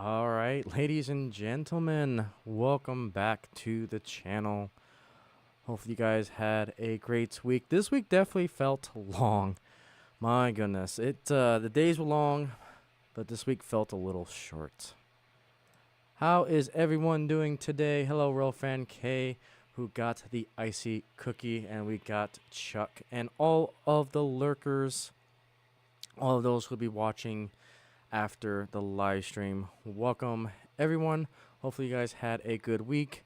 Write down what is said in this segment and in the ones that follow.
All right, ladies and gentlemen, welcome back to the channel. Hopefully you guys had a great week. This week definitely felt long. My goodness, the days were long, but this week felt a little short. How is everyone doing today? Hello, Real Fan K, who got the Icey cookie, and we got Chuck and all of the lurkers, all of those who'll be watching after the live stream. Welcome, everyone. Hopefully, you guys had a good week.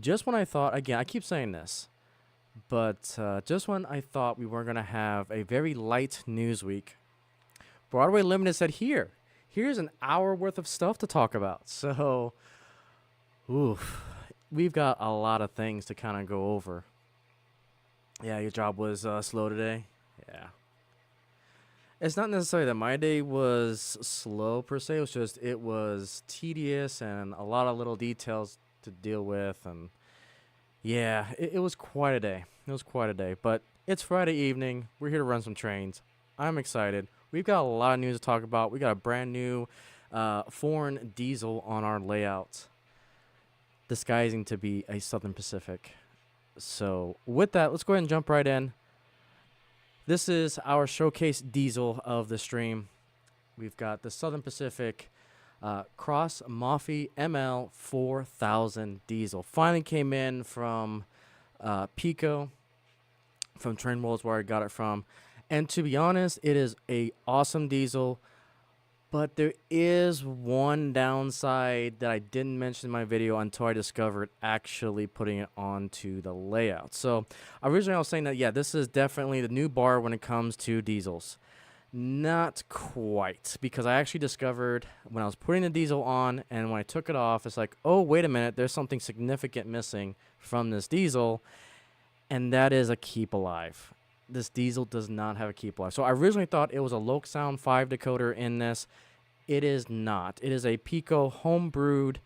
Just when I thought, again, I keep saying this, but just when I thought we were going to have a very light news week, Broadway Limited said, here's an hour worth of stuff to talk about. So, oof, we've got a lot of things to kind of go over. Yeah, your job was slow today. Yeah. It's not necessarily that my day was slow per se. It was tedious and a lot of little details to deal with. And yeah, it was quite a day. It was quite a day. But it's Friday evening. We're here to run some trains. I'm excited. We've got a lot of news to talk about. We got a brand new foreign diesel on our layout, disguising to be a Southern Pacific. So with that, let's go ahead and jump right in. This is our showcase diesel of the stream. We've got the Southern Pacific Krauss Maffei ML 4000 diesel. Finally came in from PIKO, from Train Worlds, where I got it from. And to be honest, it is a awesome diesel. But there is one downside that I didn't mention in my video until I discovered actually putting it onto the layout. So originally I was saying that, yeah, this is definitely the new bar when it comes to diesels. Not quite, because I actually discovered when I was putting the diesel on and when I took it off, it's like, oh, wait a minute, there's something significant missing from this diesel, and that is a keep alive. This diesel does not have a keep alive. So I originally thought it was a Loc Sound 5 decoder in this. It is not. It is a PIKO homebrewed,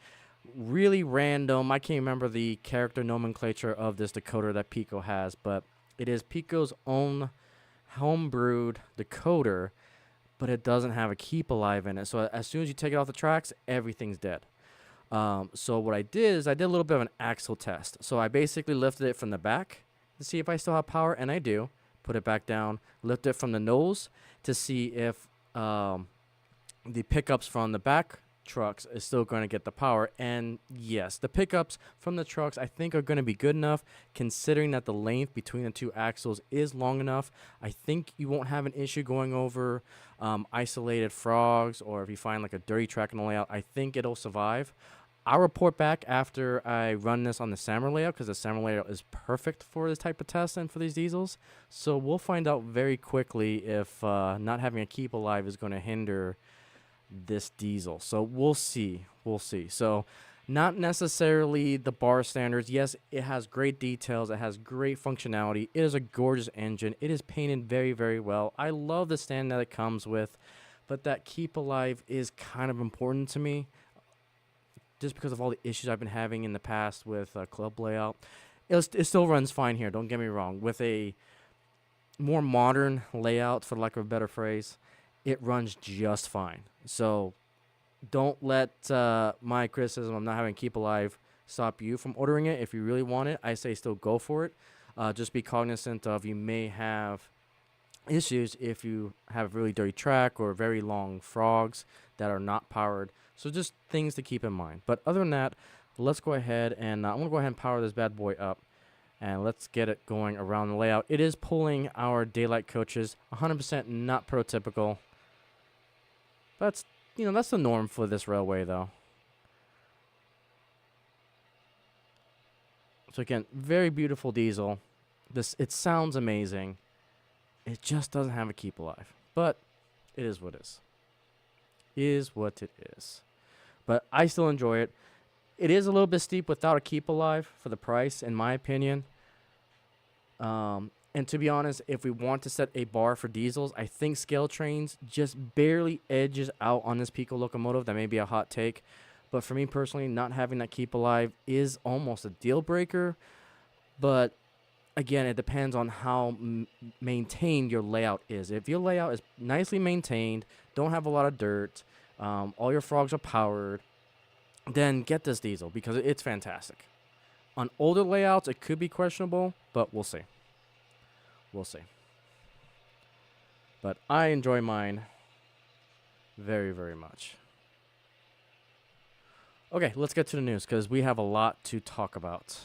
really random. I can't remember the character nomenclature of this decoder that PIKO has, but it is PIKO's own homebrewed decoder, but it doesn't have a keep alive in it. So as soon as you take it off the tracks, everything's dead. So what I did is I did a little bit of an axle test. So I basically lifted it from the back to see if I still have power, and I do. Put it back down, lift it from the nose to see if the pickups from the back trucks is still going to get the power. And yes, the pickups from the trucks I think are going to be good enough, considering that the length between the two axles is long enough. I think you won't have an issue going over isolated frogs, or if you find like a dirty track in the layout, I think it'll survive. I'll report back after I run this on the Samurai layout, because the Samurai layout is perfect for this type of test and for these diesels. So we'll find out very quickly if not having a keep alive is going to hinder this diesel. So we'll see. We'll see. So not necessarily the bar standards. Yes, it has great details. It has great functionality. It is a gorgeous engine. It is painted very, very well. I love the stand that it comes with, but that keep alive is kind of important to me, just because of all the issues I've been having in the past with club layout. It still runs fine here, don't get me wrong. With a more modern layout, for lack of a better phrase, it runs just fine. So don't let my criticism of not having keep alive stop you from ordering it. If you really want it, I say still go for it. Just be cognizant of you may have issues if you have a really dirty track or very long frogs that are not powered. So just things to keep in mind. But other than that, let's go ahead and I'm going to go ahead and power this bad boy up. And let's get it going around the layout. It is pulling our daylight coaches. 100% not prototypical. That's, that's the norm for this railway, though. So again, very beautiful diesel. It sounds amazing. It just doesn't have a keep alive. But it is what it is. Is what it is. But I still enjoy it. It is a little bit steep without a keep alive for the price, in my opinion. And to be honest, if we want to set a bar for diesels, I think scale trains just barely edges out on this PIKO locomotive. That may be a hot take. But for me personally, not having that keep alive is almost a deal breaker. But again, it depends on how maintained your layout is. If your layout is nicely maintained, don't have a lot of dirt, all your frogs are powered, then get this diesel because it's fantastic. On older layouts, it could be questionable, but we'll see. We'll see. But I enjoy mine very, very much. Okay, let's get to the news because we have a lot to talk about.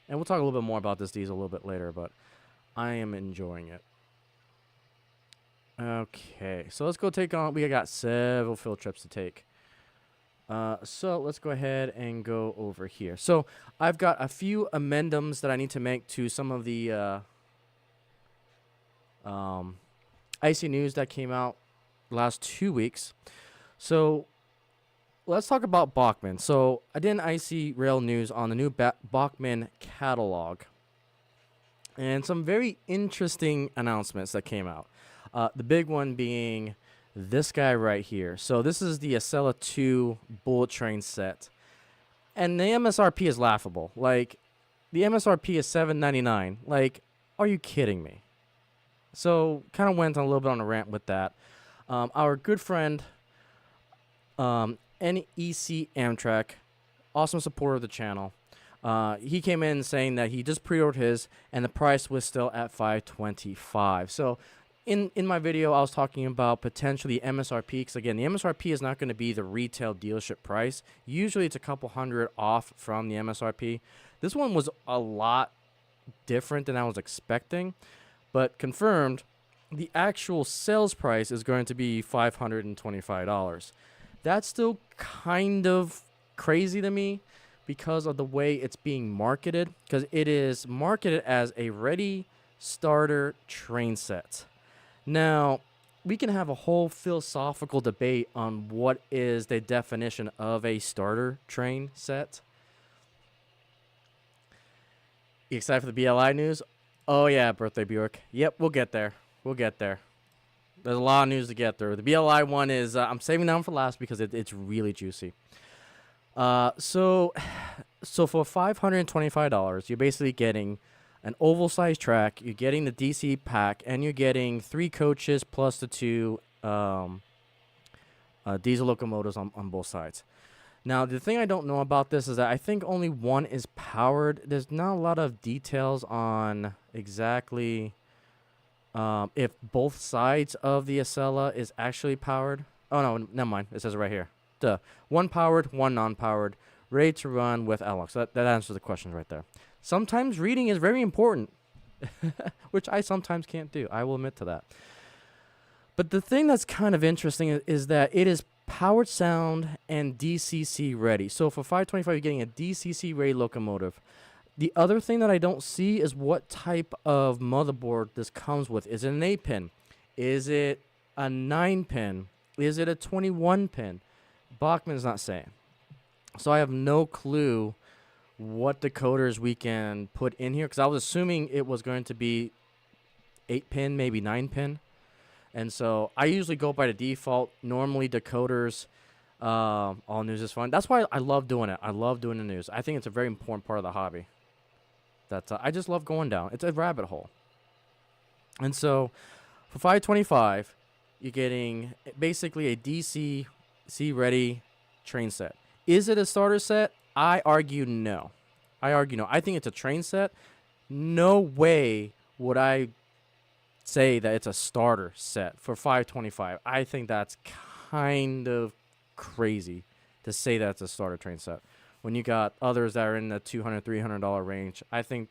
And we'll talk a little bit more about this diesel a little bit later, but I am enjoying it. Okay, so let's go take on, we got several field trips to take. So let's go ahead and go over here. So I've got a few amendments that I need to make to some of the Icey news that came out last 2 weeks. So let's talk about Bachmann. So I did an Icey rail news on the new Bachmann catalog and some very interesting announcements that came out. The big one being this guy right here. So this is the Acela 2 bullet train set. And the MSRP is laughable. Like, the MSRP is $7.99. Like, are you kidding me? So, kind of went on a little bit on a rant with that. Our good friend, NEC Amtrak, awesome supporter of the channel. He came in saying that he just pre-ordered his, and the price was still at $525. So, in my video, I was talking about potentially MSRP, because again, the MSRP is not going to be the retail dealership price. Usually it's a couple hundred off from the MSRP. This one was a lot different than I was expecting, but confirmed, the actual sales price is going to be $525. That's still kind of crazy to me because of the way it's being marketed, because it is marketed as a ready starter train set. Now, we can have a whole philosophical debate on what is the definition of a starter train set. You excited for the BLI news? Oh, yeah, Birthday Buick. Yep, we'll get there. We'll get there. There's a lot of news to get through. The BLI one is, I'm saving that one for last because it's really juicy. So for $525, you're basically getting an oval-sized track, you're getting the DC pack, and you're getting 3 coaches plus the 2 diesel locomotives on both sides. Now, the thing I don't know about this is that I think only one is powered. There's not a lot of details on exactly if both sides of the Acela is actually powered. Oh, no, never mind. It says it right here. Duh. One powered, one non-powered, ready to run with Alex. That answers the questions right there. Sometimes reading is very important, which I sometimes can't do. I will admit to that. But the thing that's kind of interesting is that it is powered sound and DCC ready. So for $525, you're getting a DCC ready locomotive. The other thing that I don't see is what type of motherboard this comes with. Is it an 8-pin? Is it a 9-pin? Is it a 21-pin? Bachmann's not saying. So I have no clue what decoders we can put in here, because I was assuming it was going to be 8-pin, maybe 9-pin. And so I usually go by the default. Normally decoders, all news is fun. That's why I love doing it. I love doing the news. I think it's a very important part of the hobby. That I just love going down. It's a rabbit hole. And so for $525, you're getting basically a DCC ready train set. Is it a starter set? I argue no. I think it's a train set. No way would I say that it's a starter set for $525. I think that's kind of crazy to say that's a starter train set when you got others that are in the $200, $300 range. I think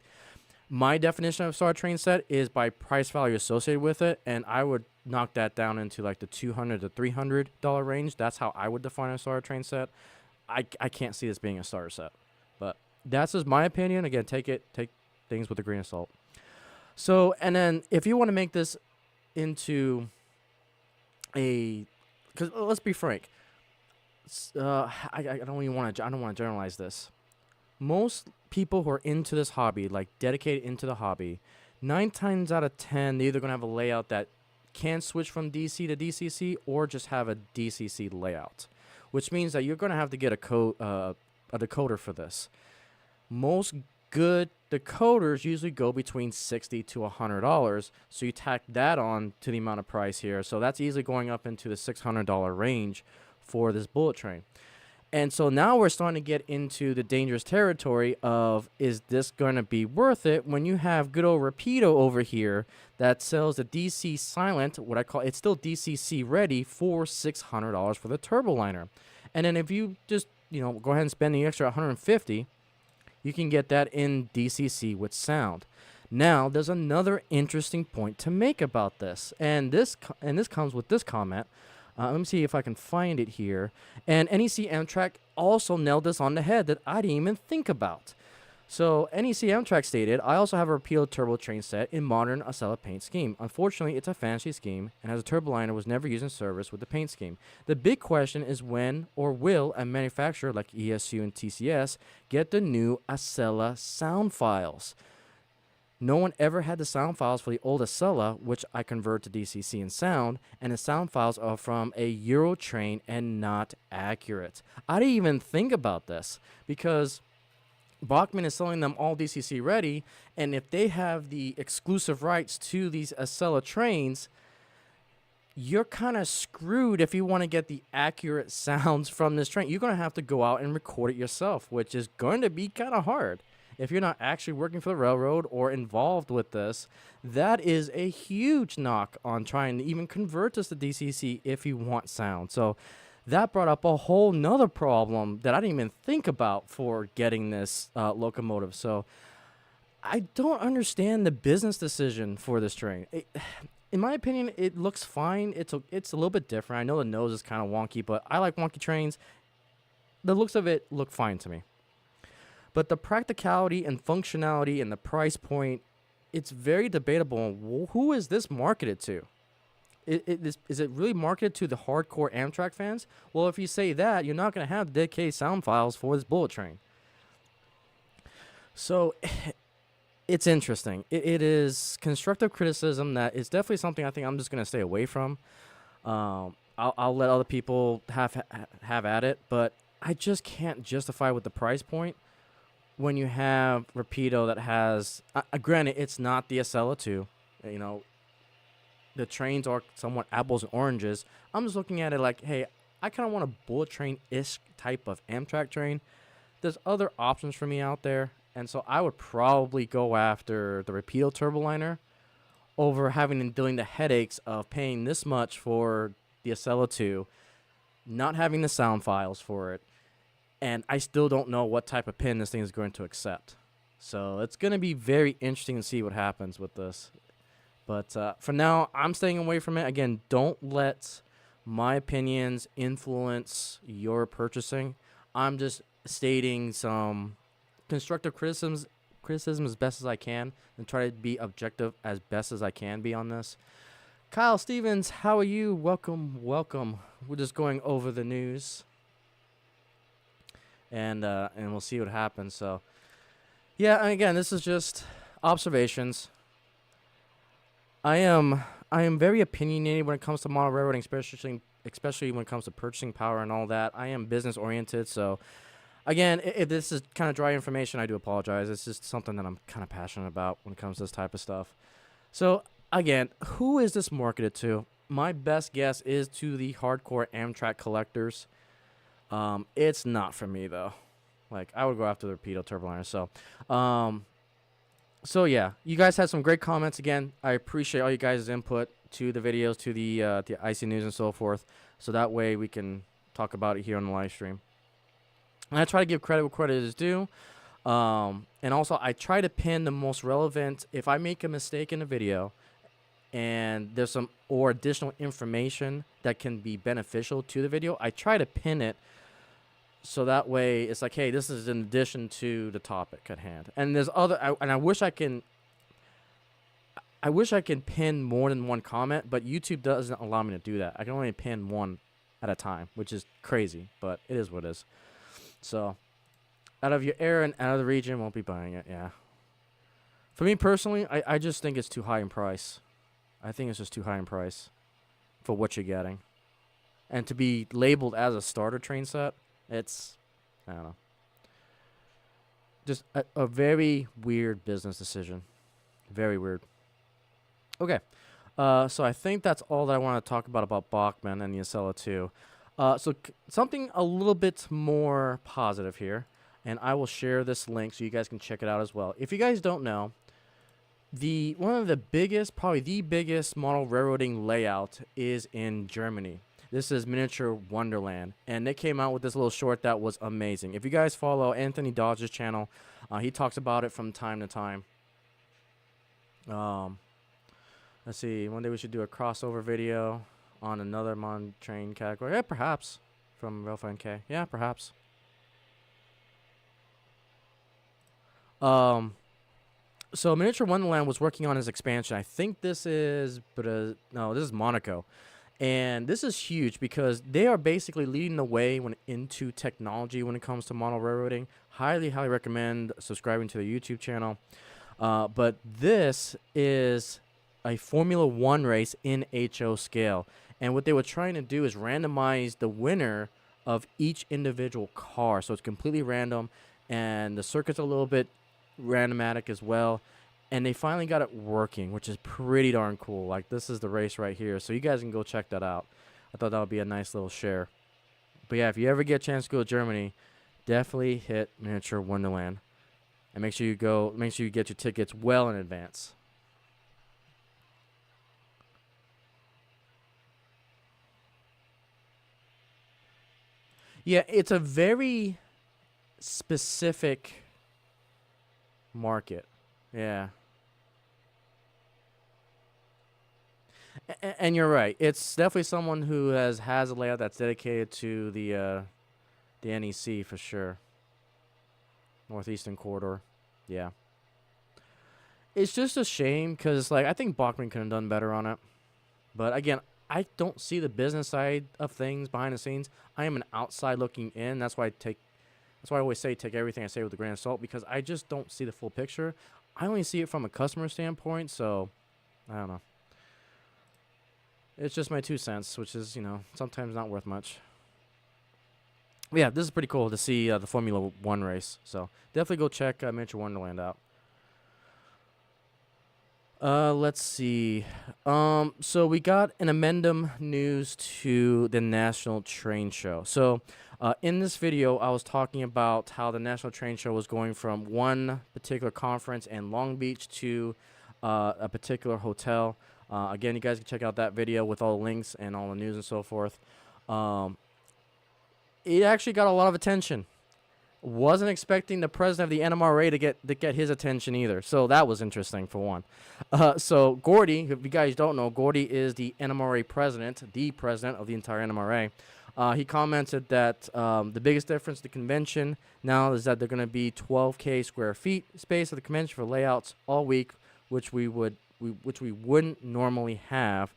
my definition of starter train set is by price value associated with it, and I would knock that down into like the $200 to $300 range. That's how I would define a starter train set. I can't see this being a starter set, but that's just my opinion. Again, take things with a grain of salt. So, and then if you want to make this into because let's be frank, I don't want to generalize this. Most people who are into this hobby, like dedicated into the hobby, 9 times out of 10, they're either going to have a layout that can switch from DC to DCC or just have a DCC layout, which means that you're going to have to get a decoder for this. Most good decoders usually go between $60 to $100. So you tack that on to the amount of price here. So that's easily going up into the $600 range for this bullet train. And so now we're starting to get into the dangerous territory of, is this going to be worth it when you have good old Rapido over here that sells the DC Silent, what I call, it's still DCC ready, for $600 for the Turboliner. And then if you just, go ahead and spend the extra $150, you can get that in DCC with sound. Now, there's another interesting point to make about this. And this comes with this comment. Let me see if I can find it here. And NEC Amtrak also nailed this on the head that I didn't even think about. So NEC Amtrak stated, I also have a repealed turbo train set in modern Acela paint scheme. Unfortunately, it's a fancy scheme, and as a turboliner was never used in service with the paint scheme. The big question is when or will a manufacturer like ESU and TCS get the new Acela sound files? No one ever had the sound files for the old Acela, which I convert to DCC and sound, and the sound files are from a Euro train and not accurate. I didn't even think about this because Bachmann is selling them all DCC ready, and if they have the exclusive rights to these Acela trains, you're kind of screwed if you want to get the accurate sounds from this train. You're going to have to go out and record it yourself, which is going to be kind of hard. If you're not actually working for the railroad or involved with this, that is a huge knock on trying to even convert this to DCC if you want sound. So that brought up a whole nother problem that I didn't even think about for getting this locomotive. So I don't understand the business decision for this train. In my opinion, it looks fine. It's a little bit different. I know the nose is kind of wonky, but I like wonky trains. The looks of it look fine to me. But the practicality and functionality and the price point, it's very debatable. Who is this marketed to? Is it really marketed to the hardcore Amtrak fans? Well, if you say that, you're not going to have dedicated sound files for this bullet train. So it's interesting. It is constructive criticism that is definitely something I think I'm just going to stay away from. I'll let other people have at it, but I just can't justify with the price point when you have Rapido that has, granted, it's not the Acela 2. The trains are somewhat apples and oranges. I'm just looking at it like, hey, I kind of want a bullet train-ish type of Amtrak train. There's other options for me out there, and so I would probably go after the Rapido Turboliner over having and dealing the headaches of paying this much for the Acela 2, not having the sound files for it, and I still don't know what type of pin this thing is going to accept. So it's going to be very interesting to see what happens with this. But for now, I'm staying away from it. Again, don't let my opinions influence your purchasing. I'm just stating some constructive criticism as best as I can and try to be objective as best as I can be on this. Kyle Stevens, how are you? Welcome. We're just going over the news. And we'll see what happens. So, yeah, and again, this is just observations. I am very opinionated when it comes to model railroading, especially when it comes to purchasing power and all that. I am business oriented, so again, if this is kind of dry information, I do apologize. It's just something that I'm kind of passionate about when it comes to this type of stuff. So again, who is this marketed to? My best guess is to the hardcore Amtrak collectors. It's not for me though. Like, I would go after the Rapido Turboliner. So yeah, you guys had some great comments. Again, I appreciate all you guys' input to the videos, to the Icey news and so forth. So that way we can talk about it here on the live stream. And I try to give credit where credit is due. And also I try to pin the most relevant. If I make a mistake in a video and there's some or additional information that can be beneficial to the video, I try to pin it. So that way, it's like, hey, this is in addition to the topic at hand. And there's other, and I wish I can pin more than one comment, but YouTube doesn't allow me to do that. I can only pin one at a time, which is crazy, but it is what it is. So, out of your area and out of the region, won't be buying it. Yeah. For me personally, I just think it's too high in price. I think it's just too high in price for what you're getting, and to be labeled as a starter train set. It's, I don't know. Just a very weird business decision. Very weird. Okay. So I think that's all that I want to talk about Bachman and the Acela 2. Something a little bit more positive here, and I will share this link so you guys can check it out as well. If you guys don't know, one of the biggest, probably the biggest model railroading layout is in Germany. This is Miniature Wonderland, and they came out with this little short that was amazing. If you guys follow Anthony Dodge's channel, he talks about it from time to time. Let's see. One day we should do a crossover video on another train category. Yeah, perhaps. From Rail5K. Yeah, perhaps. So Miniature Wonderland was working on his expansion. I think this is, no, this is Monaco. And this is huge because they are basically leading the way into technology when it comes to model railroading. Highly, highly recommend subscribing to their YouTube channel. But this is a Formula 1 race in HO scale. And what they were trying to do is randomize the winner of each individual car. So it's completely random, and the circuit's a little bit randomatic as well. And they finally got it working, which is pretty darn cool. Like, this is the race right here. So you guys can go check that out. I thought that would be a nice little share. But yeah, if you ever get a chance to go to Germany, definitely hit Miniature Wonderland. And make sure you get your tickets well in advance. Yeah, it's a very specific market. Yeah. And you're right. It's definitely someone who has a layout that's dedicated to the NEC for sure. Northeastern Corridor. Yeah. It's just a shame because, like, I think Bachman could have done better on it. But again, I don't see the business side of things behind the scenes. I am an outside looking in. That's why I always say take everything I say with a grain of salt, because I just don't see the full picture. I only see it from a customer standpoint, so I don't know. It's just my 2 cents, which is, sometimes not worth much. But yeah, this is pretty cool to see the Formula 1 race. So definitely go check Miniature Wonderland out. Let's see. So we got an addendum news to the National Train Show. So in this video, I was talking about how the National Train Show was going from one particular conference in Long Beach to a particular hotel. Again, you guys can check out that video with all the links and all the news and so forth. It actually got a lot of attention. Wasn't expecting the president of the NMRA to get his attention either. So that was interesting for one. So Gordy, if you guys don't know, Gordy is the NMRA president, the president of the entire NMRA. He commented that the biggest difference to the convention now is that they're going to be 12K square feet space of the convention for layouts all week, which we wouldn't normally have.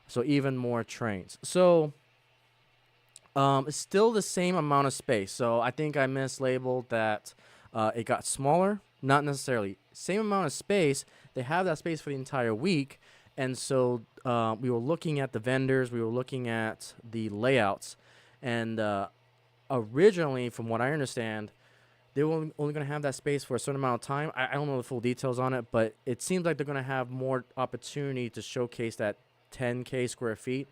So even more trains. So it's still the same amount of space. So I think I mislabeled that it got smaller. Not necessarily. Same amount of space. They have that space for the entire week. And so we were looking at the vendors. We were looking at the layouts. And originally, from what I understand, they were only going to have that space for a certain amount of time. I don't know the full details on it, but it seems like they're going to have more opportunity to showcase that 10K square feet.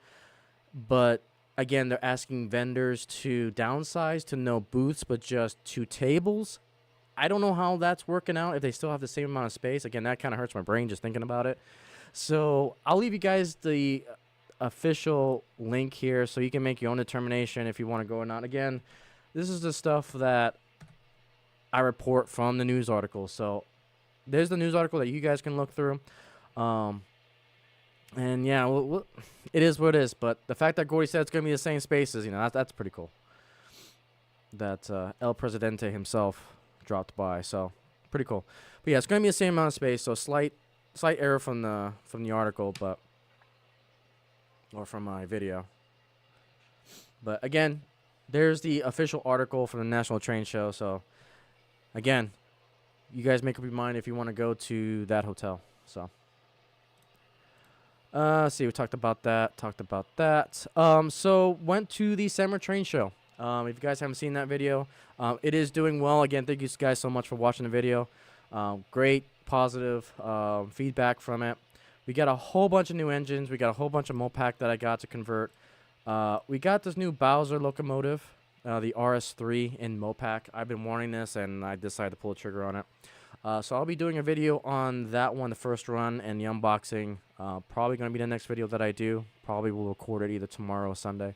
But again, they're asking vendors to downsize to no booths, but just 2 tables. I don't know how that's working out if they still have the same amount of space. Again, that kind of hurts my brain just thinking about it. So I'll leave you guys the official link here so you can make your own determination if you want to go or not. Again, this is the stuff that I report from the news article. So there's the news article that you guys can look through. And yeah, it is what it is. But the fact that Gordy said it's going to be the same spaces, that's pretty cool. That El Presidente himself dropped by, so pretty cool. But yeah, it's going to be the same amount of space. So slight error from the article, or from my video. But again, there's the official article from the National Train Show. So again, you guys make up your mind if you want to go to that hotel. So. See, we talked about that. So went to the Summer Train Show. If you guys haven't seen that video, it is doing well. Again, thank you guys so much for watching the video. Great positive feedback from it. We got a whole bunch of new engines. We got a whole bunch of Mopac that I got to convert. We got this new Bowser locomotive, the RS3 in Mopac. I've been wanting this, and I decided to pull the trigger on it. So I'll be doing a video on that one, the first run, and the unboxing. Probably going to be the next video that I do. Probably will record it either tomorrow or Sunday.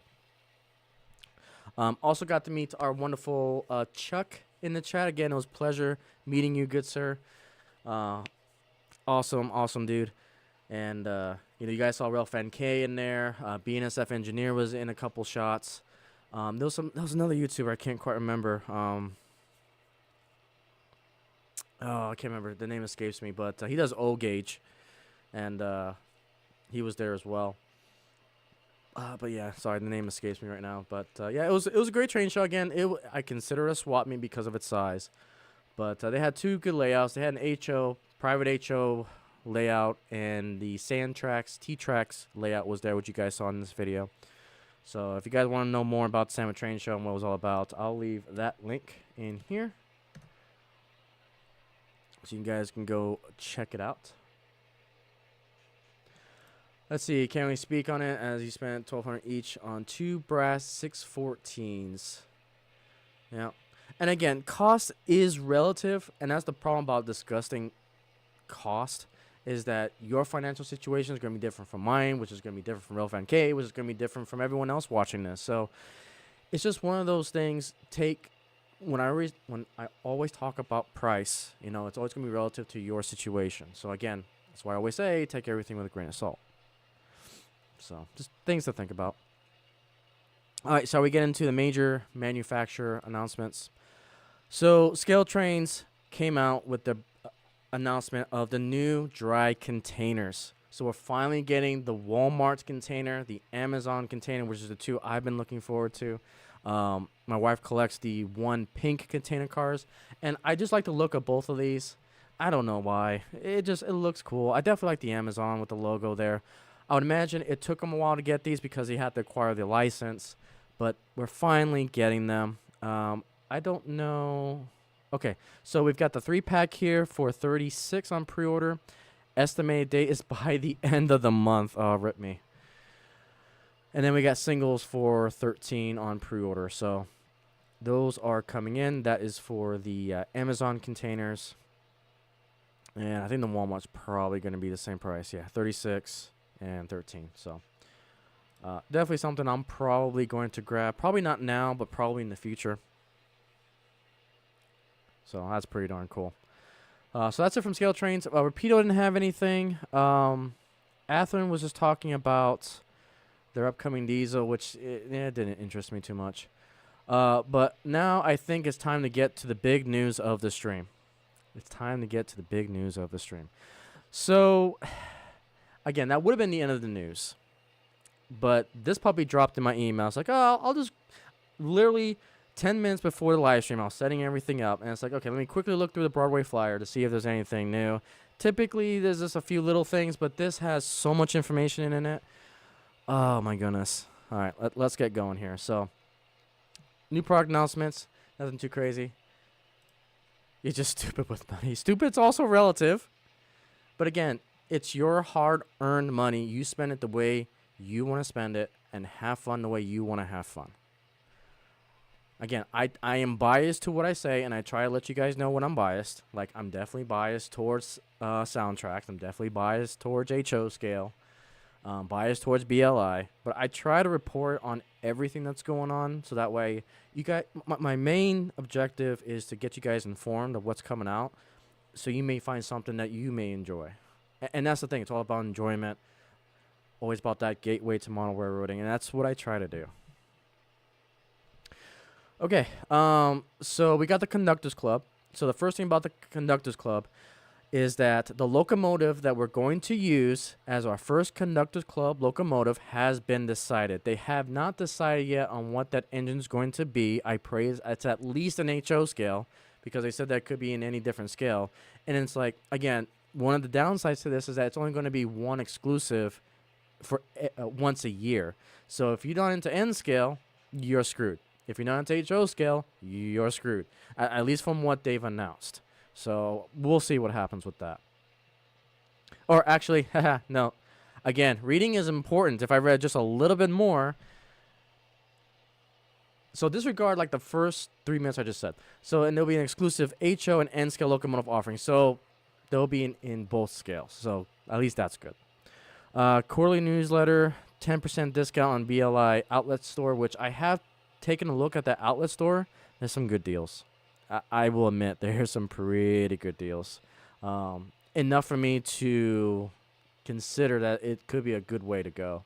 Also got to meet our wonderful Chuck in the chat. Again, it was a pleasure meeting you, good sir. Awesome dude. And you guys saw Ralph NK in there. BNSF Engineer was in a couple shots. There was another YouTuber I can't quite remember. Oh, I can't remember. The name escapes me, but he does O gauge, and he was there as well. But yeah, sorry, the name escapes me right now. But yeah, it was a great train show. Again, I consider a swap meet because of its size. But they had two good layouts. They had an HO, private HO layout, and the Sand Tracks, T-Tracks layout was there, which you guys saw in this video. So if you guys want to know more about the Sandwich Train Show and what it was all about, I'll leave that link in here, so you guys can go check it out. Let's see, can we speak on it as you spent $1,200 each on two brass 614s? Yeah. And again, cost is relative, and that's the problem about discussing cost, is that your financial situation is going to be different from mine, which is going to be different from Ralph NK, which is going to be different from everyone else watching this. So it's just one of those things. When I always talk about price, it's always going to be relative to your situation. So again, that's why I always say take everything with a grain of salt. So just things to think about. All right, so we get into the major manufacturer announcements. So Scale Trains came out with the announcement of the new dry containers. So we're finally getting the Walmart container, the Amazon container, which is the two I've been looking forward to. My wife collects the one pink container cars, and I just like the look of both of these. I don't know why. It looks cool. I definitely like the Amazon with the logo there. I would imagine it took them a while to get these because they had to acquire the license, but we're finally getting them. I don't know. Okay, so we've got the 3-pack here for $36 on pre-order. Estimated date is by the end of the month. Oh, rip me. And then we got singles for $13 on pre-order. So those are coming in. That is for the Amazon containers. And I think the Walmart's probably going to be the same price. Yeah, $36 and $13. So definitely something I'm probably going to grab. Probably not now, but probably in the future. So that's pretty darn cool. So that's it from Scale Trains. Rapido didn't have anything. Athlon was just talking about their upcoming diesel, which didn't interest me too much. But now I think it's time to get to the big news of the stream. It's time to get to the big news of the stream. So, again, that would have been the end of the news. But this puppy dropped in my email. It's like, oh, I'll just literally 10 minutes before the live stream, I was setting everything up. And it's like, okay, let me quickly look through the Broadway flyer to see if there's anything new. Typically, there's just a few little things, but this has so much information in it. Oh, my goodness. All right, let's get going here. So, new product announcements. Nothing too crazy. You're just stupid with money. Stupid's also relative. But again, it's your hard-earned money. You spend it the way you want to spend it and have fun the way you want to have fun. Again, I am biased to what I say, and I try to let you guys know when I'm biased. Like, I'm definitely biased towards soundtracks. I'm definitely biased towards HO scale. Biased towards BLI. But I try to report on everything that's going on, so that way you guys. My main objective is to get you guys informed of what's coming out, so you may find something that you may enjoy. And that's the thing. It's all about enjoyment. Always about that gateway to model railroading, and that's what I try to do. Okay, so we got the Conductors Club. So the first thing about the Conductors Club is that the locomotive that we're going to use as our first Conductors Club locomotive has been decided. They have not decided yet on what that engine's going to be. I praise it's at least an HO scale, because they said that could be in any different scale. And it's like, again, one of the downsides to this is that it's only going to be one exclusive for once a year. So if you're not into N scale, you're screwed. If you're not at HO scale, you're screwed. At least from what they've announced. So we'll see what happens with that. Or actually, no. Again, reading is important. If I read just a little bit more. So disregard like the first 3 minutes I just said. So, and there'll be an exclusive HO and N scale locomotive offering. So they'll be in both scales. So at least that's good. Quarterly newsletter, 10% discount on BLI outlet store, which I have taken a look at that outlet store. There's some good deals. I will admit there's some pretty good deals. Enough for me to consider that it could be a good way to go.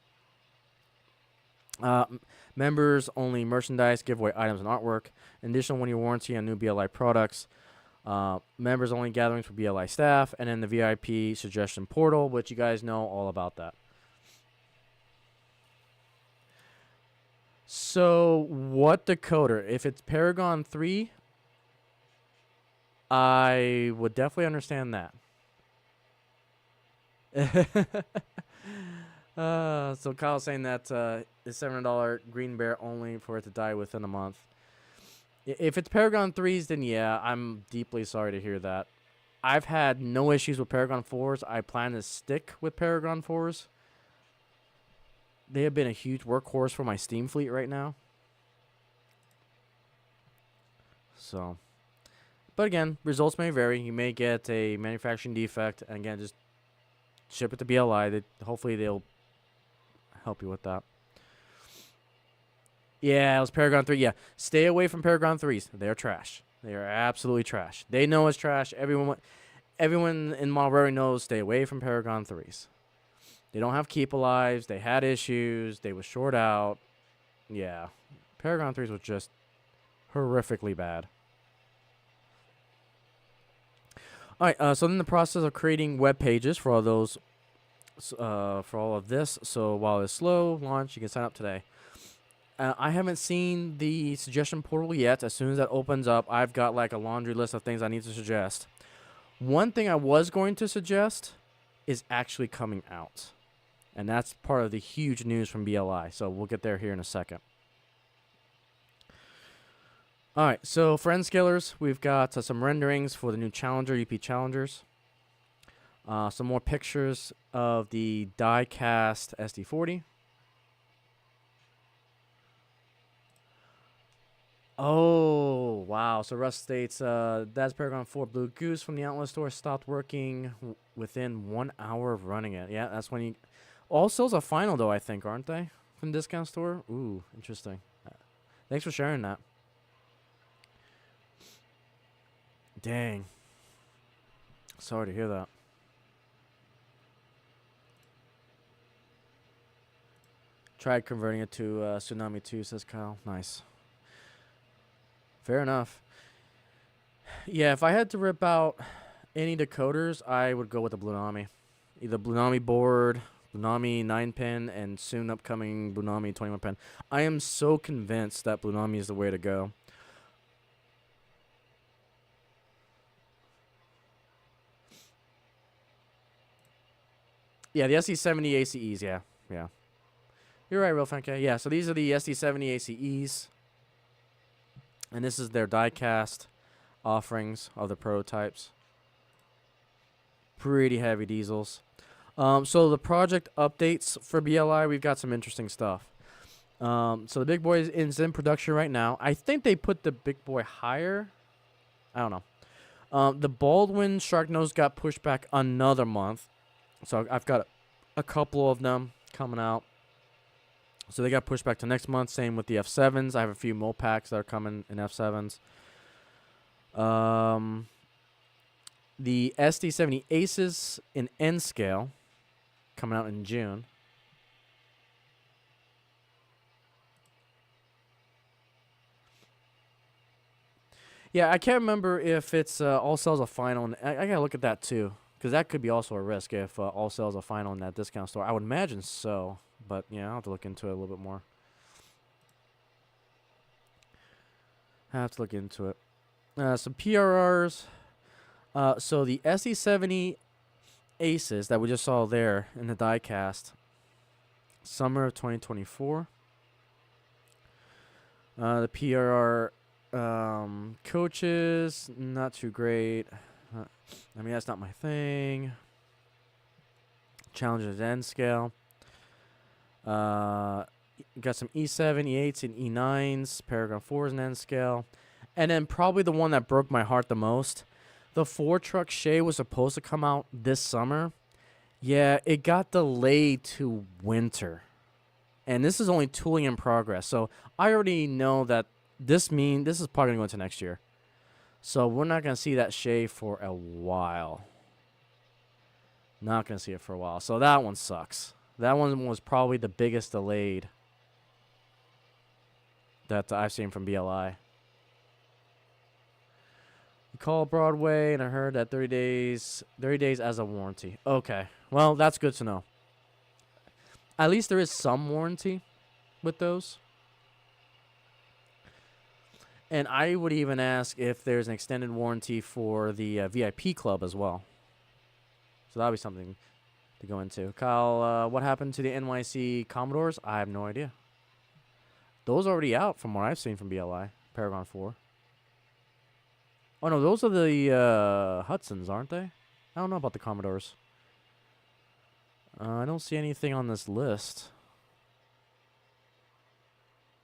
Members only merchandise, giveaway items and artwork, additional 1-year warranty on new BLI products, members only gatherings for BLI staff, and then the VIP suggestion portal, which you guys know all about that. So what decoder? If it's Paragon 3, I would definitely understand that. So Kyle's saying that it's $7 green bear only for it to die within a month. If it's Paragon 3s, then yeah, I'm deeply sorry to hear that. I've had no issues with Paragon 4s. I plan to stick with Paragon 4s. They have been a huge workhorse for my Steam fleet right now. So, but again, results may vary. You may get a manufacturing defect, and again, just ship it to BLI. Hopefully they'll help you with that. Yeah, it was Paragon 3. Yeah, stay away from Paragon 3s. They're trash. They are absolutely trash. They know it's trash. Everyone in model railroading knows stay away from Paragon 3s. They don't have keep alives. They had issues. They were short out. Yeah, Paragon 3s was just horrifically bad. All right, so in the process of creating web pages for all those, for all of this. So while it's slow launch, you can sign up today. I haven't seen the suggestion portal yet. As soon as that opens up, I've got like a laundry list of things I need to suggest. One thing I was going to suggest is actually coming out. And that's part of the huge news from BLI. So we'll get there here in a second. All right, so for N scalers, we've got some renderings for the new Challenger, UP Challengers. Some more pictures of the die-cast SD40. Oh, wow. So Russ states, that's Paragon 4 Blue Goose from the outlet store stopped working within 1 hour of running it. Yeah, that's when you... All sales are final, though, I think, aren't they? From the discount store? Ooh, interesting. Thanks for sharing that. Dang. Sorry to hear that. Tried converting it to Tsunami 2, says Kyle. Nice. Fair enough. Yeah, if I had to rip out any decoders, I would go with the Blunami. Either Blunami board, Blunami 9-pin, and soon upcoming Blunami 21-pin. I am so convinced that Blunami is the way to go. Yeah, the SC70 ACEs, yeah. You're right, Real Frank. Yeah, so these are the SC70 ACEs. And this is their die-cast offerings of the prototypes. Pretty heavy diesels. So the project updates for BLI, we've got some interesting stuff. So the big boy is in production right now. I think they put the big boy higher. I don't know. The Baldwin Shark Nose got pushed back another month. So I've got a couple of them coming out. So they got pushed back to next month. Same with the F7s. I have a few Mopaks that are coming in F7s. The SD70 Aces in N scale coming out in June. Yeah, I can't remember if it's all sales are final. And I gotta look at that too, because that could be also a risk if all sales are final in that discount store. I would imagine so. But, yeah, I'll have to look into it a little bit more. I have to look into it. Some PRRs. So the SE70 Aces that we just saw there in the diecast. Summer of 2024. The PRR coaches, not too great. I mean, that's not my thing. Challenges N scale. Got some E7, E8s, and E9s. Paragon 4s and N scale. And then probably the one that broke my heart the most. The 4-truck Shay was supposed to come out this summer. Yeah, it got delayed to winter. And this is only tooling in progress. So I already know that this is probably going to go into next year. So we're not going to see that Shay for a while. Not going to see it for a while. So that one sucks. That one was probably the biggest delayed that I've seen from BLI. We called Broadway, and I heard that 30 days as a warranty. Okay. Well, that's good to know. At least there is some warranty with those. And I would even ask if there's an extended warranty for the VIP club as well. So that'll be something to go into. Kyle, what happened to the NYC Commodores? I have no idea. Those are already out from what I've seen from BLI. Paragon 4. Oh, no, those are the Hudsons, aren't they? I don't know about the Commodores. I don't see anything on this list.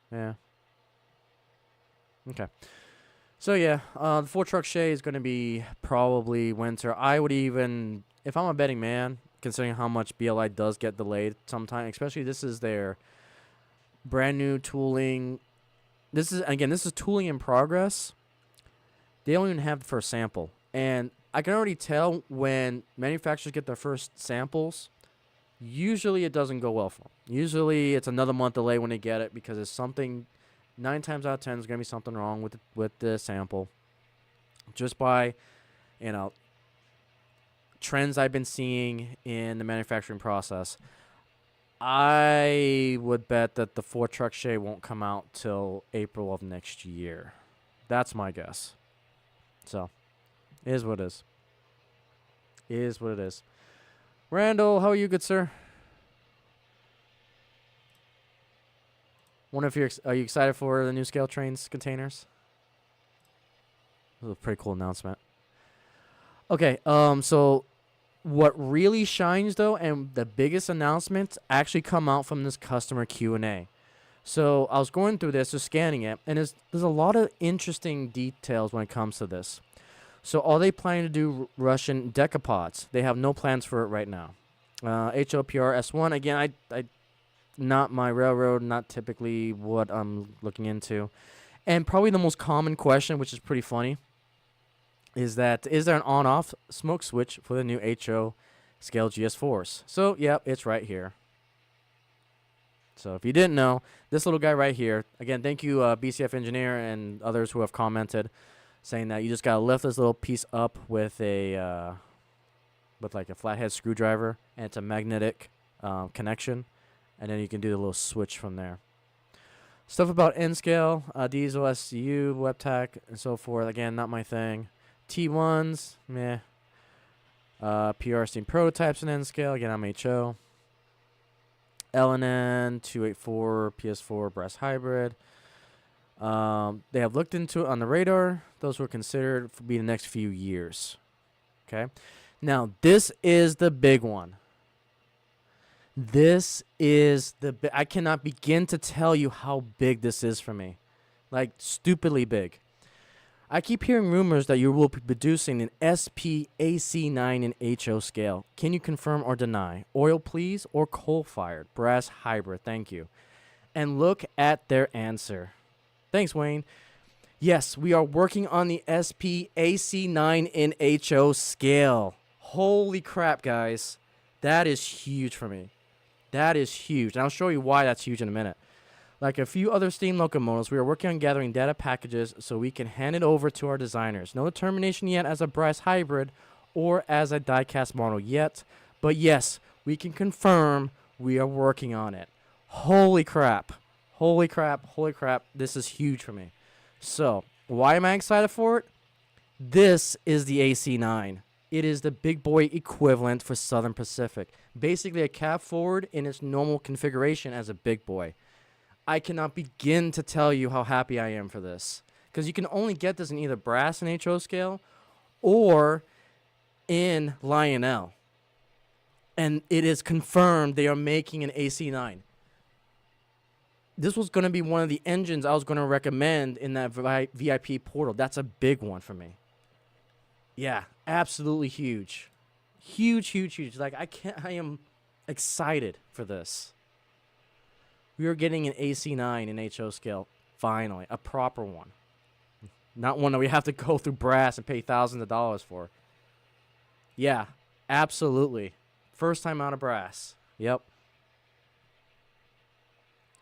Yeah. Okay. So, yeah, the 4-truck Shay is going to be probably winter. I would even, if I'm a betting man, considering how much BLI does get delayed sometime, especially this is their brand new tooling. This is tooling in progress. They don't even have the first sample. And I can already tell when manufacturers get their first samples, usually it doesn't go well for them. Usually it's another month delay when they get it because it's something, 9 times out of 10, there's going to be something wrong with the sample. Just by, trends I've been seeing in the manufacturing process, I would bet that the 4-truck Shay won't come out till April of next year. That's my guess. So, it is what it is. It is what it is. Randall, how are you, good sir? Wonder if are you excited for the new scale trains containers? This is a pretty cool announcement. Okay, so what really shines though, and the biggest announcements actually come out from this customer Q&A. So I was going through this, just scanning it, and there's a lot of interesting details when it comes to this. So are they planning to do Russian decapods? They have no plans for it right now. HOPR S1, again, I not my railroad, not typically what I'm looking into. And probably the most common question, which is pretty funny, is there an on-off smoke switch for the new HO scale GS4s? So, yeah, it's right here. So if you didn't know, this little guy right here, again, thank you BCF Engineer and others who have commented, saying that you just got to lift this little piece up with like a flathead screwdriver, and it's a magnetic connection, and then you can do the little switch from there. Stuff about N-scale, diesel, SCU, WebTech, and so forth. Again, not my thing. T1s, meh. PR steam prototypes in N-scale. Again, I'm HO. LNN 284 PS4 brass hybrid. They have looked into it on the radar. Those were considered to be the next few years. Okay. Now, this is the big one. This is I cannot begin to tell you how big this is for me. Like, stupidly big. I keep hearing rumors that you will be producing an SPAC9 in HO scale. Can you confirm or deny? Oil, please, or coal-fired? Brass hybrid, thank you. And look at their answer. Thanks, Wayne. Yes, we are working on the SPAC9 in HO scale. Holy crap, guys. That is huge for me. That is huge. And I'll show you why that's huge in a minute. Like a few other steam locomotives, we are working on gathering data packages so we can hand it over to our designers. No determination yet as a brass hybrid or as a die-cast model yet. But yes, we can confirm we are working on it. Holy crap. Holy crap. Holy crap. This is huge for me. So, why am I excited for it? This is the AC9. It is the big boy equivalent for Southern Pacific. Basically a cab forward in its normal configuration as a big boy. I cannot begin to tell you how happy I am for this. Because you can only get this in either brass and HO scale or in Lionel. And it is confirmed they are making an AC9. This was going to be one of the engines I was going to recommend in that VIP portal. That's a big one for me. Yeah, absolutely huge. Huge, huge, huge. Like, I am excited for this. We are getting an AC9 in HO scale, finally. A proper one. Not one that we have to go through brass and pay thousands of dollars for. Yeah, absolutely. First time out of brass. Yep.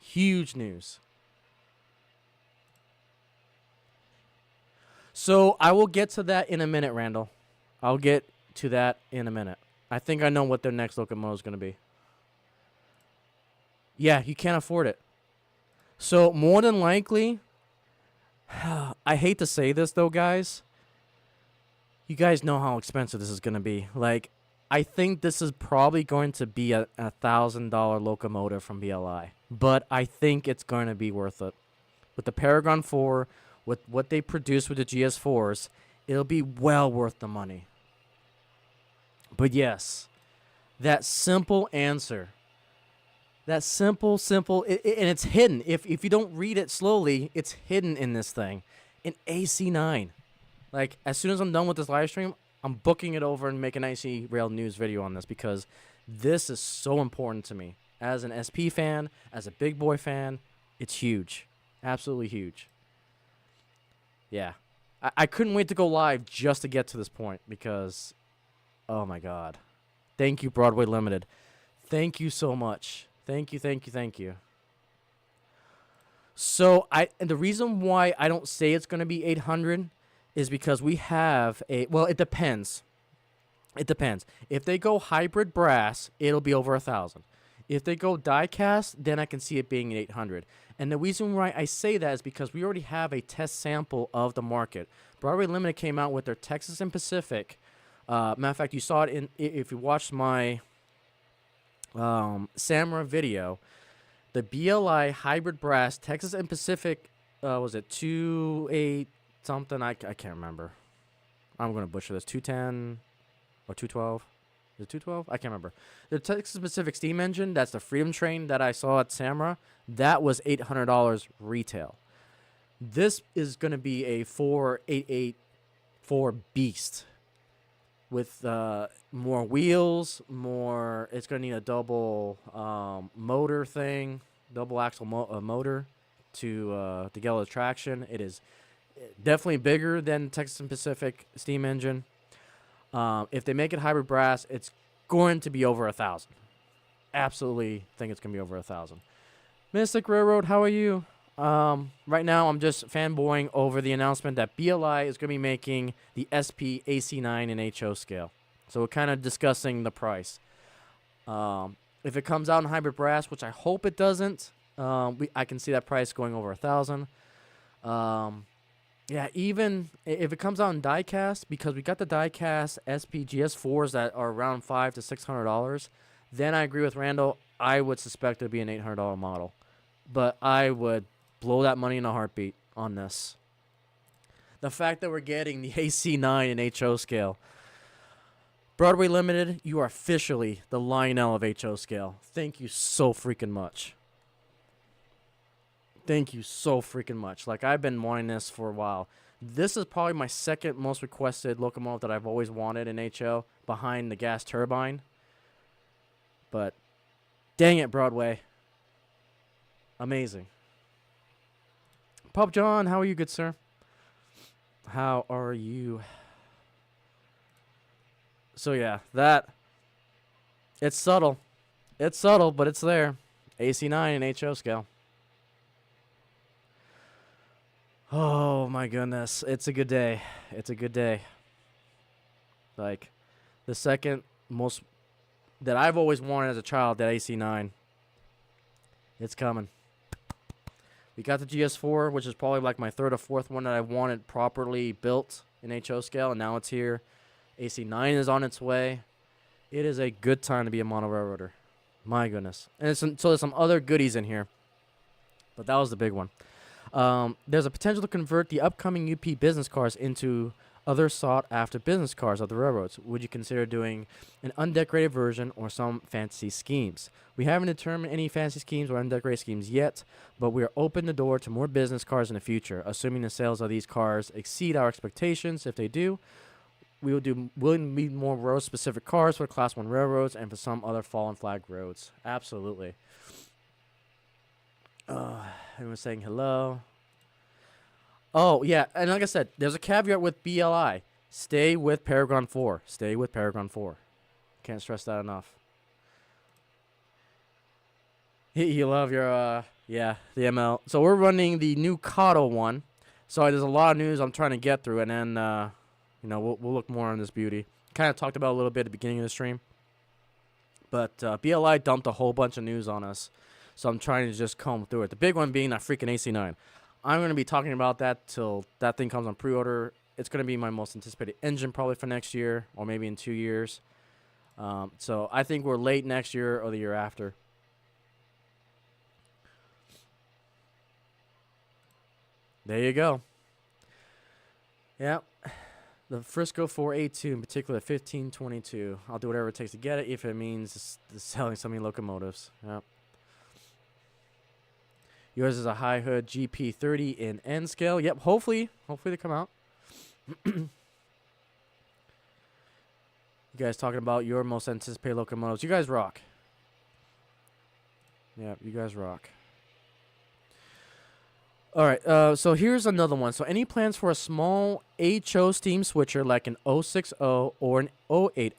Huge news. So I will get to that in a minute, Randall. I'll get to that in a minute. I think I know what their next locomotive is going to be. Yeah, you can't afford it. So more than likely, I hate to say this though, guys. You guys know how expensive this is going to be. Like, I think this is probably going to be a $1,000 locomotive from BLI. But I think it's going to be worth it. With the Paragon 4, with what they produce with the GS4s, it'll be well worth the money. But yes, that simple answer. That simple, and it's hidden. If you don't read it slowly, it's hidden in this thing. An AC9. Like, as soon as I'm done with this live stream, I'm booking it over and making an Icey Rail News video on this because this is so important to me. As an SP fan, as a big boy fan, it's huge. Absolutely huge. Yeah. I couldn't wait to go live just to get to this point because, oh my God. Thank you, Broadway Limited. Thank you so much. Thank you. So, and the reason why I don't say it's going to be 800 is because we have well, it depends. It depends. If they go hybrid brass, it'll be over 1,000. If they go die cast, then I can see it being 800. And the reason why I say that is because we already have a test sample of the market. Broadway Limited came out with their Texas and Pacific. Matter of fact, you saw it if you watched my Samra video. The BLI hybrid brass Texas and Pacific, was it 28 something? I can't remember. I'm going to butcher this. 210 or 212? Is it 212? I can't remember. The Texas Pacific steam engine, that's the Freedom Train that I saw at Samra, that was $800 retail. This is going to be a 4884 beast with more wheels, more. It's going to need a double motor thing, double axle motor to get all the traction. It is definitely bigger than Texas and Pacific steam engine. If they make it hybrid brass, it's going to be over 1,000. Absolutely think it's going to be over 1,000. Mystic Railroad, how are you? Right now, I'm just fanboying over the announcement that BLI is going to be making the SP AC9 in HO scale. So we're kind of discussing the price. If it comes out in hybrid brass, which I hope it doesn't, I can see that price going over 1,000. Yeah, even if it comes out in die-cast, because we got the die-cast SP GS4s that are around $500 to $600, then I agree with Randall. I would suspect it would be an $800 model. But I would blow that money in a heartbeat on this. The fact that we're getting the AC9 in HO scale. Broadway Limited, you are officially the Lionel of HO scale. Thank you so freaking much. Thank you so freaking much. Like, I've been wanting this for a while. This is probably my second most requested locomotive that I've always wanted in HO, behind the gas turbine. But, dang it, Broadway. Amazing. Pop John, how are you, good sir? How are you? So, yeah, it's subtle. It's subtle, but it's there. AC9 in HO scale. Oh, my goodness. It's a good day. It's a good day. Like, the second most that I've always wanted as a child, that AC9. It's coming. We got the GS4, which is probably like my third or fourth one that I wanted properly built in HO scale, and now it's here. AC9 is on its way. It is a good time to be a mono railroader. My goodness. And so there's some other goodies in here. But that was the big one. There's a potential to convert the upcoming UP business cars into other sought-after business cars of the railroads. Would you consider doing an undecorated version or some fancy schemes? We haven't determined any fancy schemes or undecorated schemes yet, but we are open the door to more business cars in the future, assuming the sales of these cars exceed our expectations. If they do, we will do willing to meet more road-specific cars for Class 1 railroads and for some other fallen flag roads. Absolutely. Everyone's saying hello. Oh, yeah, and like I said, there's a caveat with BLI. Stay with Paragon 4. Stay with Paragon 4. Can't stress that enough. You love your, yeah, the ML. So we're running the new Kato one. So there's a lot of news I'm trying to get through, and then, you know, we'll look more on this beauty. Kind of talked about it a little bit at the beginning of the stream. But BLI dumped a whole bunch of news on us. So I'm trying to just comb through it. The big one being that freaking AC9. I'm going to be talking about that till that thing comes on pre-order. It's going to be my most anticipated engine probably for next year or maybe in 2 years. So I think we're late next year or the year after. There you go. Yeah. The Frisco 482 in particular, 1522. I'll do whatever it takes to get it if it means selling so many locomotives. Yep. Yours is a high hood GP30 in N scale. Yep, hopefully they come out. You guys talking about your most anticipated locomotives. You guys rock. Yep, you guys rock. All right, so here's another one. So any plans for a small HO steam switcher like an 060 or an 080?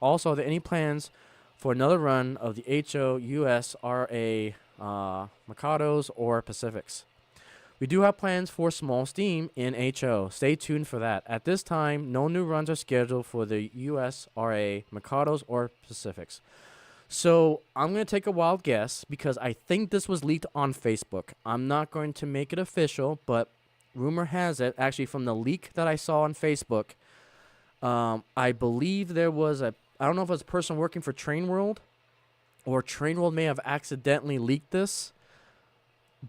Also, are there any plans for another run of the HO US RA Mikados or Pacifics? We do have plans for small steam in HO. Stay tuned for that. At this time, no new runs are scheduled for the US RA Mikados or Pacifics. So I'm going to take a wild guess because I think this was leaked on Facebook. I'm not going to make it official, but rumor has it, actually from the leak that I saw on Facebook, I believe there was I don't know if it was a person working for Train World or Train World may have accidentally leaked this,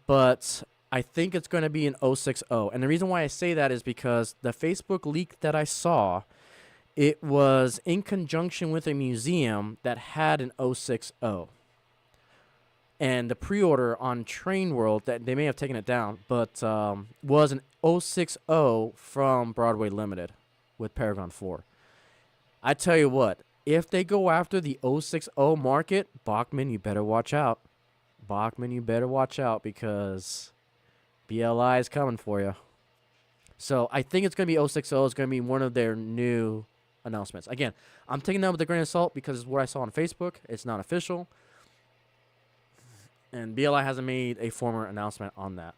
but I think it's going to be an 060. And the reason why I say that is because the Facebook leak that I saw, it was in conjunction with a museum that had an 060. And the pre-order on Train World, that they may have taken it down, but was an 060 from Broadway Limited with Paragon 4. I tell you what, if they go after the 060 market, Bachman, you better watch out. Bachman, you better watch out because BLI is coming for you. So I think it's going to be 060. It's going to be one of their new announcements. Again, I'm taking that with a grain of salt because it's what I saw on Facebook. It's not official. And BLI hasn't made a formal announcement on that.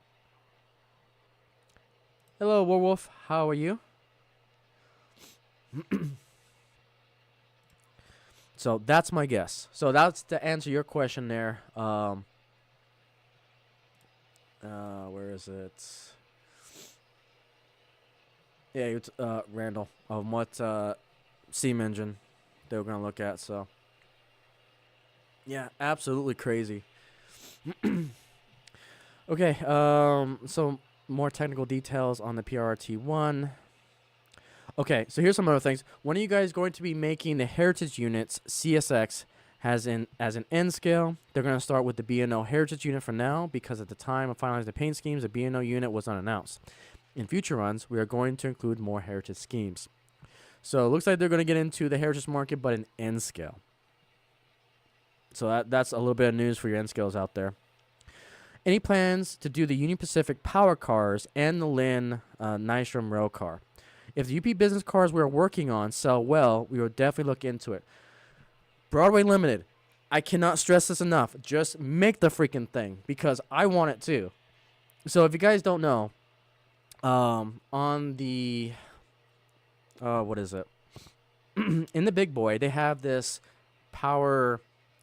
Hello, Warwolf. How are you? So that's my guess. So that's to answer your question there. Where is it? Yeah, it's Randall of what steam engine they were gonna look at. So yeah, absolutely crazy. Okay, so more technical details on the PRT1. Okay, so here's some other things. When are you guys going to be making the Heritage units CSX as an N scale? They're going to start with the B&O Heritage unit for now because at the time of finalizing the paint schemes, the B&O unit was unannounced. In future runs, we are going to include more Heritage schemes. So it looks like they're going to get into the Heritage market, but an N scale. So that's a little bit of news for your N scales out there. Any plans to do the Union Pacific power cars and the Lynn Nystrom rail car? If the UP business cars we're working on sell well, we will definitely look into it. Broadway Limited, I cannot stress this enough. Just make the freaking thing because I want it too. So if you guys don't know, on the, what is it? In the Big Boy, they have this power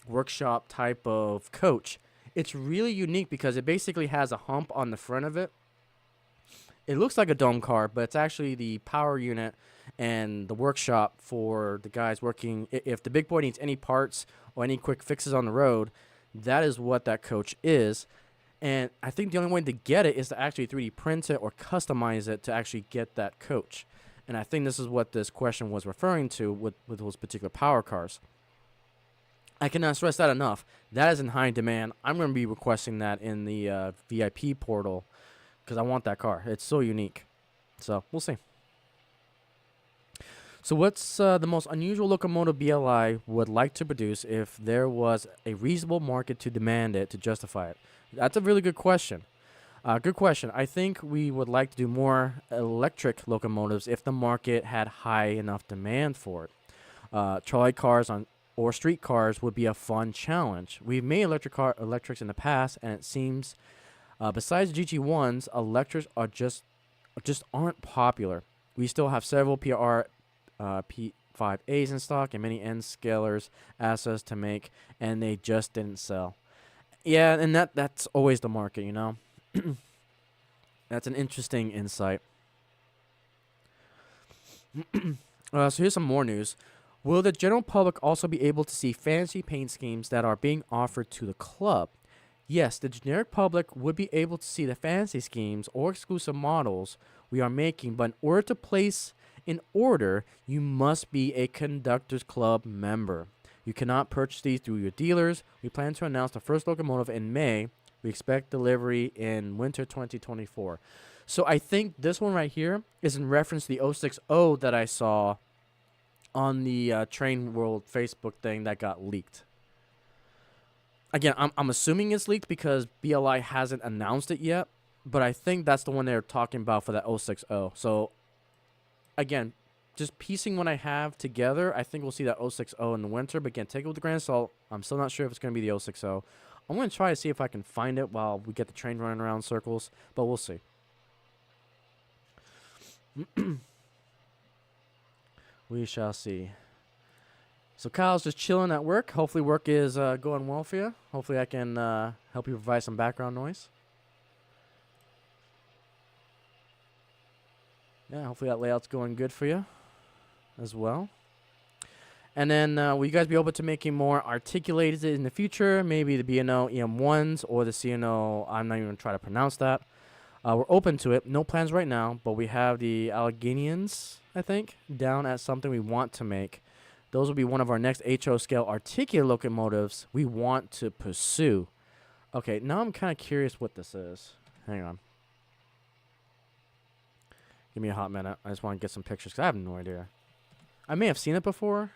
workshop type of coach. It's really unique because it basically has a hump on the front of it. It looks like a dome car, but it's actually the power unit and the workshop for the guys working. If the Big Boy needs any parts or any quick fixes on the road, that is what that coach is. And I think the only way to get it is to actually 3D print it or customize it to actually get that coach. And I think this is what this question was referring to with those particular power cars. I cannot stress that enough. That is in high demand. I'm going to be requesting that in the VIP portal because I want that car. It's so unique. So we'll see. So what's the most unusual locomotive BLI would like to produce if there was a reasonable market to demand it to justify it? That's a really good question. Good question. I think we would like to do more electric locomotives if the market had high enough demand for it. Trolley cars or street cars would be a fun challenge. We've made electrics in the past, and it seems besides GT1s, electrics are just aren't popular. We still have several P5As in stock and many N-scalers assets to make, and they just didn't sell. Yeah, and that's always the market, you know. That's an interesting insight. So here's some more news. Will the general public also be able to see fancy paint schemes that are being offered to the club? Yes, the generic public would be able to see the fancy schemes or exclusive models we are making, but in order to place an order, you must be a Conductors Club member. You cannot purchase these through your dealers. We plan to announce the first locomotive in May. We expect delivery in winter 2024. So I think this one right here is in reference to the 060 that I saw on the Train World Facebook thing that got leaked. Again, I'm assuming it's leaked because BLI hasn't announced it yet, but I think that's the one they're talking about for that 060. So again, just piecing what I have together, I think we'll see that 060 in the winter. But again, take it with a grain of salt. I'm still not sure if it's going to be the 060. I'm going to try to see if I can find it while we get the train running around in circles, but we'll see. We shall see. So Kyle's just chilling at work. Hopefully work is going well for you. Hopefully I can help you provide some background noise. Yeah, hopefully that layout's going good for you as well. And then will you guys be open to making more articulated in the future? Maybe the B&O EM1s or the CNO, I'm not even going to try to pronounce that. We're open to it. No plans right now, but we have the Alleghenians, I think, down as something we want to make. Those will be one of our next HO scale articulated locomotives we want to pursue. Okay, now I'm kind of curious what this is. Hang on. Give me a hot minute. I just want to get some pictures because I have no idea. I may have seen it before.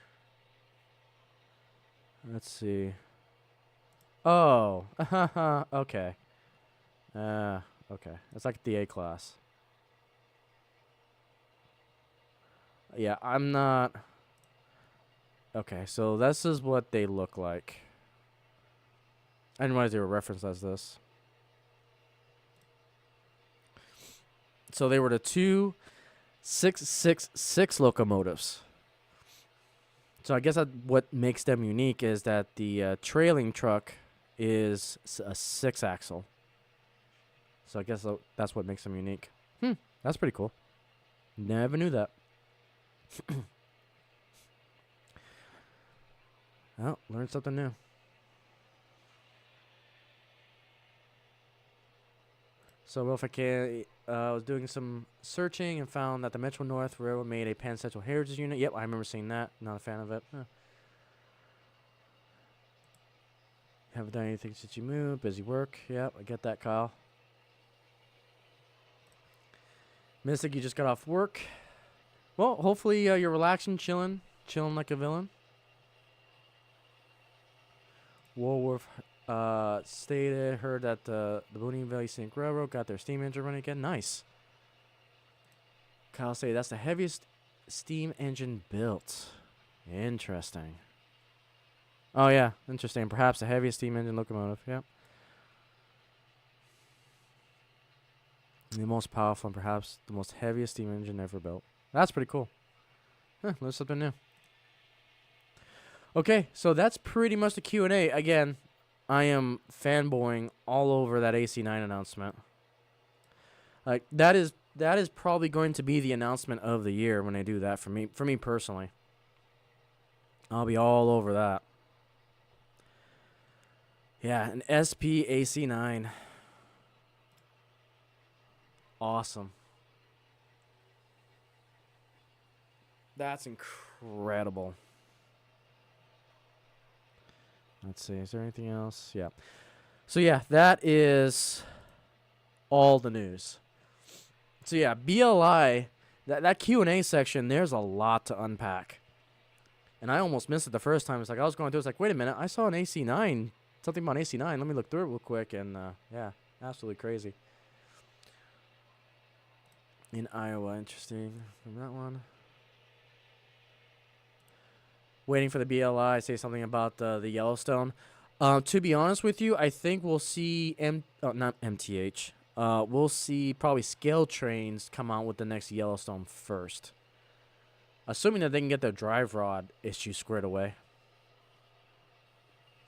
Let's see. Oh, okay. Okay. It's like the A class. Yeah, I'm not. Okay, so this is what they look like. I didn't realize they were referenced as this. So they were the two 666 locomotives. So I guess what makes them unique is that the trailing truck is a 6-axle. So I guess that's what makes them unique. That's pretty cool. Never knew that. Oh, learned something new. So if I can, I was doing some searching and found that the Metro North Railroad made a Pan Central Heritage Unit. Yep, I remember seeing that. Not a fan of it. Haven't done anything since you moved. Busy work. Yep, I get that, Kyle. Mystic, you just got off work. Well, hopefully you're relaxing, chilling like a villain. Warwolf heard that the Booney Valley Scenic Railroad got their steam engine running again. Nice. Kyle say that's the heaviest steam engine built. Interesting. Oh yeah, interesting. Perhaps the heaviest steam engine locomotive. Yep. The most powerful and perhaps the most heaviest steam engine ever built. That's pretty cool. Learn something new. Okay, so that's pretty much the Q&A. Again, I am fanboying all over that AC9 announcement. Like that is probably going to be the announcement of the year when they do that for me personally. I'll be all over that. Yeah, an SP AC9. awesome. That's incredible. Let's see. Is there anything else? Yeah. So yeah, that is all the news. So yeah, BLI, that Q&A section, there's a lot to unpack. And I almost missed it the first time. It's like I was going through, it's like, wait a minute, I saw an AC9, something about AC9. Let me look through it real quick, and yeah, absolutely crazy. In Iowa, interesting. From that one. Waiting for the BLI, say something about the Yellowstone. To be honest with you, I think we'll see not MTH. We'll see probably scale trains come out with the next Yellowstone first. Assuming that they can get their drive rod issue squared away.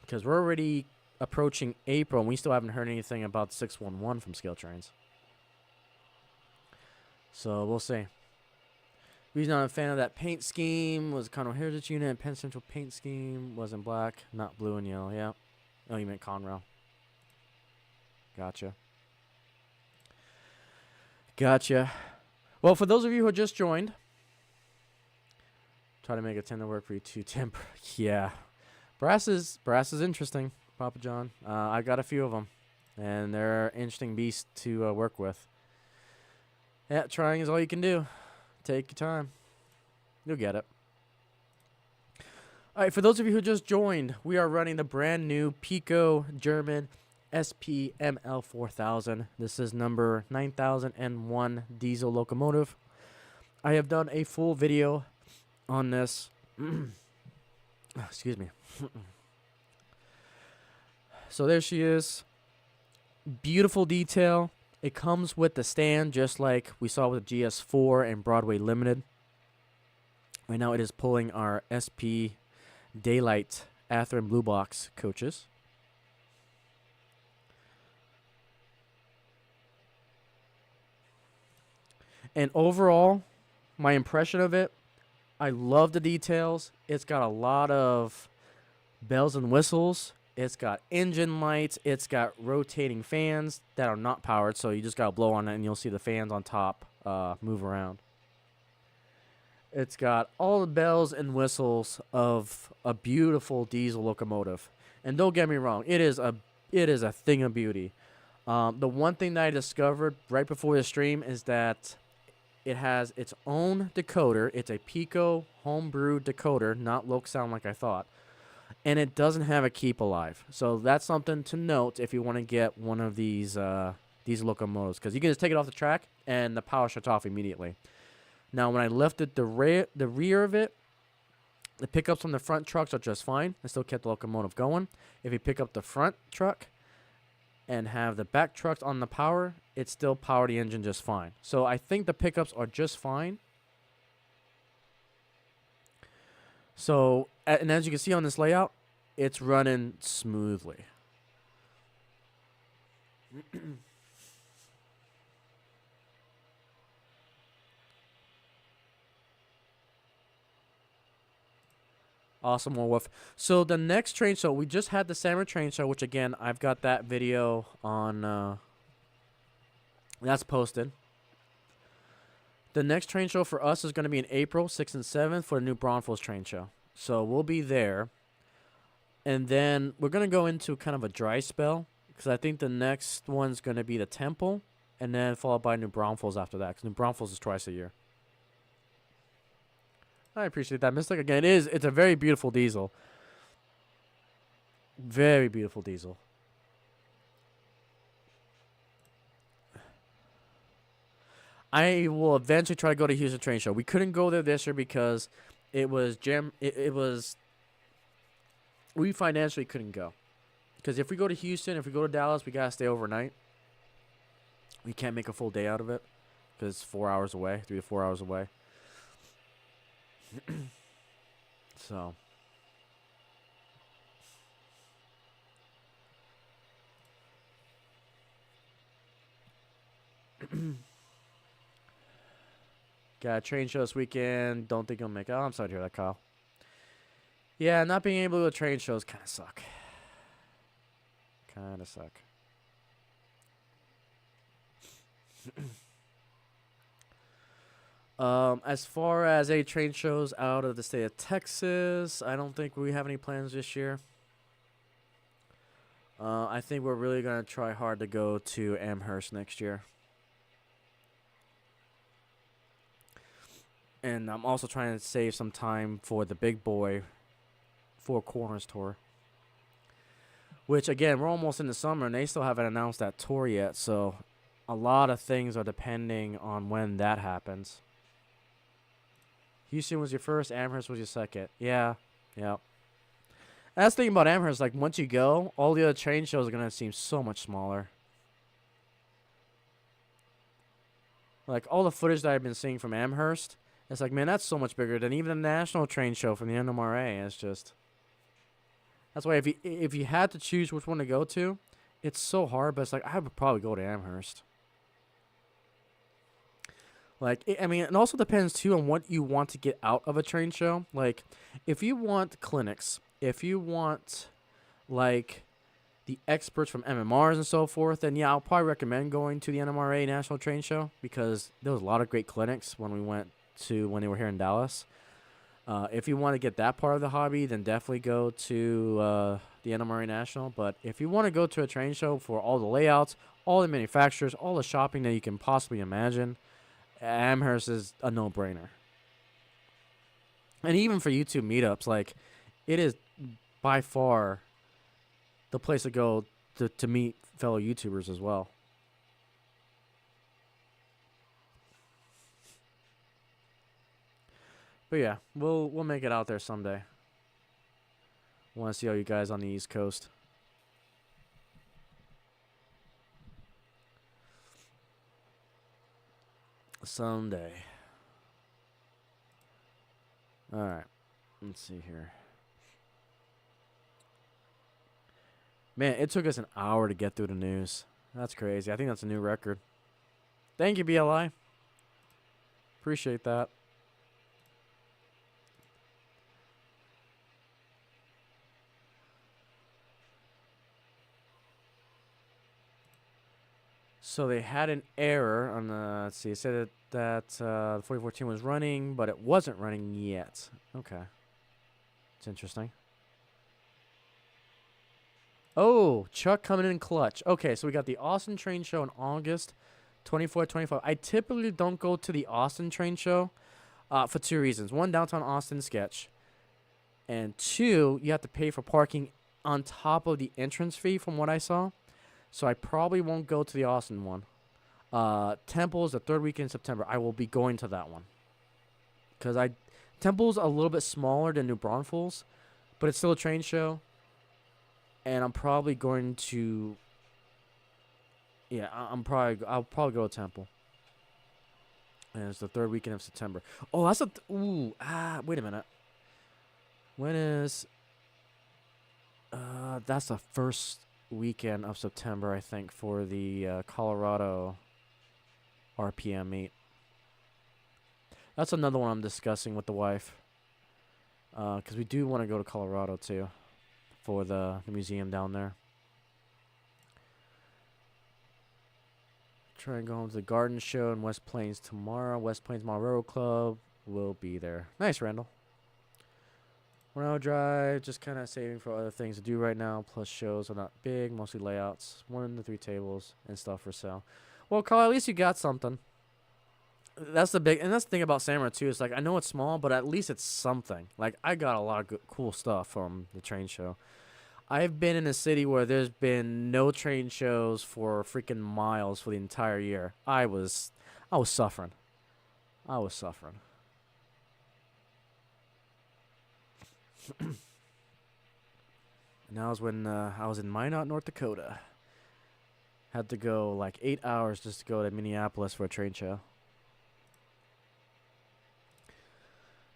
Because we're already approaching April and we still haven't heard anything about 611 from scale trains. So we'll see. He's not a fan of that paint scheme. Was Conroe Heritage Unit. Penn Central paint scheme was in black, not blue and yellow. Yeah. Oh, you meant Conroe. Gotcha. Gotcha. Well, for those of you who just joined, try to make a tender work for you too. Temper. Yeah. Brass is interesting, Papa John. I got a few of them, and they're interesting beasts to work with. Yeah, trying is all you can do. Take your time. You'll get it. All right, for those of you who just joined, we are running the brand new PIKO German SPML 4000. This is number 9001 diesel locomotive. I have done a full video on this. Excuse me. So there she is. Beautiful detail. It comes with the stand just like we saw with the GS4 and Broadway Limited. Right now it is pulling our SP Daylight Atherton Blue Box coaches. And overall, my impression of it, I love the details. It's got a lot of bells and whistles. It's got engine lights. It's got rotating fans that are not powered, so you just got to blow on it, and you'll see the fans on top move around. It's got all the bells and whistles of a beautiful diesel locomotive. And don't get me wrong, it is a thing of beauty. The one thing that I discovered right before the stream is that it has its own decoder. It's a PIKO homebrew decoder, not loc sound like I thought. And it doesn't have a keep alive. So that's something to note if you want to get one of these locomotives. Because you can just take it off the track and the power shuts off immediately. Now, when I lifted the rear of it, the pickups on the front trucks are just fine. I still kept the locomotive going. If you pick up the front truck and have the back trucks on the power, it still power the engine just fine. So I think the pickups are just fine. So, and as you can see on this layout, it's running smoothly. Awesome, Wolf. So the next train show, we just had the Summer Train Show, which again, I've got that video on, that's posted. The next train show for us is going to be in April 6th and 7th for the new Braunfels train show. So we'll be there. And then we're going to go into kind of a dry spell, because I think the next one's going to be the Temple, and then followed by New Braunfels after that, because New Braunfels is twice a year. I appreciate that, Mystic. Again, it's a very beautiful diesel. Very beautiful diesel. I will eventually try to go to Houston Train Show. We couldn't go there this year because it was we financially couldn't go. Because if we go to Houston, if we go to Dallas, we gotta stay overnight. We can't make a full day out of it because it's 4 hours away, 3 to 4 hours away. So. Got a train show this weekend. Don't think you'll make it. Oh, I'm sorry to hear that, Kyle. Yeah, not being able to go to train shows kind of suck. Kind of suck. As far as any train shows out of the state of Texas, I don't think we have any plans this year. I think we're really going to try hard to go to Amherst next year. And I'm also trying to save some time for the Big Boy Four Corners tour. Which, again, we're almost in the summer, and they still haven't announced that tour yet. So a lot of things are depending on when that happens. Houston was your first, Amherst was your second. Yeah, yeah. And that's the thing about Amherst. Like, once you go, all the other train shows are going to seem so much smaller. Like, all the footage that I've been seeing from Amherst, it's like, man, that's so much bigger than even the national train show from the NMRA. It's just... That's why if you had to choose which one to go to, it's so hard, but it's like, I would probably go to Amherst. Like, I mean, it also depends, too, on what you want to get out of a train show. Like, if you want clinics, if you want, like, the experts from MMRs and so forth, then, yeah, I'll probably recommend going to the NMRA National Train Show because there was a lot of great clinics when they were here in Dallas. If you want to get that part of the hobby, then definitely go to the NMRA National. But if you want to go to a train show for all the layouts, all the manufacturers, all the shopping that you can possibly imagine, Amherst is a no-brainer. And even for YouTube meetups, like, it is by far the place to go to meet fellow YouTubers as well. But yeah, we'll make it out there someday. Want to see all you guys on the East Coast. Someday. Alright. Let's see here. Man, it took us an hour to get through the news. That's crazy. I think that's a new record. Thank you, BLI. Appreciate that. So they had an error on the, let's see, it said that the 4014 was running, but it wasn't running yet. Okay. It's interesting. Oh, Chuck coming in clutch. Okay, so we got the Austin Train Show in August 24, 25. I typically don't go to the Austin Train Show for two reasons. One, downtown Austin sketch. And two, you have to pay for parking on top of the entrance fee from what I saw. So I probably won't go to the Austin one. Temple is the third weekend in September. I will be going to that one. Because Temple's a little bit smaller than New Braunfels, but it's still a train show. And I'm probably going to... Yeah, I'll probably go to Temple. And it's the third weekend of September. Oh, that's wait a minute. When is... that's the first weekend of September, I think, for the Colorado RPM meet. That's another one I'm discussing with the wife. Because we do want to go to Colorado, too, for the museum down there. Try and go home to the garden show in West Plains tomorrow. West Plains Railroad Club will be there. Nice, Randall. Moreno Drive, just kind of saving for other things to do right now. Plus shows are not big, mostly layouts. 1 to 3 tables and stuff for sale. Well, Carl, at least you got something. That's the thing about Samurai too. It's like, I know it's small, but at least it's something. Like, I got a lot of good, cool stuff from the train show. I've been in a city where there's been no train shows for freaking miles for the entire year. I was suffering. And that was when I was in Minot, North Dakota. Had to go like 8 hours just to go to Minneapolis for a train show.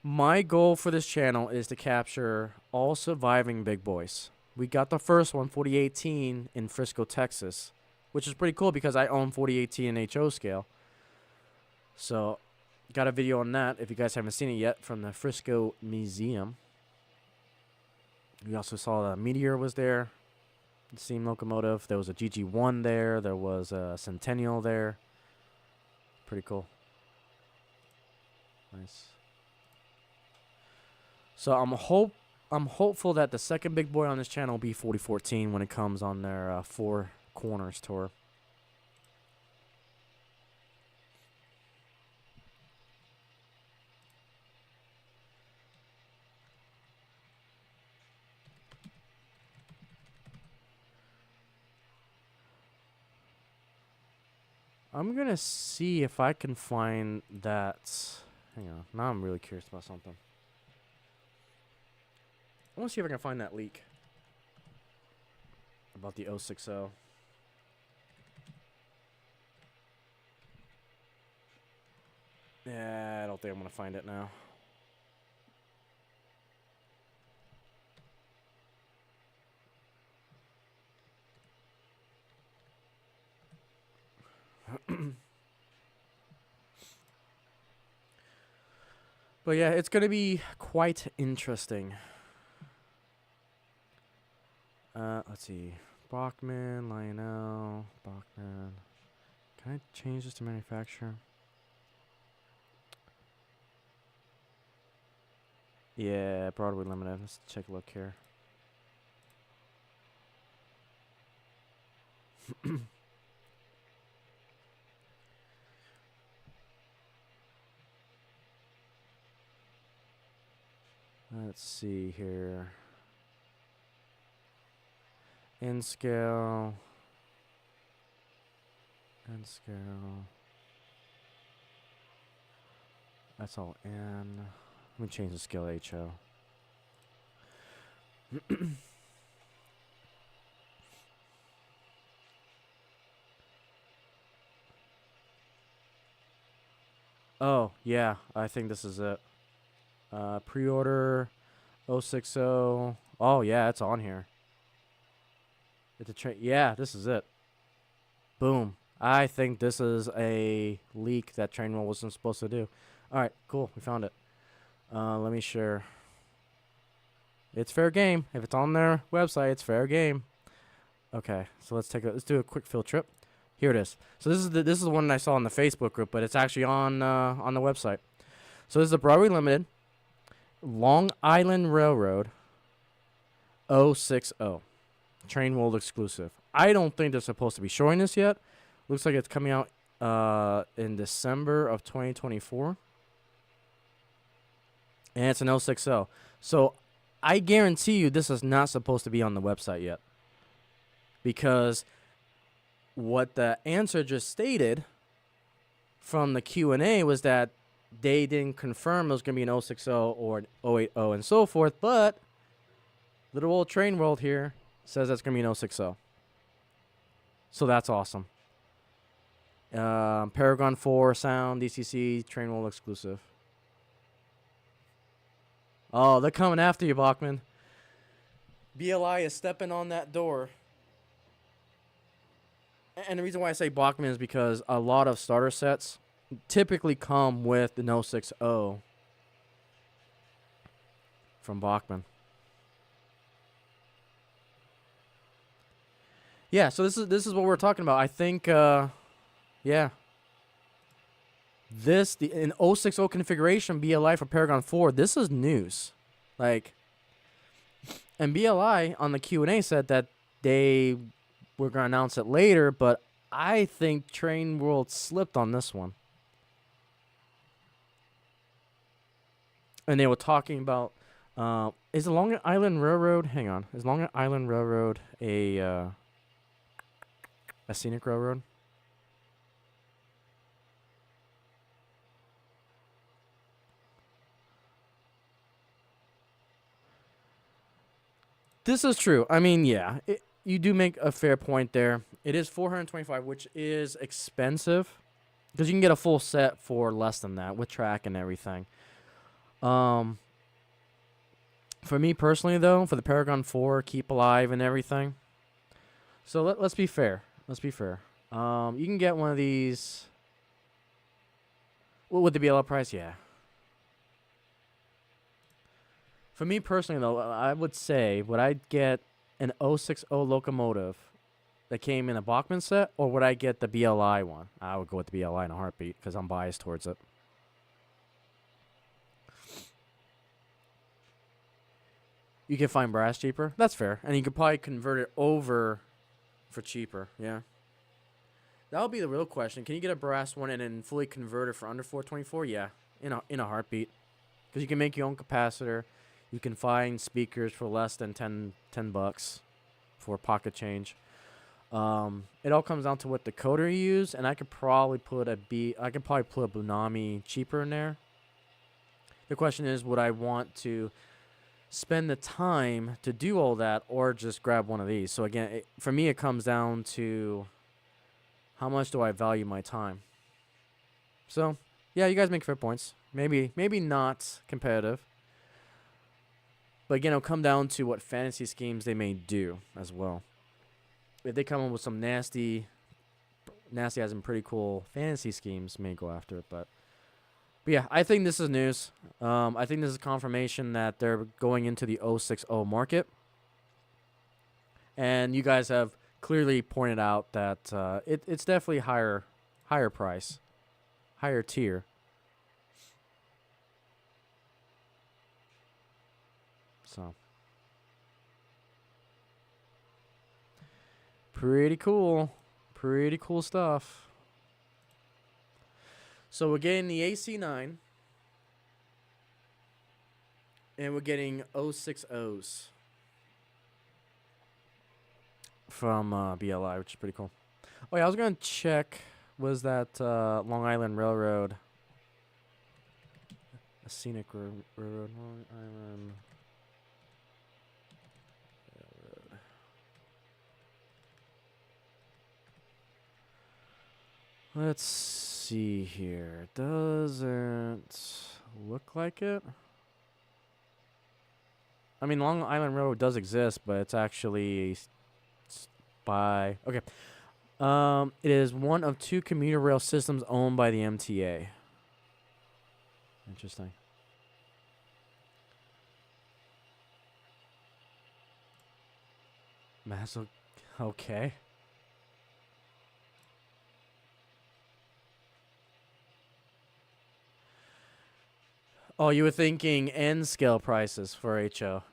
My goal for this channel is to capture all surviving big boys. We got the first one, 4018, in Frisco, Texas, which is pretty cool because I own 4018 in HO scale. So, got a video on that if you guys haven't seen it yet from the Frisco Museum. We also saw the Meteor was there, the steam locomotive. There was a GG1 there. There was a Centennial there. Pretty cool. Nice. So I'm hopeful that the second big boy on this channel will be 4014 when it comes on their Four Corners tour. I'm going to see if I can find that. Hang on. Now I'm really curious about something. I want to see if I can find that leak about the 060. Yeah, I don't think I'm going to find it now. But yeah, it's going to be quite interesting. Let's see. Bachmann, Lionel, Bachmann. Can I change this to manufacturer? Yeah, Broadway Limited. Let's take a look here. Let's see here. In scale. In scale. That's all in. Let me change the scale HO. Oh, yeah. I think this is it. Pre-order 060. Oh, yeah, it's on here. It's a train. Yeah, this is it. Boom. I think this is a leak that Trainwell wasn't supposed to do. All right, cool. We found it. Let me share. It's fair game. If it's on their website, it's fair game. Okay, so let's do a quick field trip. Here it is. So this is the one I saw on the Facebook group, but it's actually on the website. So this is a Broadway Limited Long Island Railroad 060 Train World exclusive. I don't think they're supposed to be showing this yet. Looks like it's coming out in December of 2024. And it's an 060. So I guarantee you this is not supposed to be on the website yet. Because what the answer just stated from the Q&A was that they didn't confirm it was going to be an 060 or an 080 and so forth. But little old Train World here says that's going to be an 060. So that's awesome. Paragon 4 sound, DCC, Train World exclusive. Oh, they're coming after you, Bachmann. BLI is stepping on that door. And the reason why I say Bachmann is because a lot of starter sets typically come with the 060 from Bachmann. Yeah, so this is what we're talking about. I think, yeah. In 060 configuration, BLI for Paragon 4, this is news. Like, and BLI on the Q&A said that they were going to announce it later, but I think Train World slipped on this one. And they were talking about, is the Long Island Railroad, hang on, is Long Island Railroad a scenic railroad? This is true. I mean, yeah, you do make a fair point there. It is $425, which is expensive because you can get a full set for less than that with track and everything. For me personally, though, for the Paragon 4, Keep Alive and everything. So let's be fair. Let's be fair. You can get one of these. What would the BLL price? Yeah. For me personally, though, I would say, would I get an 060 locomotive that came in a Bachmann set, or would I get the BLI one? I would go with the BLI in a heartbeat because I'm biased towards it. You can find brass cheaper. That's fair. And you could probably convert it over for cheaper. Yeah. That would be the real question. Can you get a brass one and then fully convert it for under 424? Yeah. In a heartbeat. Because you can make your own capacitor. You can find speakers for less than 10 bucks for pocket change. It all comes down to what decoder you use, and I could probably put a Bunami cheaper in there. The question is, would I want to spend the time to do all that, or just grab one of these? So again, for me, it comes down to how much do I value my time. So yeah, you guys make fair points. Maybe not competitive, but again, it'll come down to what fantasy schemes they may do as well. If they come up with some nasty as in pretty cool fantasy schemes, may go after it. But yeah, I think this is news. I think this is confirmation that they're going into the 060 market. And you guys have clearly pointed out that it's definitely higher price, higher tier. So pretty cool stuff. So we're getting the AC9, and we're getting 060s from BLI, which is pretty cool. Oh yeah, I was gonna check. Was that Long Island Railroad? A scenic railroad, Long Island. Let's see here. Doesn't look like it. I mean, Long Island Railroad does exist, but it's actually by... Okay. It is one of 2 commuter rail systems owned by the MTA. Interesting. Massive... Okay. Oh, you were thinking N-scale prices for HO.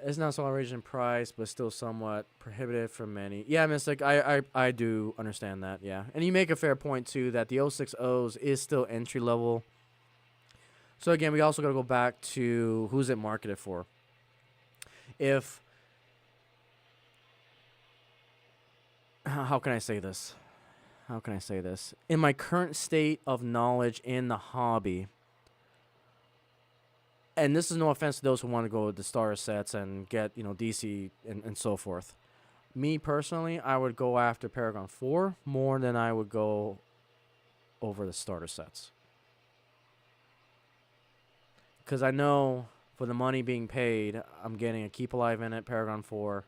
It's not so outrageous in price, but still somewhat prohibitive for many. Yeah, Mystic, I do understand that, yeah. And you make a fair point, too, that the 060s is still entry-level. So, again, we also got to go back to who's it marketed for. If... How can I say this? In my current state of knowledge in the hobby... And this is no offense to those who want to go with the starter sets and get, DC and so forth. Me, personally, I would go after Paragon 4 more than I would go over the starter sets. Because I know for the money being paid, I'm getting a Keep Alive in it, Paragon 4,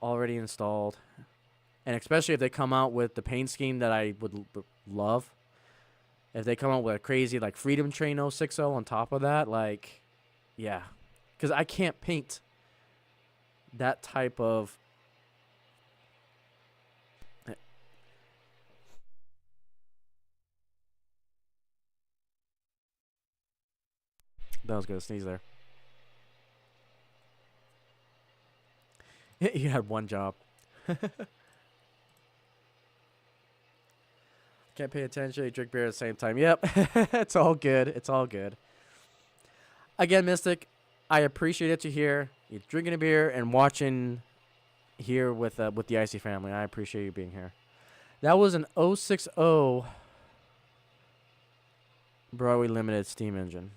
already installed. And especially if they come out with the paint scheme that I would love. If they come out with a crazy, Freedom Train 060 on top of that, yeah. Because I can't paint that type of... That was going to sneeze there. You had one job. Can't pay attention, you drink beer at the same time. Yep. It's all good. Again, Mystic, I appreciate it to hear you drinking a beer and watching here with the Icey family. I appreciate you being here. That was an 060 Broadway Limited steam engine.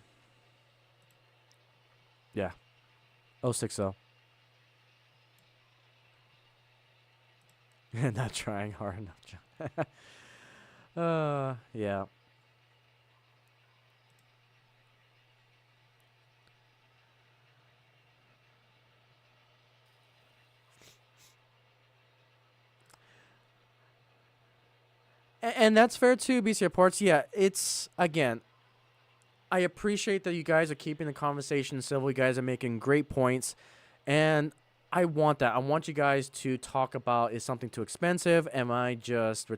Yeah. 060. Not trying hard enough. Yeah. And that's fair too, BC Reports. Yeah, it's, again, I appreciate that you guys are keeping the conversation civil. You guys are making great points. And I want that. I want you guys to talk about, is something too expensive? Am I just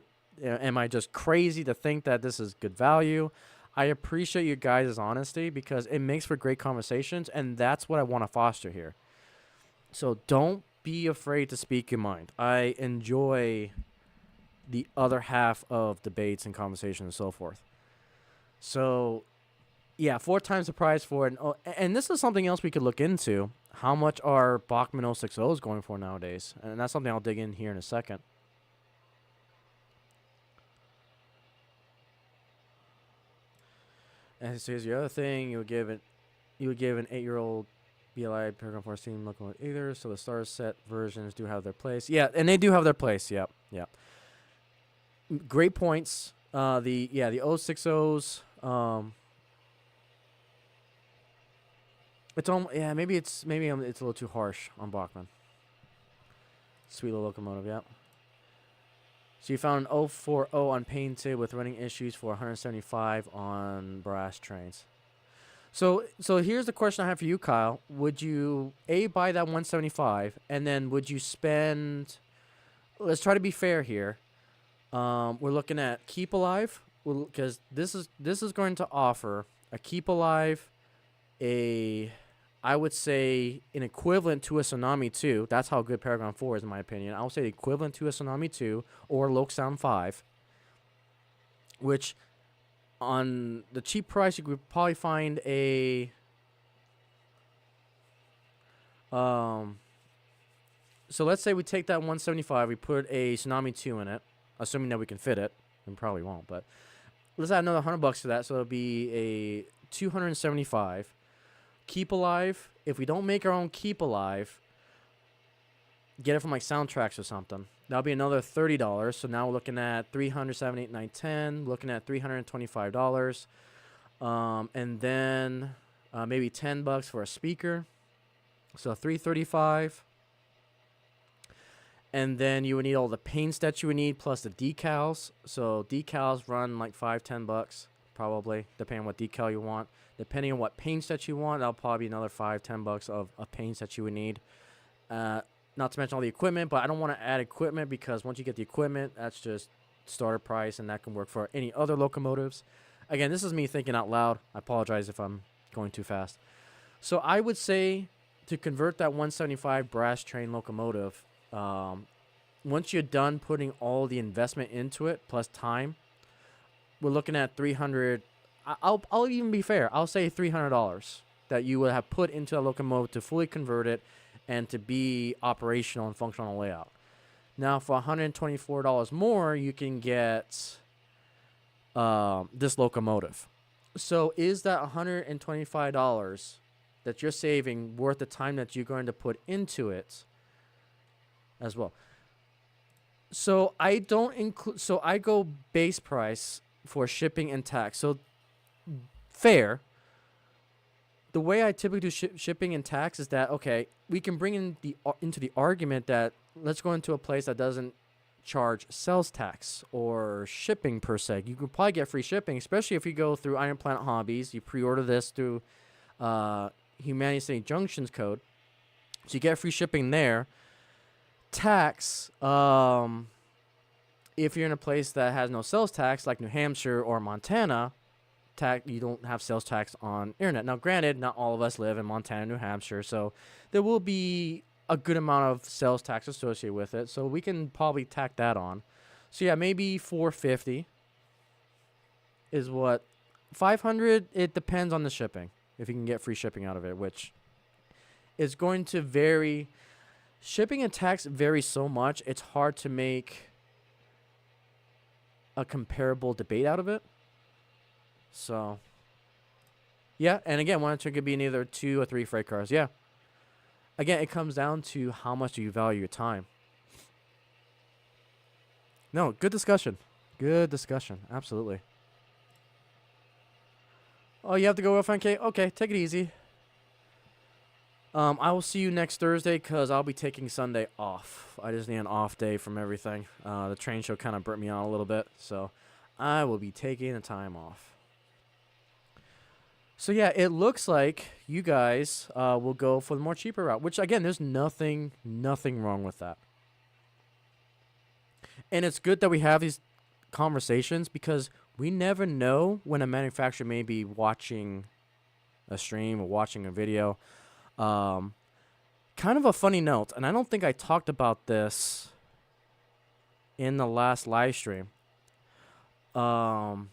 crazy to think that this is good value? I appreciate you guys' honesty because it makes for great conversations, and that's what I want to foster here. So don't be afraid to speak your mind. I enjoy the other half of debates and conversations and so forth. So, yeah, 4 times the price for it. And this is something else we could look into. How much are Bachmann 060s going for nowadays? And that's something I'll dig in here in a second. And so here's the other thing: you would give an 8-year-old BLI Paragon 14 local either. So the star set versions do have their place. Yeah, and they do have their place. Yep. Great points. The 060s. It's maybe it's a little too harsh on Bachmann. Sweet little locomotive, yeah. So you found an 040 unpainted with running issues for 175 on brass trains. So here's the question I have for you, Kyle. Would you buy that 175, and then would you spend? Let's try to be fair here. We're looking at Keep Alive, because this is going to offer a Keep Alive, I would say an equivalent to a Tsunami 2. That's how good Paragon 4 is, in my opinion. I would say equivalent to a Tsunami 2 or Lokesound 5, which on the cheap price you could probably find a so let's say we take that 175, we put a Tsunami 2 in it, assuming that we can fit it. We probably won't, but let's add another $100 to that, so it'll be a 275. Keep Alive, if we don't make our own Keep Alive, get it from like Soundtracks or something. That'll be another $30. So now we're looking at $300, 7, 8, 9, 10. Looking at $325. And then maybe $10 for a speaker. So $335. And then you would need all the paints that you would need plus the decals. So decals run like $5, $10 probably, depending on what decal you want. Depending on what paints that you want, that'll probably be another $5, $10 of paints that you would need. Not to mention all the equipment, but I don't want to add equipment because once you get the equipment, that's just starter price, and that can work for any other locomotives. Again, this is me thinking out loud. I apologize if I'm going too fast. So I would say to convert that 175 brass train locomotive, once you're done putting all the investment into it plus time, we're looking at $300. I'll even be fair. I'll say $300 that you would have put into a locomotive to fully convert it and to be operational and functional layout. Now, for $124 more, you can get this locomotive. So is that $125 that you're saving worth the time that you're going to put into it as well? So I don't include. So I go base price for shipping and tax. So fair. The way I typically do shipping and tax is that, okay, we can bring in into the argument that let's go into a place that doesn't charge sales tax or shipping per se. You could probably get free shipping, especially if you go through Iron Planet Hobbies. You pre-order this through Humanity City Junctions code, so you get free shipping there. Tax, if you're in a place that has no sales tax, like New Hampshire or Montana, you don't have sales tax on internet. Now, granted, not all of us live in Montana, New Hampshire, so there will be a good amount of sales tax associated with it. So we can probably tack that on. So yeah, maybe $450 is what. $500. It depends on the shipping. If you can get free shipping out of it, which is going to vary. Shipping and tax vary so much. It's hard to make a comparable debate out of it. So, yeah, and again, one turn could be in either 2 or 3 freight cars. Yeah. Again, it comes down to how much do you value your time. No, good discussion. Good discussion. Absolutely. Oh, you have to go, FNK? Okay, take it easy. I will see you next Thursday because I'll be taking Sunday off. I just need an off day from everything. The train show kind of burnt me out a little bit, so I will be taking the time off. So yeah, it looks like you guys will go for the more cheaper route, which again, there's nothing wrong with that. And it's good that we have these conversations because we never know when a manufacturer may be watching a stream or watching a video. Um, Kind of a funny note, and I don't think I talked about this in the last live stream. Um,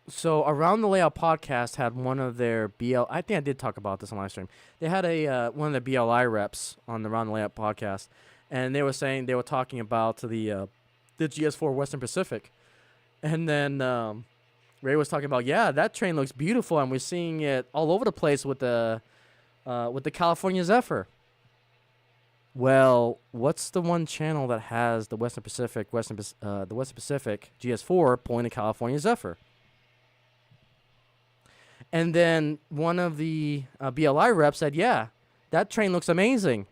so Around the Layout podcast had one of their I think I did talk about this on live stream. They had a one of the BLI reps on the Around the Layout podcast, and they were talking about the GS4 Western Pacific, and then Ray was talking about, yeah, that train looks beautiful, and we're seeing it all over the place with the California Zephyr. Well, what's the one channel that has the Western Pacific GS4 pulling the California Zephyr? And then one of the BLI reps said, yeah, that train looks amazing.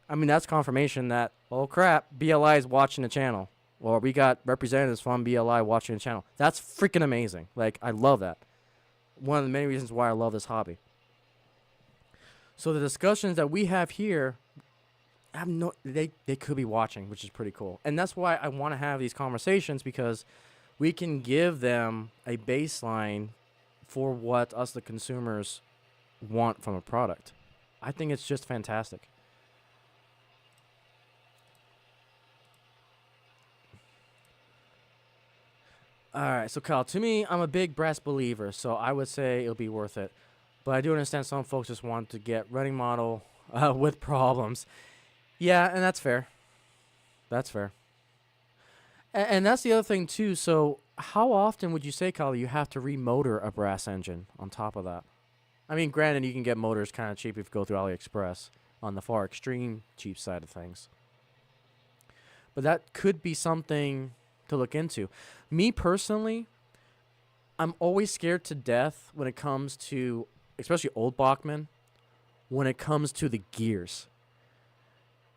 I mean, that's confirmation that, oh crap, BLI is watching the channel. Or we got representatives from BLI watching the channel. That's freaking amazing. Like, I love that. One of the many reasons why I love this hobby. So the discussions that we have here, they could be watching, which is pretty cool. And that's why I want to have these conversations, because we can give them a baseline for what us, the consumers, want from a product. I think it's just fantastic. All right, so Kyle, to me, I'm a big brass believer, so I would say it'll be worth it. But I do understand some folks just want to get running model with problems. Yeah, and that's fair. That's fair. And that's the other thing, too. So how often would you say, Kyle, you have to remotor a brass engine on top of that? I mean, granted, you can get motors kind of cheap if you go through AliExpress on the far extreme cheap side of things. But that could be something to look into. Me personally, I'm always scared to death when it comes to, especially old Bachmann, when it comes to the gears.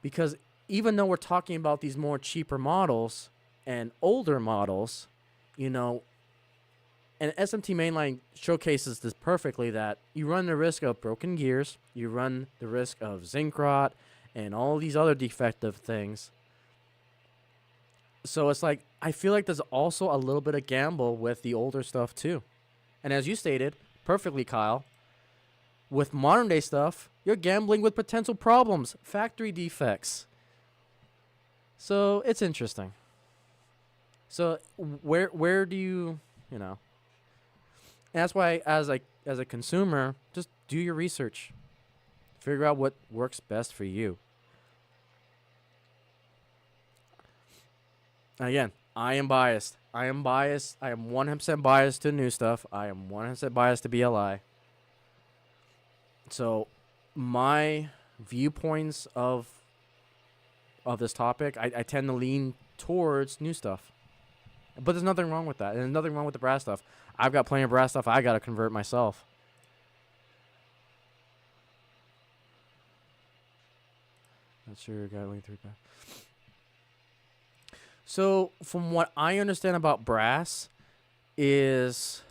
Because even though we're talking about these more cheaper models and older models, you know, and SMT Mainline showcases this perfectly, that you run the risk of broken gears, you run the risk of zinc rot, and all these other defective things. So it's like, I feel like there's also a little bit of gamble with the older stuff too. And as you stated perfectly, Kyle, with modern day stuff, you're gambling with potential problems, factory defects. So it's interesting. So where do you know? And that's why as a consumer, just do your research. Figure out what works best for you. Again, I am biased. I am 100% biased to new stuff. I am 100% biased to BLI. So my viewpoints of this topic, I tend to lean towards new stuff. But there's nothing wrong with that. And there's nothing wrong with the brass stuff. I've got plenty of brass stuff I got to convert myself. Not sure. Got to lean through that. So, from what I understand about brass, is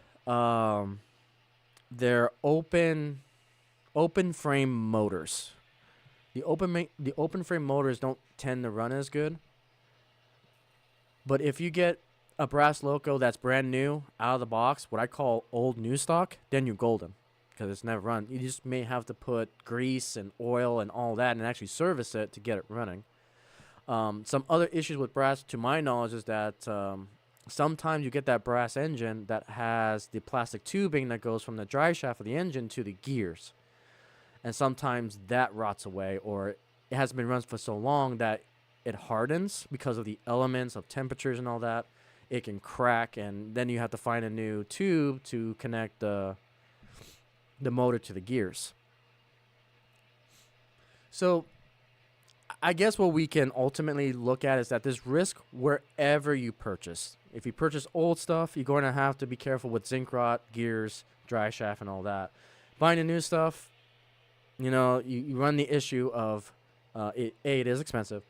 they're open frame motors. The open frame motors don't tend to run as good. But if you get a brass loco that's brand new out of the box, what I call old new stock, then you're golden, because it's never run. You just may have to put grease and oil and all that and actually service it to get it running. Some other issues with brass, to my knowledge, is that sometimes you get that brass engine that has the plastic tubing that goes from the drive shaft of the engine to the gears. And sometimes that rots away, or it hasn't been run for so long that it hardens because of the elements of temperatures and all that. It can crack, and then you have to find a new tube to connect the motor to the gears. So I guess what we can ultimately look at is that there's risk wherever you purchase. If you purchase old stuff, you're going to have to be careful with zinc rot, gears, dry shaft, and all that. Buying the new stuff, you know, you run the issue of it is expensive,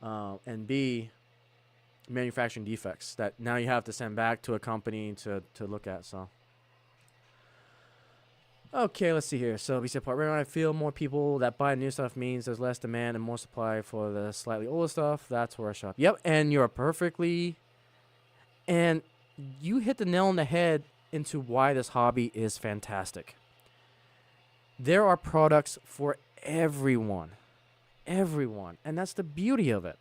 and B, manufacturing defects that now you have to send back to a company to look at. So okay, let's see here. So we said part right now, I feel more people that buy new stuff means there's less demand and more supply for the slightly older stuff. That's where I shop. Yep, and you're perfectly And you hit the nail on the head into why this hobby is fantastic. There are products for everyone. Everyone. And that's the beauty of it.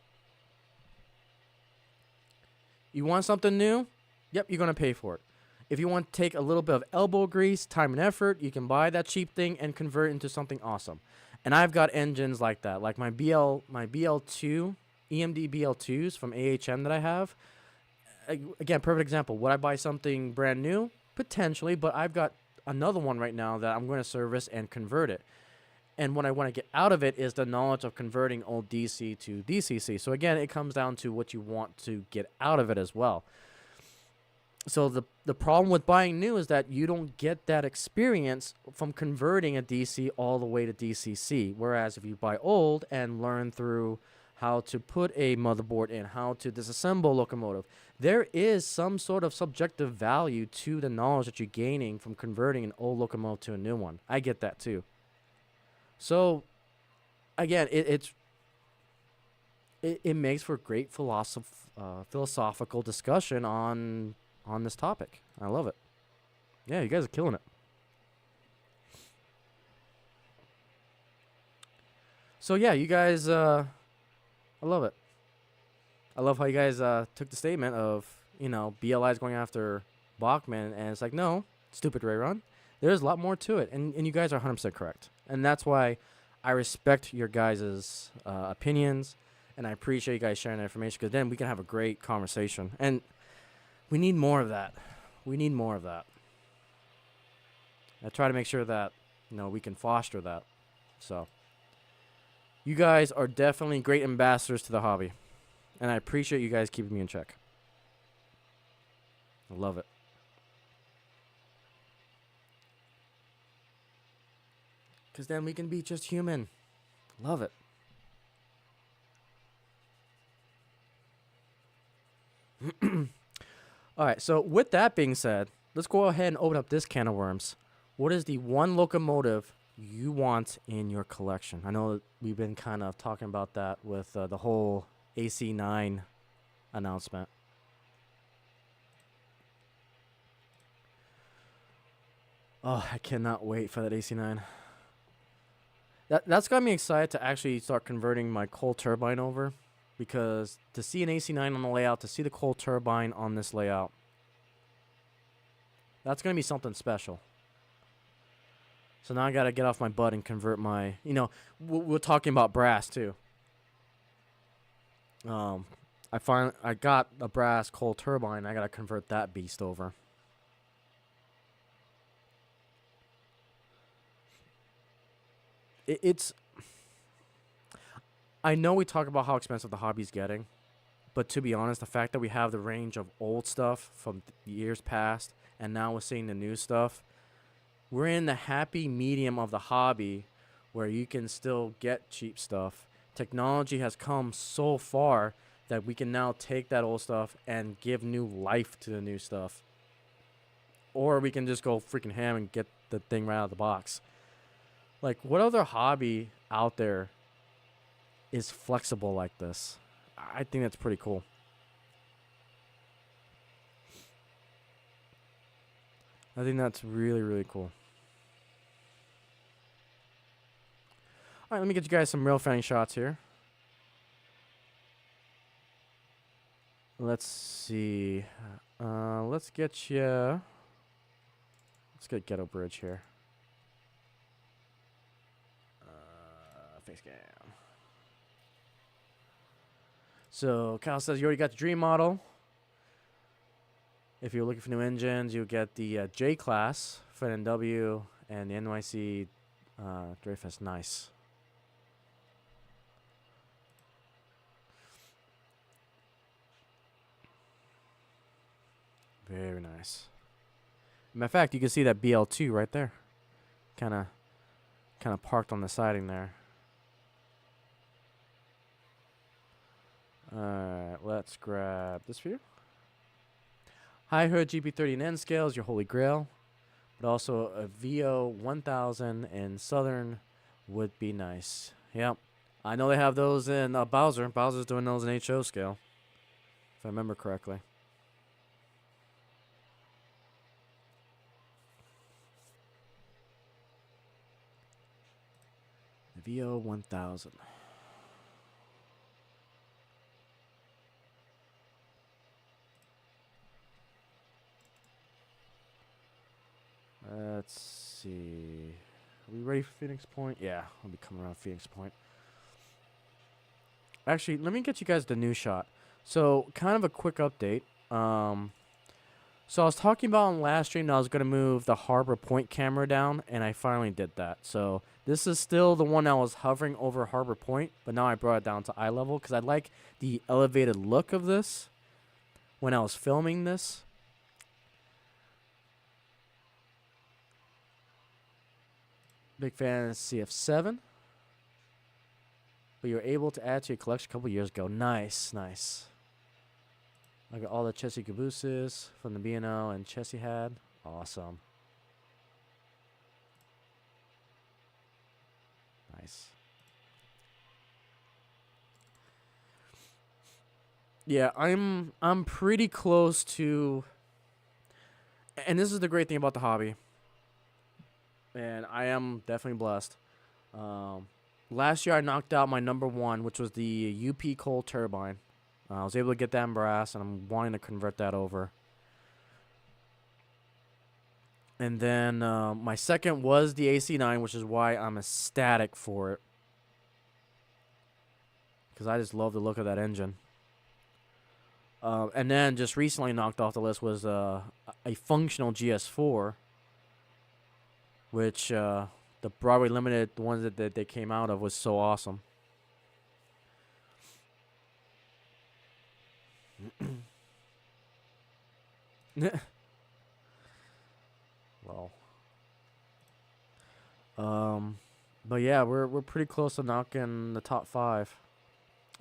You want something new? Yep, you're going to pay for it. If you want to take a little bit of elbow grease, time and effort, you can buy that cheap thing and convert it into something awesome. And I've got engines like that. Like my BL2, EMD BL2s from AHM that I have. Again, perfect example. Would I buy something brand new? Potentially, but I've got another one right now that I'm going to service and convert it. And what I want to get out of it is the knowledge of converting old DC to DCC. So again, it comes down to what you want to get out of it as well. So the problem with buying new is that you don't get that experience from converting a DC all the way to DCC. Whereas if you buy old and learn through how to put a motherboard in, how to disassemble a locomotive, there is some sort of subjective value to the knowledge that you're gaining from converting an old locomotive to a new one. I get that too. So, again, it makes for great philosophical discussion on this topic. I love it. Yeah, you guys are killing it. So yeah, you guys, I love it. I love how you guys took the statement of, BLI is going after Bachman, and it's like, no, stupid Rayron. There's a lot more to it, and you guys are 100% correct. And that's why I respect your guys' opinions, and I appreciate you guys sharing that information, because then we can have a great conversation. And we need more of that. We need more of that. I try to make sure that, we can foster that. So, you guys are definitely great ambassadors to the hobby. And I appreciate you guys keeping me in check. I love it. Because then we can be just human. Love it. All right, so with that being said, let's go ahead and open up this can of worms. What is the one locomotive you want in your collection? I know we've been kind of talking about that with the whole AC9 announcement. Oh, I cannot wait for that AC9. That's got me excited to actually start converting my coal turbine over, because to see an AC9 on the layout, to see the coal turbine on this layout, that's going to be something special. So now I got to get off my butt and convert my, we're talking about brass too. I got a brass coal turbine. I got to convert that beast over. It's I know we talk about how expensive the hobby's getting, but to be honest, the fact that we have the range of old stuff from years past, and now we're seeing the new stuff, we're in the happy medium of the hobby where you can still get cheap stuff. Technology has come so far that we can now take that old stuff and give new life to the new stuff. Or we can just go freaking ham and get the thing right out of the box. Like, what other hobby out there is flexible like this? I think that's pretty cool. I think that's really, really cool. All right, let me get you guys some real fanning shots here. Let's see. Let's get you. Let's get Ghetto Bridge here. Face cam. So Kyle says you already got the Dream model. If you're looking for new engines, you'll get the J class for NW and the NYC Dreyfus. Nice. Very nice. Matter of fact, you can see that BL2 right there. Kind of parked on the siding there. Alright, let's grab this for you. High Hood GP30 and N scales, your holy grail. But also a VO 1000 in Southern would be nice. Yep. I know they have those in Bowser. Bowser's doing those in HO scale, if I remember correctly. VO 1000. Let's see. Are we ready for Phoenix Point? Yeah, I'll be coming around Phoenix Point. Actually, let me get you guys the new shot. So, kind of a quick update. So I was talking about on last stream that I was going to move the Harbor Point camera down, and I finally did that. So this is still the one that was hovering over Harbor Point, but now I brought it down to eye level because I like the elevated look of this when I was filming this. Big fan of CF7. But you were able to add to your collection a couple years ago. Nice, nice. I got all the Chessie cabooses from the B&O and Chessie had. Awesome. Nice. Yeah, I'm pretty close to, and this is the great thing about the hobby. And I am definitely blessed. Last year I knocked out my #1, which was the UP coal turbine. I was able to get that in brass, and I'm wanting to convert that over. And then my second was the AC9, which is why I'm ecstatic for it. Because I just love the look of that engine. And then just recently knocked off the list was a functional GS4, which the Broadway Limited, the ones that they came out of, was so awesome. Well, but yeah, we're pretty close to knocking the top 5,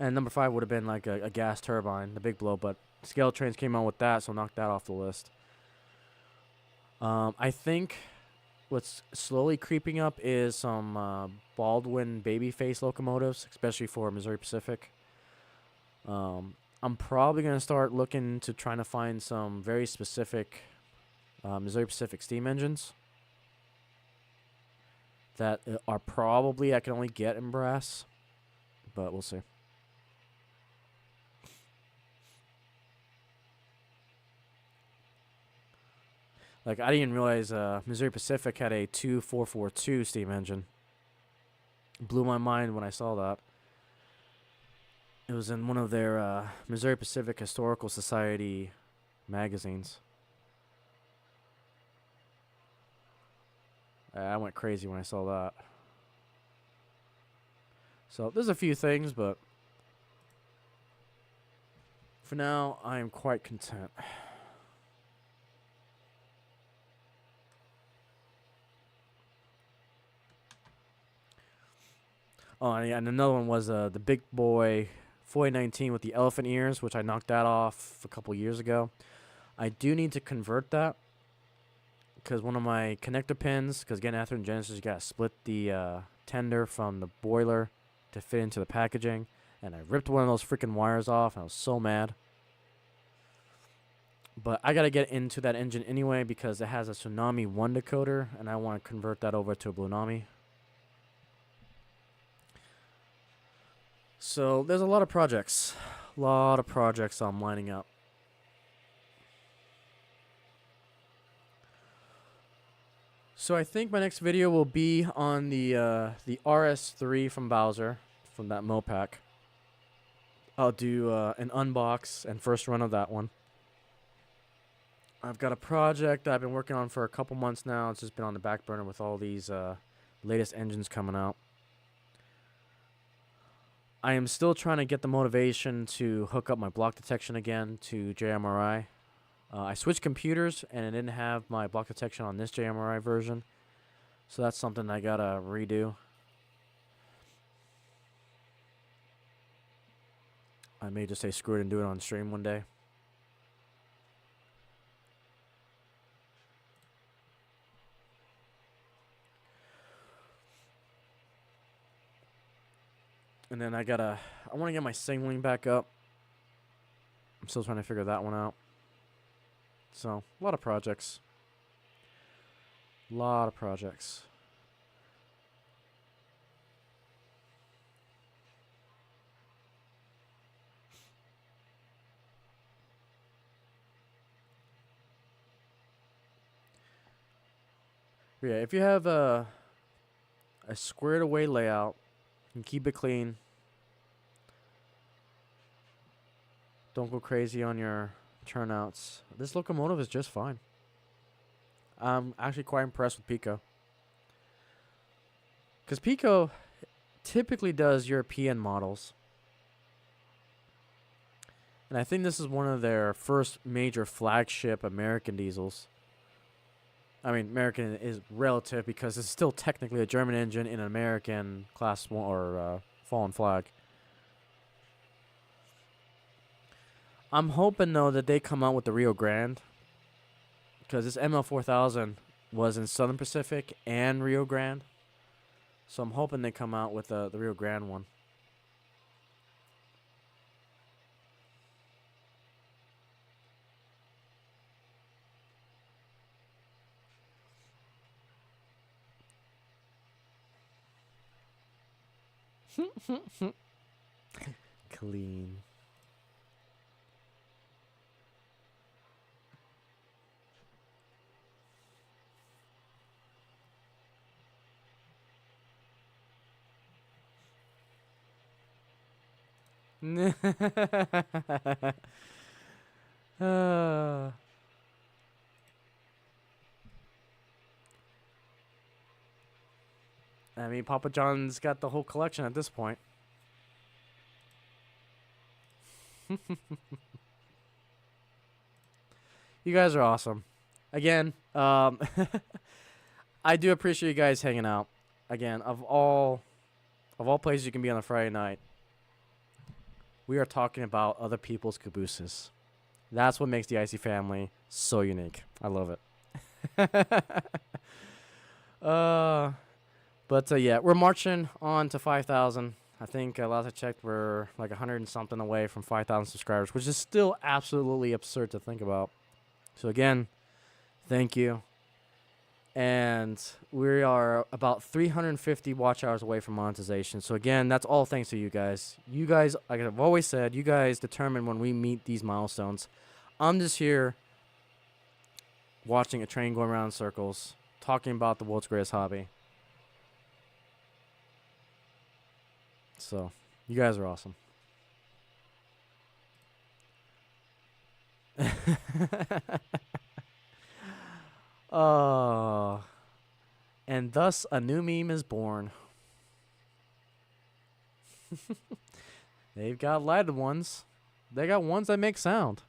and number 5 would have been like a gas turbine, the big blow, but Scale Trains came out with that, so knocked that off the list. I think what's slowly creeping up is some Baldwin babyface locomotives, especially for Missouri Pacific. I'm probably going to start looking to trying to find some very specific Missouri Pacific steam engines that are probably I can only get in brass, but we'll see. Like, I didn't even realize Missouri Pacific had a 2442 steam engine. Blew my mind when I saw that. It was in one of their Missouri Pacific Historical Society magazines. I went crazy when I saw that. So there's a few things, but for now, I am quite content. Oh, yeah, and another one was the big boy 4019 with the elephant ears, which I knocked that off a couple years ago. I do need to convert that because one of my connector pins, because again, after in Genesis, you got to split the tender from the boiler to fit into the packaging, and I ripped one of those freaking wires off, and I was so mad. But I got to get into that engine anyway because it has a Tsunami 1 decoder, and I want to convert that over to a Bluenami. So there's a lot of projects. I'm lining up. So I think my next video will be on the RS3 from Bowser, from that Mopac. I'll do an unbox and first run of that one. I've got a project that I've been working on for a couple months now. It's just been on the back burner with all these latest engines coming out. I am still trying to get the motivation to hook up my block detection again to JMRI. I switched computers and I didn't have my block detection on this JMRI version. So that's something I gotta redo. I may just say screw it and do it on stream one day. And then I want to get my signaling back up. I'm still trying to figure that one out. So, a lot of projects. Yeah, if you have a squared away layout and keep it clean, don't go crazy on your turnouts. This locomotive is just fine. I'm actually quite impressed with PIKO. Because PIKO typically does European models. And I think this is one of their first major flagship American diesels. I mean, American is relative because it's still technically a German engine in an American class 1 or fallen flag. I'm hoping, though, that they come out with the Rio Grande. Because this ML4000 was in Southern Pacific and Rio Grande. So I'm hoping they come out with the Rio Grande one. Clean. I mean, Papa John's got the whole collection at this point. You guys are awesome. Again, I do appreciate you guys hanging out. Again, of all places you can be on a Friday night, we are talking about other people's cabooses. That's what makes the Icey family so unique. I love it. Yeah, we're marching on to 5,000. I think last I checked, we're like 100 and something away from 5,000 subscribers, which is still absolutely absurd to think about. So again, thank you. And we are about 350 watch hours away from monetization. So again, that's all thanks to you guys. You guys, like I've always said, you guys determine when we meet these milestones. I'm just here watching a train going around in circles, talking about the world's greatest hobby. So, you guys are awesome. Oh, and thus a new meme is born. They've got lighted ones. They got ones that make sound.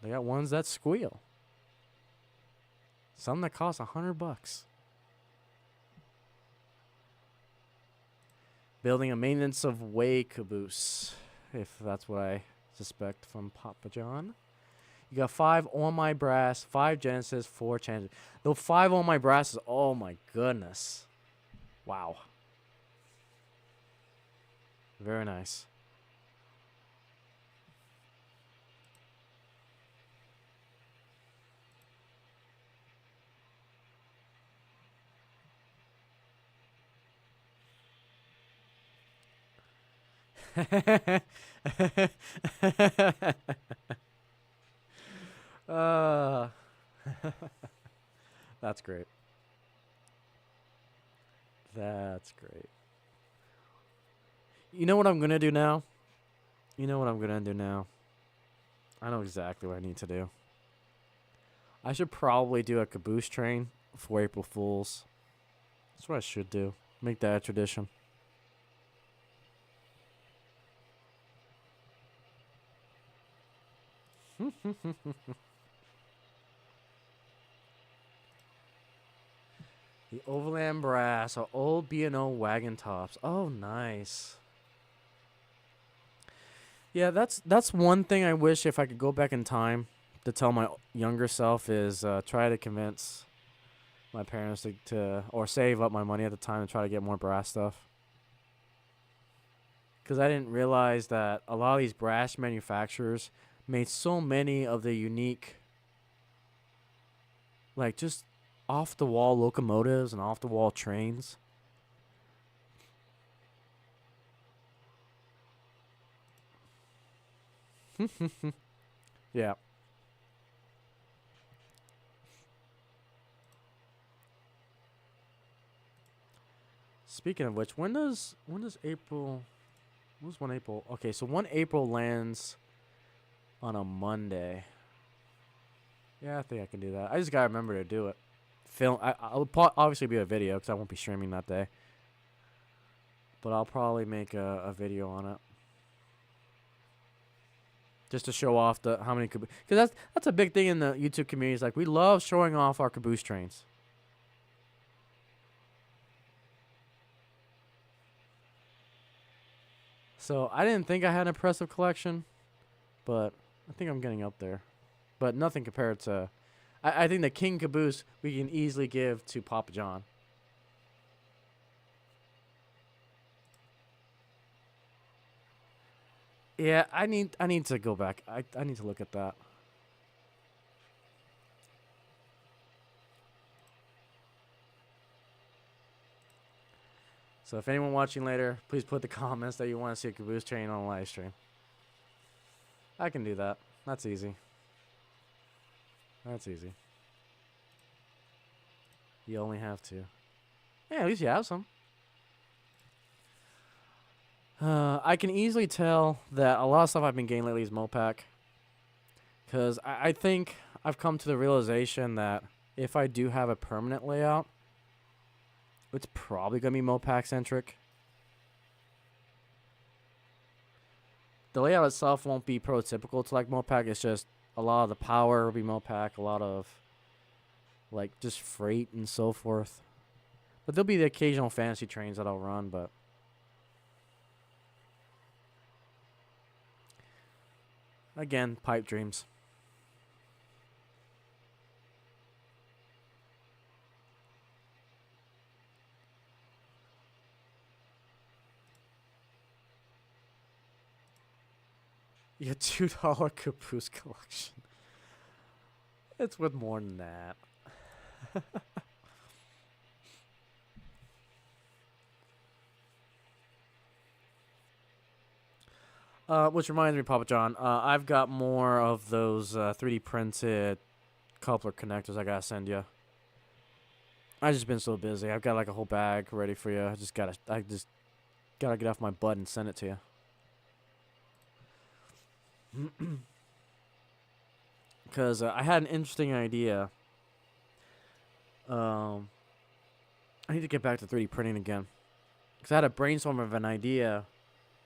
They got ones that squeal. Some that cost $100. Building a maintenance of way caboose, if that's what I suspect from Papa John. You got 5 on my brass, 5 Genesis, 4 changes. Those 5 on my brasses, oh my goodness. Wow. Very nice. uh, that's great. That's great. You know what I'm going to do now? You know what I'm going to do now? I know exactly what I need to do. I should probably do a caboose train for April Fools. That's what I should do. Make that a tradition. The Overland Brass, or old B&O wagon tops. Oh, nice. Yeah, that's one thing I wish if I could go back in time to tell my younger self is try to convince my parents to or save up my money at the time and try to get more brass stuff. Because I didn't realize that a lot of these brass manufacturers made so many of the unique, like just off-the-wall locomotives and off-the-wall trains. Yeah. Speaking of which, when does April? When's 1 April? Okay, so 1 April lands on a Monday. Yeah, I think I can do that. I just gotta remember to do it. I'll obviously be a video because I won't be streaming that day. But I'll probably make a video on it. Just to show off how many caboose. Because that's a big thing in the YouTube community. Is like, we love showing off our caboose trains. So I didn't think I had an impressive collection. But I think I'm getting up there. But nothing compared to... I think the king caboose we can easily give to Papa John. Yeah, I need to go back. I need to look at that. So if anyone watching later, please put the comments that you want to see a caboose train on a live stream. I can do that. That's easy. That's easy. You only have to. Yeah, at least you have some. I can easily tell that a lot of stuff I've been getting lately is Mopac. Because I think I've come to the realization that if I do have a permanent layout, it's probably going to be Mopac-centric. The layout itself won't be prototypical to like Mopac. It's just a lot of the power will be Mopac, a lot of like just freight and so forth. But there'll be the occasional fantasy trains that I'll run, but again, pipe dreams. Your $2 caboose collection. It's worth more than that. Which reminds me, Papa John, I've got more of those 3D printed coupler connectors I gotta send you. I've just been so busy. I've got like a whole bag ready for you. I just gotta get off my butt and send it to you. Because I had an interesting idea. I need to get back to 3D printing again. Because I had a brainstorm of an idea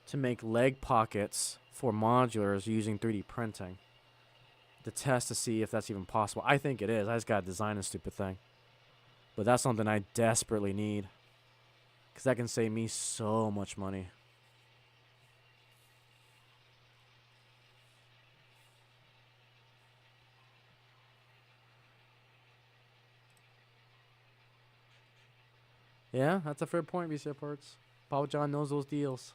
to make leg pockets for modulars using 3D printing. To test to see if that's even possible. I think it is. I just got to design a stupid thing. But that's something I desperately need. Because that can save me so much money. Yeah, that's a fair point, VCR Parts. Papa John knows those deals.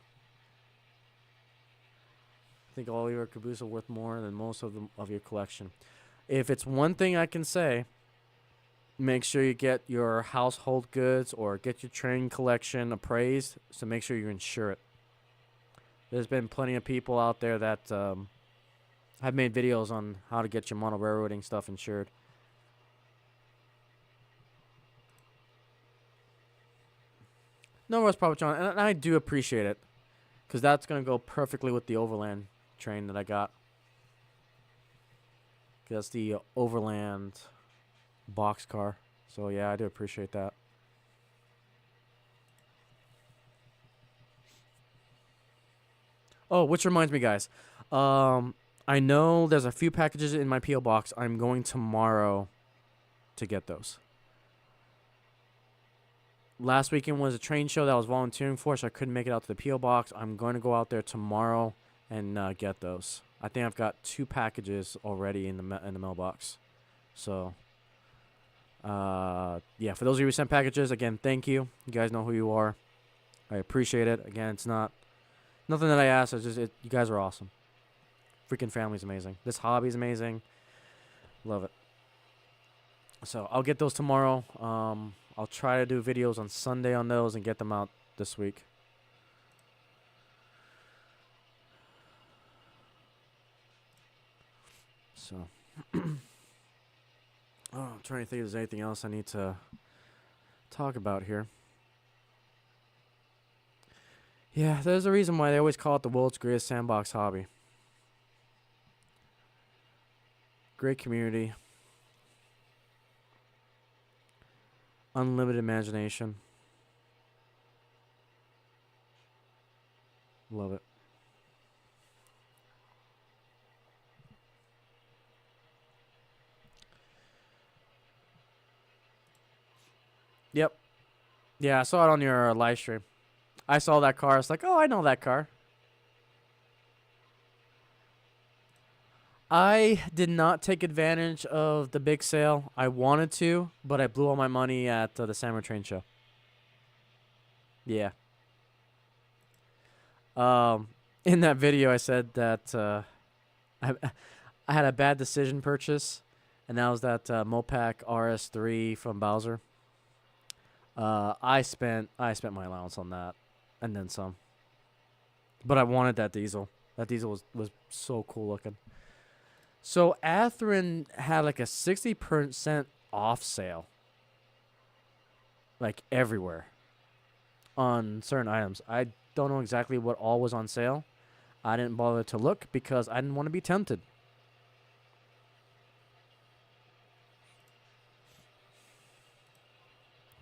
I think all your caboose are worth more than most of your collection. If it's one thing I can say, make sure you get your household goods or get your train collection appraised. So make sure you insure it. There's been plenty of people out there that have made videos on how to get your mono railroading stuff insured. No worries, Papa John, and I do appreciate it, because that's going to go perfectly with the overland train that I got. That's the overland boxcar. So, yeah, I do appreciate that. Oh, which reminds me, guys. I know there's a few packages in my P.O. box. I'm going tomorrow to get those. Last weekend was a train show that I was volunteering for, so I couldn't make it out to the P.O. box. I'm going to go out there tomorrow and get those. I think I've got 2 packages already in the mailbox. So, yeah, for those of you who sent packages, again, thank you. You guys know who you are. I appreciate it. Again, it's not nothing that I ask. It's just you guys are awesome. Freaking family's amazing. This hobby's amazing. Love it. So I'll get those tomorrow. I'll try to do videos on Sunday on those and get them out this week. So, I'm trying to think if there's anything else I need to talk about here. Yeah, there's a reason why they always call it the world's greatest sandbox hobby. Great community. Unlimited imagination. Love it. Yep. Yeah, I saw it on your live stream. I saw that car. It's like, oh, I know that car. I did not take advantage of the big sale. I wanted to, but I blew all my money at the Summer Train Show. Yeah. In that video, I said that I I had a bad decision purchase, and that was that Mopac RS3 from Bowser. I spent my allowance on that, and then some. But I wanted that diesel. That diesel was so cool looking. So Atherin had like a 60% off sale, like everywhere, on certain items. I don't know exactly what all was on sale. I didn't bother to look because I didn't want to be tempted.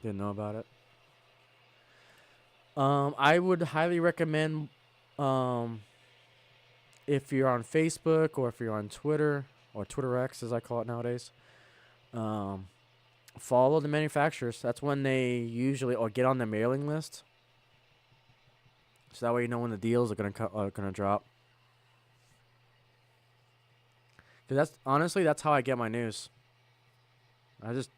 Didn't know about it. I would highly recommend, if you're on Facebook or if you're on Twitter or Twitter X as I call it nowadays, follow the manufacturers. That's when they usually, or get on the mailing list. So that way you know when the deals are gonna drop. Cause that's honestly that's how I get my news. I just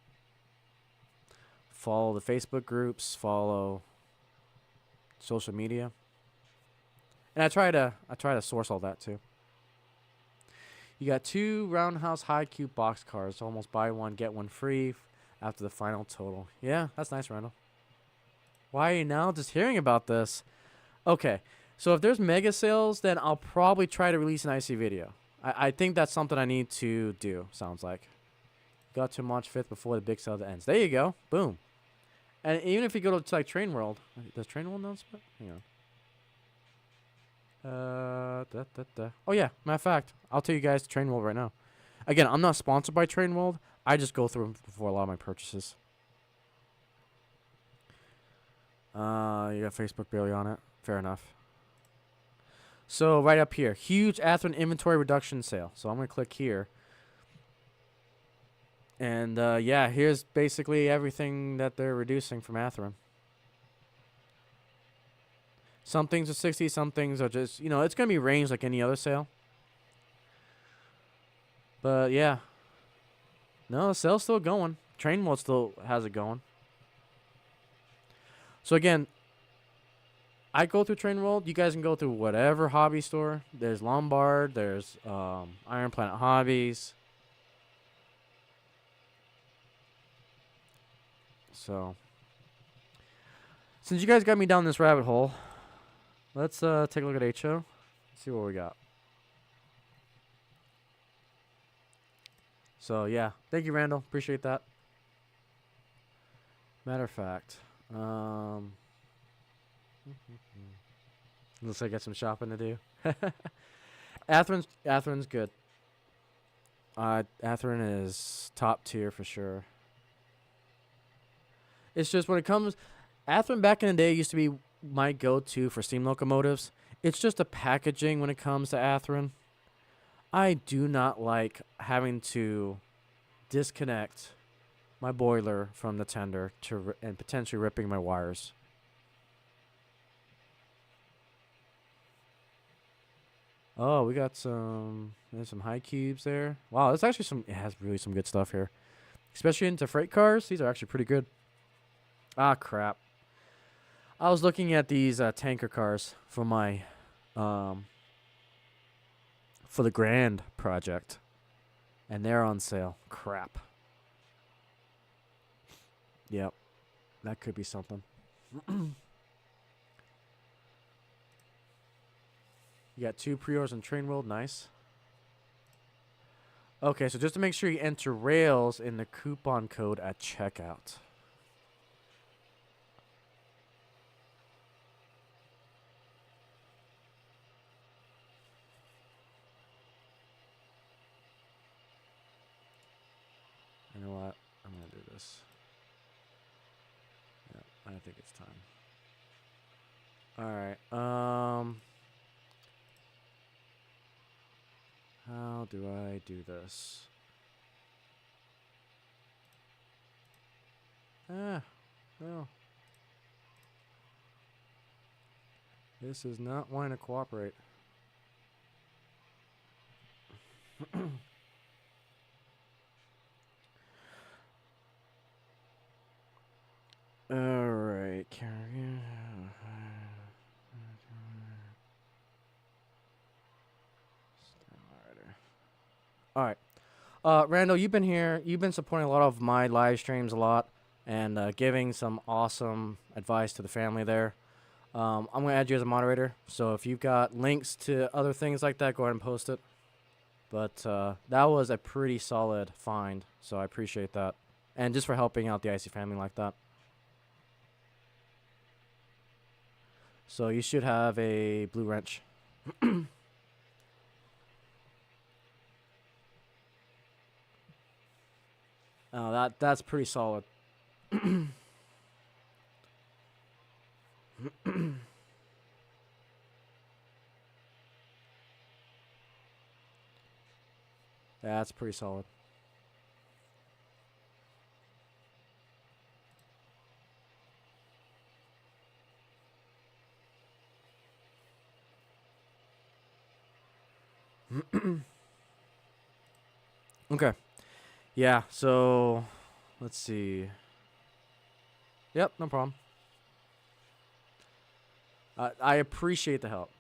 follow the Facebook groups, follow social media, and I try to source all that too. You got 2 Roundhouse High Cube box cars. Almost buy one get one free after the final total. Yeah, that's nice, Randall. Why are you now just hearing about this? Okay, so if there's mega sales, then I'll probably try to release an Icey video. I think that's something I need to do, sounds like. Got to March 5th before the big sale ends. There you go. Boom. And even if you go to like Train World. Does Train World know split? Hang on. Oh, yeah. Matter of fact, I'll tell you guys Train World right now. Again, I'm not sponsored by Train World. I just go through them before a lot of my purchases. You got Facebook barely on it. Fair enough. So right up here, huge Atherin inventory reduction sale. So I'm going to click here. And yeah, here's basically everything that they're reducing from Atherin. Some things are 60, some things are just, you know, it's going to be ranged like any other sale. But yeah. No, the sale's still going. Train World still has it going. So again, I go through Train World. You guys can go through whatever hobby store. There's Lombard. There's Iron Planet Hobbies. So, since you guys got me down this rabbit hole, let's take a look at HO. See what we got. So yeah, thank you, Randall. Appreciate that. Matter of fact, looks like I got some shopping to do. Atherin's good. Atherin is top tier for sure. It's just when it comes, Atherin back in the day used to be my go-to for steam locomotives. It's just the packaging when it comes to Atherin. I do not like having to disconnect my boiler from the tender and potentially ripping my wires. Oh, we got there's some high cubes there. Wow, there's actually it has really some good stuff here. Especially into freight cars. These are actually pretty good. Ah, crap. I was looking at these tanker cars for my, for the Grand project. And they're on sale. Crap. Yep. That could be something. You got 2 pre-orders on Train World. Nice. Okay, so just to make sure you enter rails in the coupon code at checkout. know what? I'm gonna do this. Yeah, I think it's time. All right. How do I do this? No. This is not wanting to cooperate. Alright, carry. Alright. Randall, you've been here. You've been supporting a lot of my live streams a lot and giving some awesome advice to the family there. I'm going to add you as a moderator. So if you've got links to other things like that, go ahead and post it. But that was a pretty solid find. So I appreciate that. And just for helping out the Icey family like that. So you should have a blue wrench. That's pretty solid. That's pretty solid. Okay. Yeah, so let's see. Yep, no problem. I appreciate the help.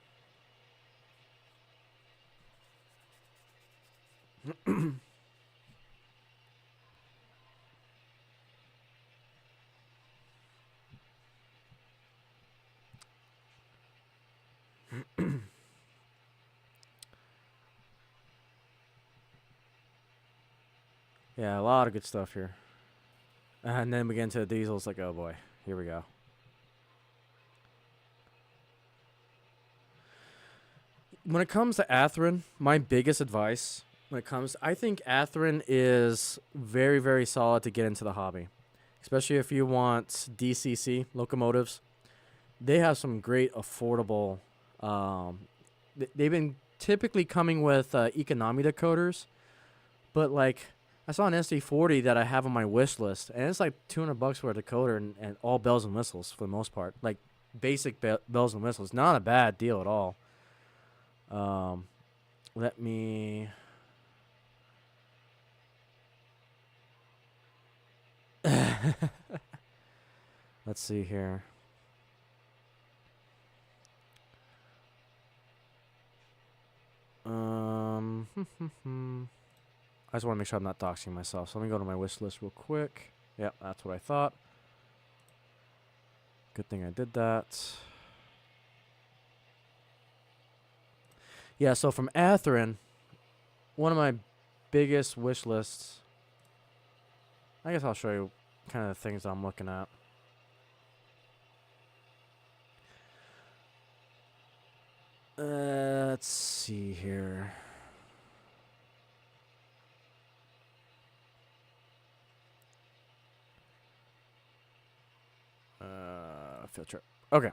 Yeah, a lot of good stuff here. And then we get into the diesel. It's like, oh boy, here we go. When it comes to Atherin, my biggest advice when it comes, I think Atherin is very, very solid to get into the hobby, especially if you want DCC locomotives. They have some great affordable. They've been typically coming with economy decoders, but like I saw an SD40 that I have on my wish list, and it's like $200 for a decoder and all bells and whistles for the most part, like basic bells and whistles. Not a bad deal at all. Let me. Let's see here. I just want to make sure I'm not doxing myself. So let me go to my wish list real quick. Yep, that's what I thought. Good thing I did that. Yeah, so from Atherin, one of my biggest wish lists. I guess I'll show you kind of the things I'm looking at. Let's see here. Field trip. Okay.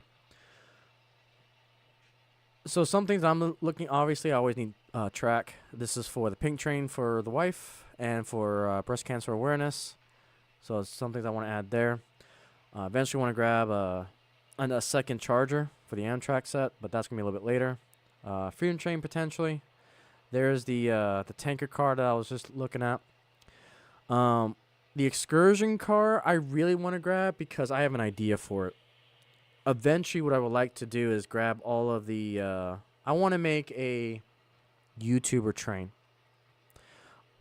So some things I'm looking. Obviously, I always need track. This is for the pink train for the wife and for breast cancer awareness. So it's some things I want to add there. Eventually, want to grab a second charger for the Amtrak set, but that's gonna be a little bit later. Freedom train potentially. There's the tanker car that I was just looking at. The excursion car I really want to grab because I have an idea for it. Eventually, what I would like to do is grab all of the. I want to make a YouTuber train.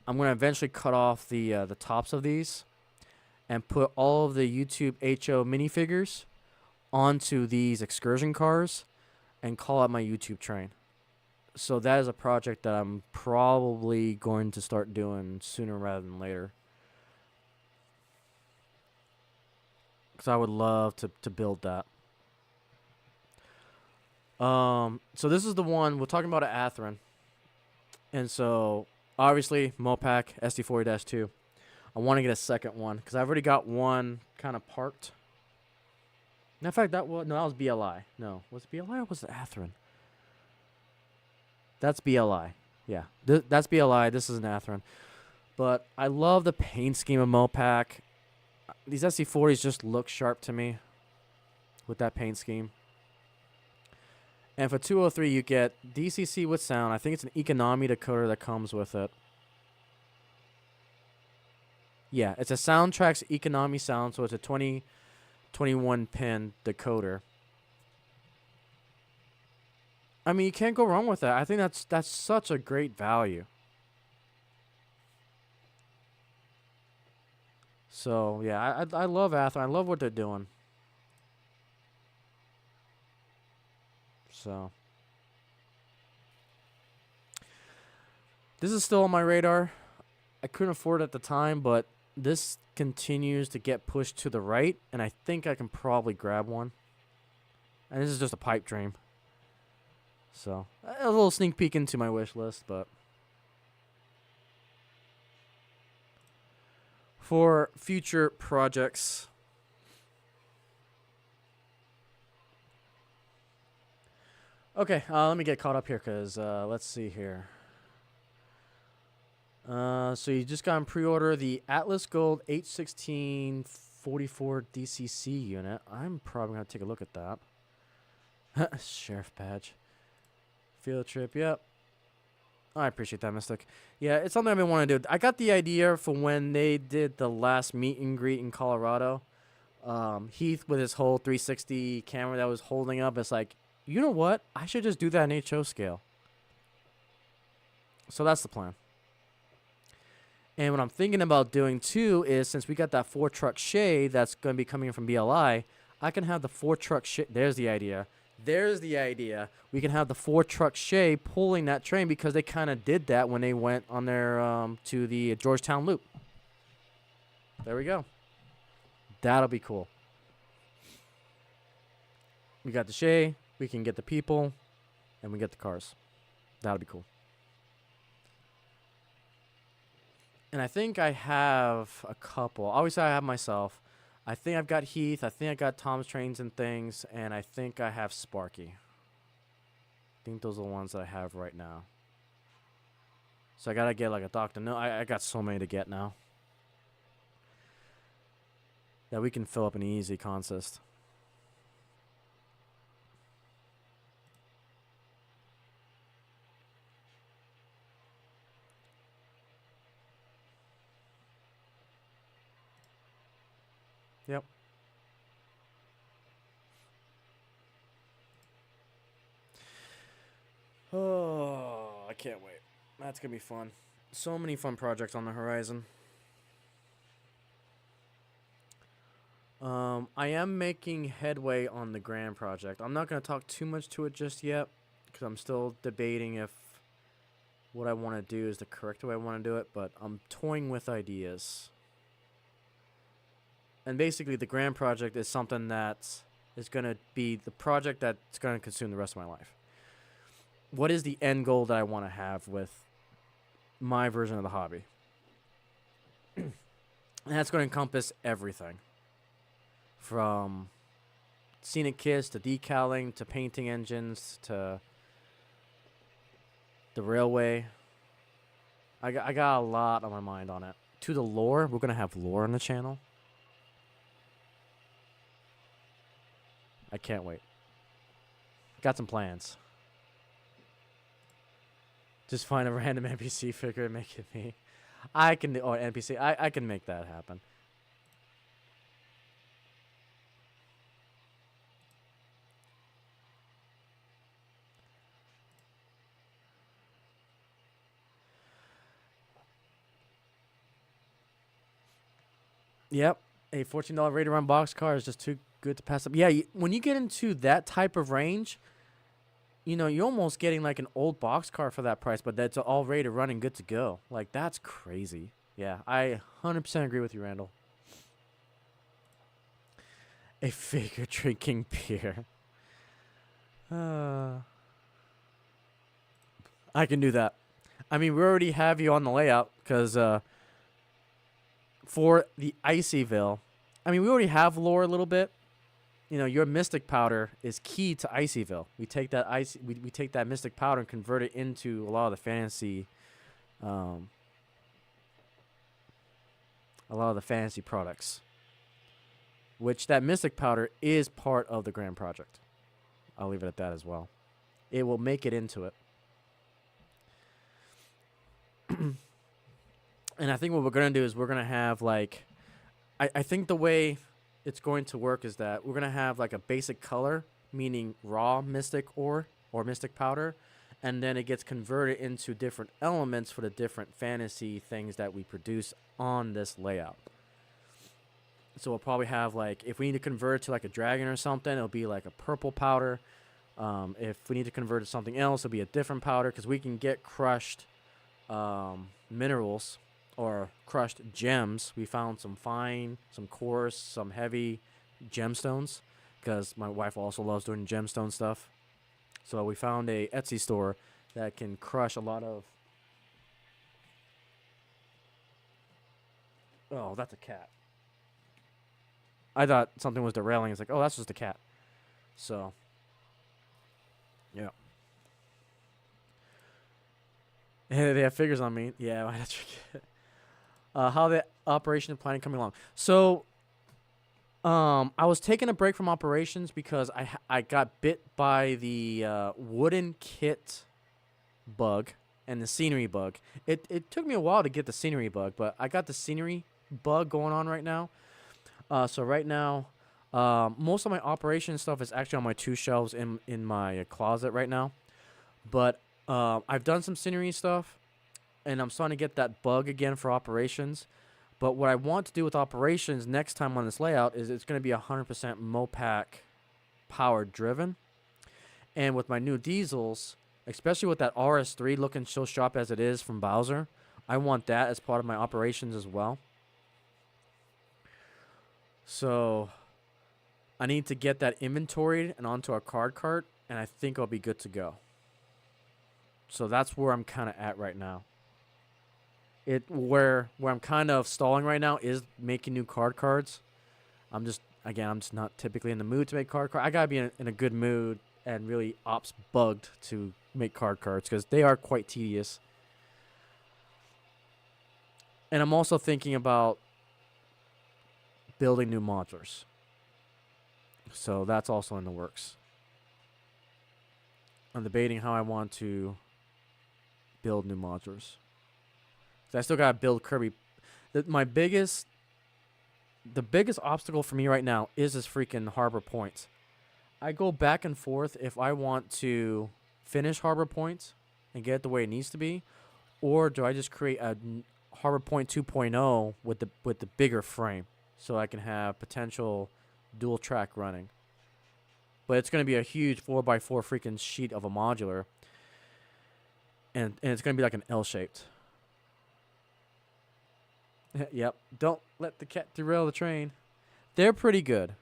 I'm going to eventually cut off the tops of these and put all of the YouTube HO minifigures onto these excursion cars and call it my YouTube train. So that is a project that I'm probably going to start doing sooner rather than later. Because I would love to build that. So this is the one we're talking about at Atherin. And so obviously Mopac SD40-2. I want to get a second one because I've already got one kind of parked. In fact, that was BLI. No, was it BLI or was it Atherin? That's BLI. Yeah, that's BLI. This is an Atherin. But I love the paint scheme of Mopac. These SC40s just look sharp to me with that paint scheme. And for 203, you get DCC with sound. I think it's an economy decoder that comes with it. Yeah, it's a Soundtrax economy sound, so it's a 21 pin decoder. I mean, you can't go wrong with that. I think that's such a great value. So yeah, I love Atherin. I love what they're doing. So this is still on my radar. I couldn't afford it at the time, but this continues to get pushed to the right, and I think I can probably grab one. And this is just a pipe dream. So a little sneak peek into my wish list, but for future projects. Okay, let me get caught up here because let's see here. So you just got in pre-order the Atlas Gold 81644 DCC unit. I'm probably going to take a look at that. Sheriff badge. Field trip, yep. I appreciate that, Mystic. Yeah, it's something I've been wanting to do. I got the idea from when they did the last meet and greet in Colorado. Heath with his whole 360 camera that was holding up. It's like, you know what? I should just do that in HO scale. So that's the plan. And what I'm thinking about doing too is, since we got that 4-truck Shay that's going to be coming in from BLI, I can have the 4-truck Shay. There's the idea. There's the idea. We can have the 4-truck Shay pulling that train because they kind of did that when they went on their to the Georgetown Loop. There we go. That'll be cool. We got the Shay. We can get the people, and we get the cars. That'll be cool. And I think I have a couple. Obviously, I have myself. I think I've got Heath. I think I got Tom's Trains and Things. And I think I have Sparky. I think those are the ones that I have right now. So I got to get like a Dr. No, I got so many to get now. That we can fill up an easy consist. Yep. Oh, I can't wait. That's going to be fun. So many fun projects on the horizon. I am making headway on the Grand project. I'm not going to talk too much to it just yet because I'm still debating if what I want to do is the correct way I want to do it, but I'm toying with ideas. And basically, the Grand project is something that is going to be the project that's going to consume the rest of my life. What is the end goal that I want to have with my version of the hobby? And that's going to encompass everything. From scenic kits to decaling to painting engines to the railway. I got a lot on my mind on it. To the lore, we're going to have lore on the channel. I can't wait. Got some plans. Just find a random NPC figure and make it me. I can, or NPC, I can make that happen. Yep, a $14 rated run box car is just too good to pass up. Yeah, when you get into that type of range, you know, you're almost getting like an old box car for that price, but that's all ready to run and good to go. Like, that's crazy. Yeah, I 100% agree with you, Randall. A figure drinking beer. I can do that. I mean, we already have you on the layout because for the Iceyville, I mean, we already have lore a little bit. You know, your mystic powder is key to Iceyville. We take that we take that mystic powder and convert it into a lot of the fantasy, um, a lot of the fantasy products. Which that mystic powder is part of the grand project. I'll leave it at that as well. It will make it into it. And I think what we're going to do is we're going to have like, I think the way it's going to work is that we're going to have like a basic color, meaning raw mystic ore or mystic powder. And then it gets converted into different elements for the different fantasy things that we produce on this layout. So we'll probably have like, if we need to convert it to like a dragon or something, it'll be like a purple powder. If we need to convert it to something else, it'll be a different powder because we can get crushed minerals or crushed gems. We found some fine, some coarse, some heavy gemstones because my wife also loves doing gemstone stuff. So we found a Etsy store that can crush a lot of... Oh, that's a cat. I thought something was derailing. It's like, oh, that's just a cat. So, yeah. They have figures on me. Yeah, I had to forget. How the operation planning coming along. So, I was taking a break from operations because I got bit by the wooden kit bug and the scenery bug. It took me a while to get the scenery bug, but I got the scenery bug going on right now. So right now, most of my operation stuff is actually on my 2 shelves in my closet right now. But I've done some scenery stuff, and I'm starting to get that bug again for operations. But what I want to do with operations next time on this layout is it's going to be 100% Mopac power driven. And with my new diesels, especially with that RS3 looking so sharp as it is from Bowser, I want that as part of my operations as well. So I need to get that inventoried and onto our card cart, and I think I'll be good to go. So that's where I'm kind of at right now. Where I'm kind of stalling right now is making new cards. I'm just not typically in the mood to make cards. I gotta be in a good mood and really ops bugged to make cards because they are quite tedious. And I'm also thinking about building new modulars. So that's also in the works. I'm debating how I want to build new modulars. So I still gotta build Kirby. The biggest obstacle for me right now is this freaking Harbor Point. I go back and forth if I want to finish Harbor Point and get it the way it needs to be, or do I just create a Harbor Point 2.0 with the bigger frame so I can have potential dual track running. But it's going to be a huge 4x4 freaking sheet of a modular, and it's going to be like an L-shaped. Yep. Don't let the cat derail the train. They're pretty good.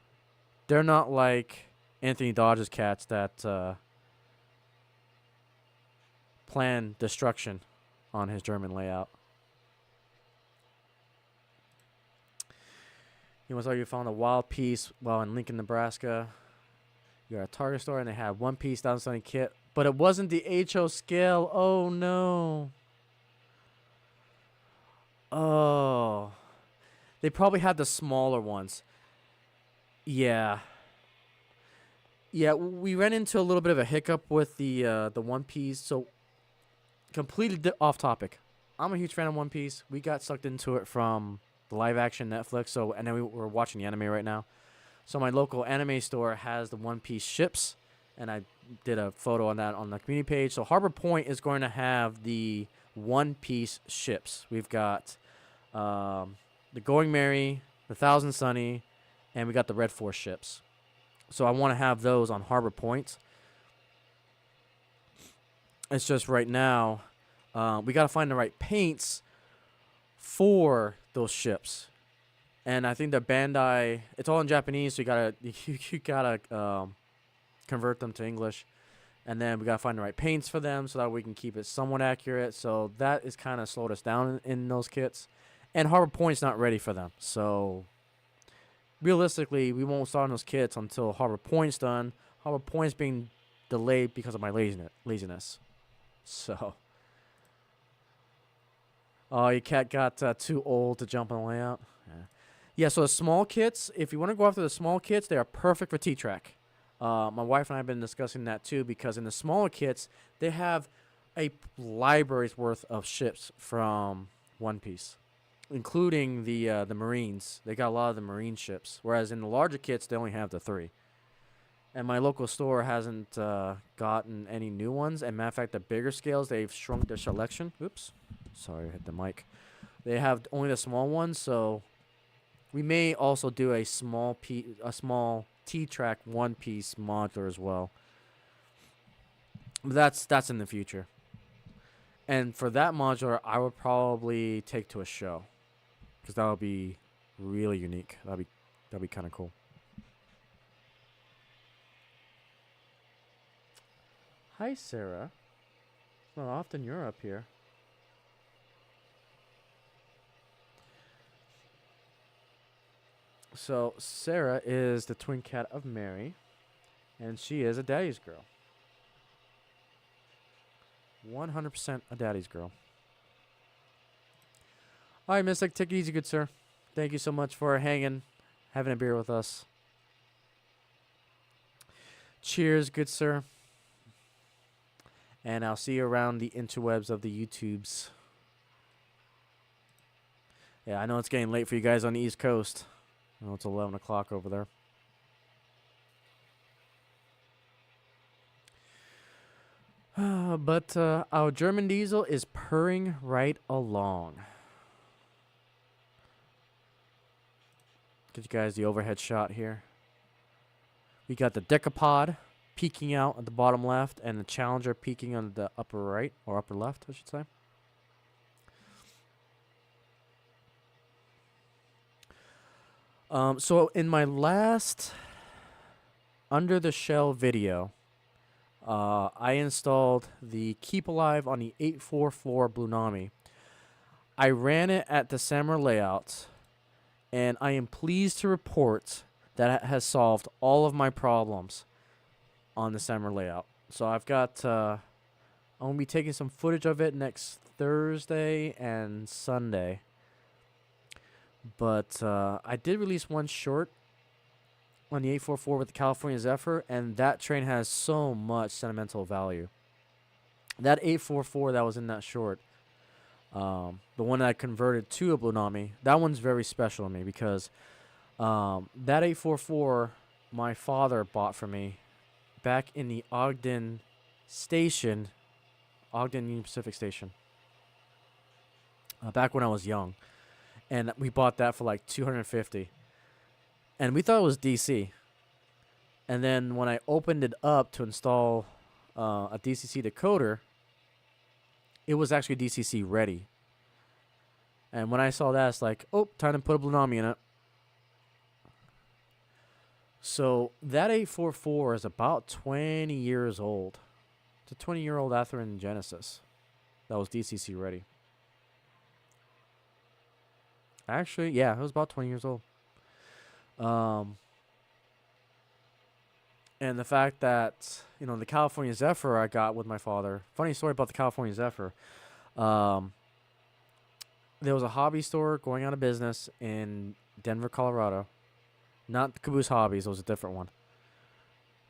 They're not like Anthony Dodge's cats that plan destruction on his German layout. You must argue you found a wild piece while in Lincoln, Nebraska. You're at a Target store and they had one piece down Sunny kit, but it wasn't the HO scale. Oh no. Oh. They probably had the smaller ones. Yeah. Yeah, we ran into a little bit of a hiccup with the One Piece. So completely off topic. I'm a huge fan of One Piece. We got sucked into it from the live action Netflix. So and then we're watching the anime right now. So my local anime store has the One Piece ships, and I did a photo on that on the community page. So Harbor Point is going to have the One Piece ships. We've got the Going Merry, the Thousand Sunny, and we got the Red Force ships. So I want to have those on Harbor Point. It's just right now, we got to find the right paints for those ships. And I think the Bandai, it's all in Japanese, so you gotta convert them to English. And then we gotta find the right paints for them so that we can keep it somewhat accurate. So that is kind of slowed us down in those kits. And Harbor Point's not ready for them. So realistically, we won't start on those kits until Harbor Point's done. Harbor Point's being delayed because of my laziness. So, oh, your cat got too old to jump on the layout. Yeah, so the small kits, if you want to go after the small kits, they are perfect for T-Track. My wife and I have been discussing that too, because in the smaller kits, they have a library's worth of ships from One Piece, including the Marines. They got a lot of the Marine ships, whereas in the larger kits, they only have the 3. And my local store hasn't gotten any new ones. And matter of fact, the bigger scales, they've shrunk their selection. Oops, sorry, I hit the mic. They have only the small ones, so we may also do a small T-Track One Piece modular as well. But that's in the future. And for that modular, I would probably take to a show, because that would be really unique. That'd be kind of cool. Hi, Sarah. It's not often you're up here. So Sarah is the twin cat of Mary, and she is a daddy's girl. 100% a daddy's girl. All right, Mystic, take it easy, good sir. Thank you so much for hanging, having a beer with us. Cheers, good sir. And I'll see you around the interwebs of the YouTubes. Yeah, I know it's getting late for you guys on the East Coast. I know it's 11 o'clock over there. But our German diesel is purring right along. Get you guys the overhead shot here. We got the decapod peeking out at the bottom left, and the Challenger peeking on the upper right, or upper left, I should say. So in my last Under the Shell video, I installed the Keep Alive on the 844 Blue Nami. I ran it at the Samurai layout, and I am pleased to report that it has solved all of my problems on the Samurai layout. So I've got, I'm going to be taking some footage of it next Thursday and Sunday. But I did release one short on the 844 with the California Zephyr, and that train has so much sentimental value. That 844 that was in that short, the one that I converted to a Blue Nami, that one's very special to me because that 844 my father bought for me back in the Ogden Station, Ogden Union Pacific Station, back when I was young. And we bought that for like $250. And we thought it was DC. And then when I opened it up to install a DCC decoder, it was actually DCC ready. And when I saw that, it's like, oh, time to put a Blue Nami in it. So that 844 is about 20 years old. It's a 20-year-old Atherin Genesis that was DCC ready. Actually, yeah, it was about 20 years old. And the fact that, you know, the California Zephyr I got with my father. Funny story about the California Zephyr. There was a hobby store going out of business in Denver, Colorado. Not Caboose Hobbies, it was a different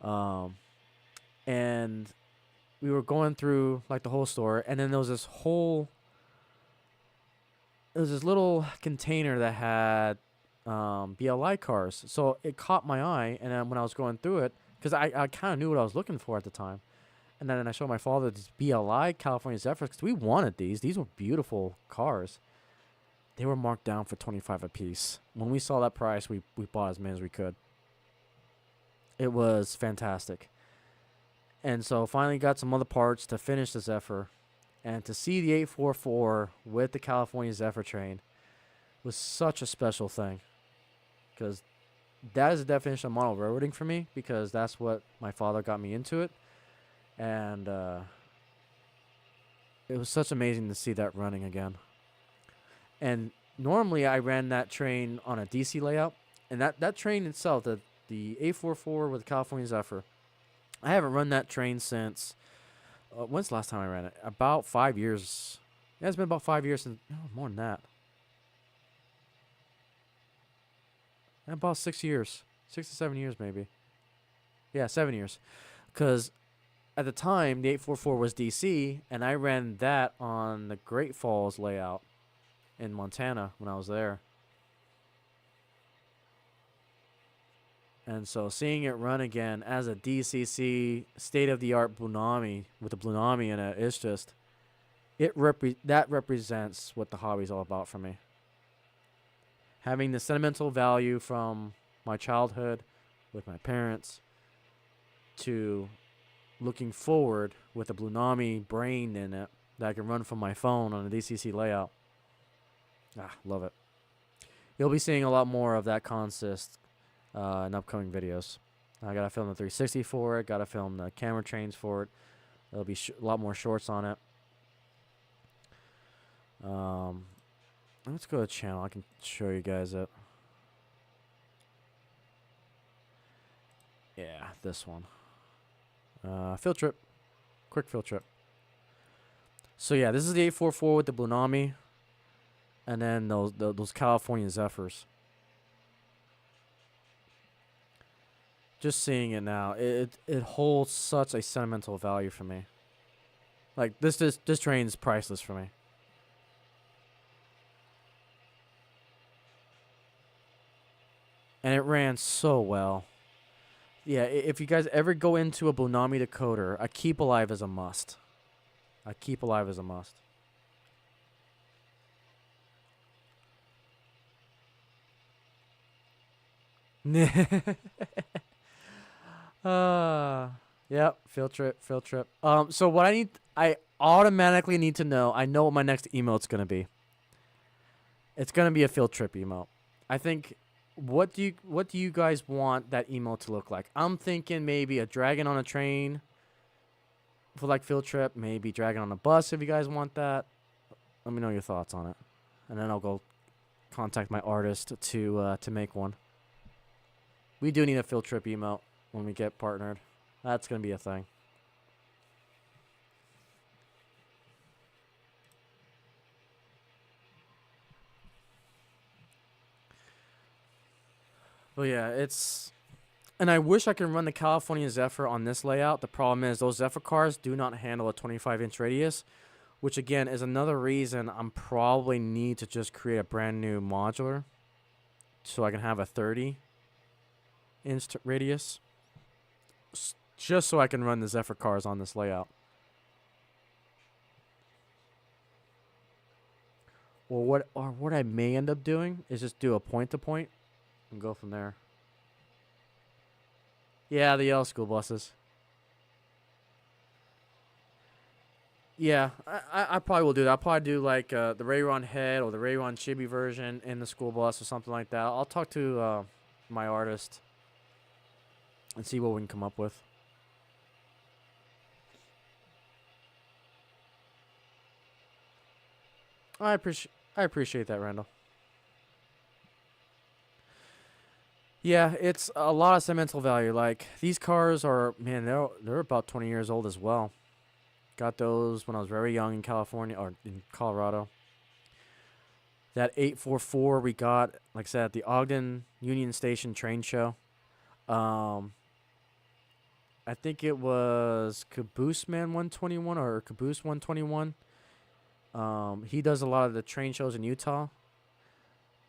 one. And we were going through like the whole store, and then there was this little container that had BLI cars. So it caught my eye, and then when I was going through it, because I kind of knew what I was looking for at the time. And then I showed my father these BLI California Zephyrs, because we wanted these. These were beautiful cars. They were marked down for $25 a piece. When we saw that price, we bought as many as we could. It was fantastic. And so finally got some other parts to finish the Zephyr. And to see the 844 with the California Zephyr train was such a special thing. Because that is the definition of model railroading for me, because that's what my father got me into it. And it was such amazing to see that running again. And normally I ran that train on a DC layout, and that train itself, the 844 with the California Zephyr, I haven't run that train since. When's the last time I ran it? About 5 years. Yeah, it's been about 5 years since. No, more than that. About 6 years, 6 to 7 years maybe. Yeah, 7 years. Because at the time the 844 was DC, and I ran that on the Great Falls layout in Montana when I was there. And so seeing it run again as a DCC state-of-the-art Blunami with the Blunami in it, it's just that represents what the hobby's all about for me. Having the sentimental value from my childhood with my parents to looking forward with a Blunami brain in it that I can run from my phone on a DCC layout. Love it. You'll be seeing a lot more of that consist in upcoming videos. I gotta film the 360 for it. Gotta film the camera trains for it. There'll be a lot more shorts on it. Let's go to the channel. I can show you guys it. Yeah, this one. Field trip. Quick field trip. So yeah, this is the 844 with the Blunami, and then those California Zephyrs. Just seeing it now, it holds such a sentimental value for me. Like this train is priceless for me. And it ran so well. Yeah, if you guys ever go into a Blunami decoder, a keep alive is a must. A keep alive is a must. Yep, field trip. So what I automatically need to know, I know what my next emote's gonna be. It's gonna be a field trip emote. I think, what do you guys want that emote to look like? I'm thinking maybe a dragon on a train for like field trip, maybe dragon on a bus if you guys want that. Let me know your thoughts on it, and then I'll go contact my artist to make one. We do need a field trip emote when we get partnered. That's gonna be a thing. But yeah, and I wish I could run the California Zephyr on this layout. The problem is those Zephyr cars do not handle a 25-inch radius, which again is another reason I'm probably need to just create a brand new modular so I can have a 30-inch radius, just so I can run the Zephyr cars on this layout. Or what I may end up doing is just do a point-to-point and go from there. Yeah, the yellow school buses. Yeah, I probably will do that. I'll probably do like the Rayron head or the Rayron chibi version in the school bus or something like that. I'll talk to my artist and see what we can come up with. I appreciate that, Randall. Yeah, it's a lot of sentimental value. Like these cars are, man, they're about 20 years old as well. Got those when I was very young in California or in Colorado. That 844 we got, like I said, at the Ogden Union Station train show. I think it was Caboose Man 121 or Caboose 121. He does a lot of the train shows in Utah.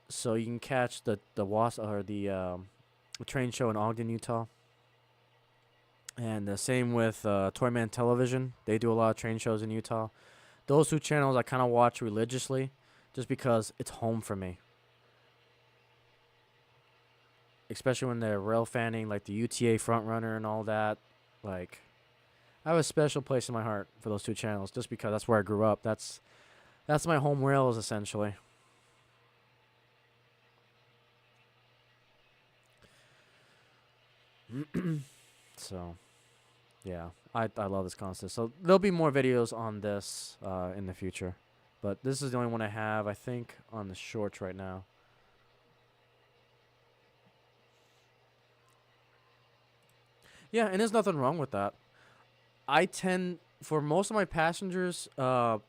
So you can catch the train show in Ogden, Utah. And the same with Toyman Television. They do a lot of train shows in Utah. Those two channels I kind of watch religiously just because it's home for me. Especially when they're rail fanning, like the UTA Frontrunner and all that. Like, I have a special place in my heart for those two channels just because that's where I grew up. That's my home rails, essentially. So, yeah, I love this concept. So there'll be more videos on this in the future. But this is the only one I have, I think, on the shorts right now. Yeah, and there's nothing wrong with that. I tend, for most of my passengers,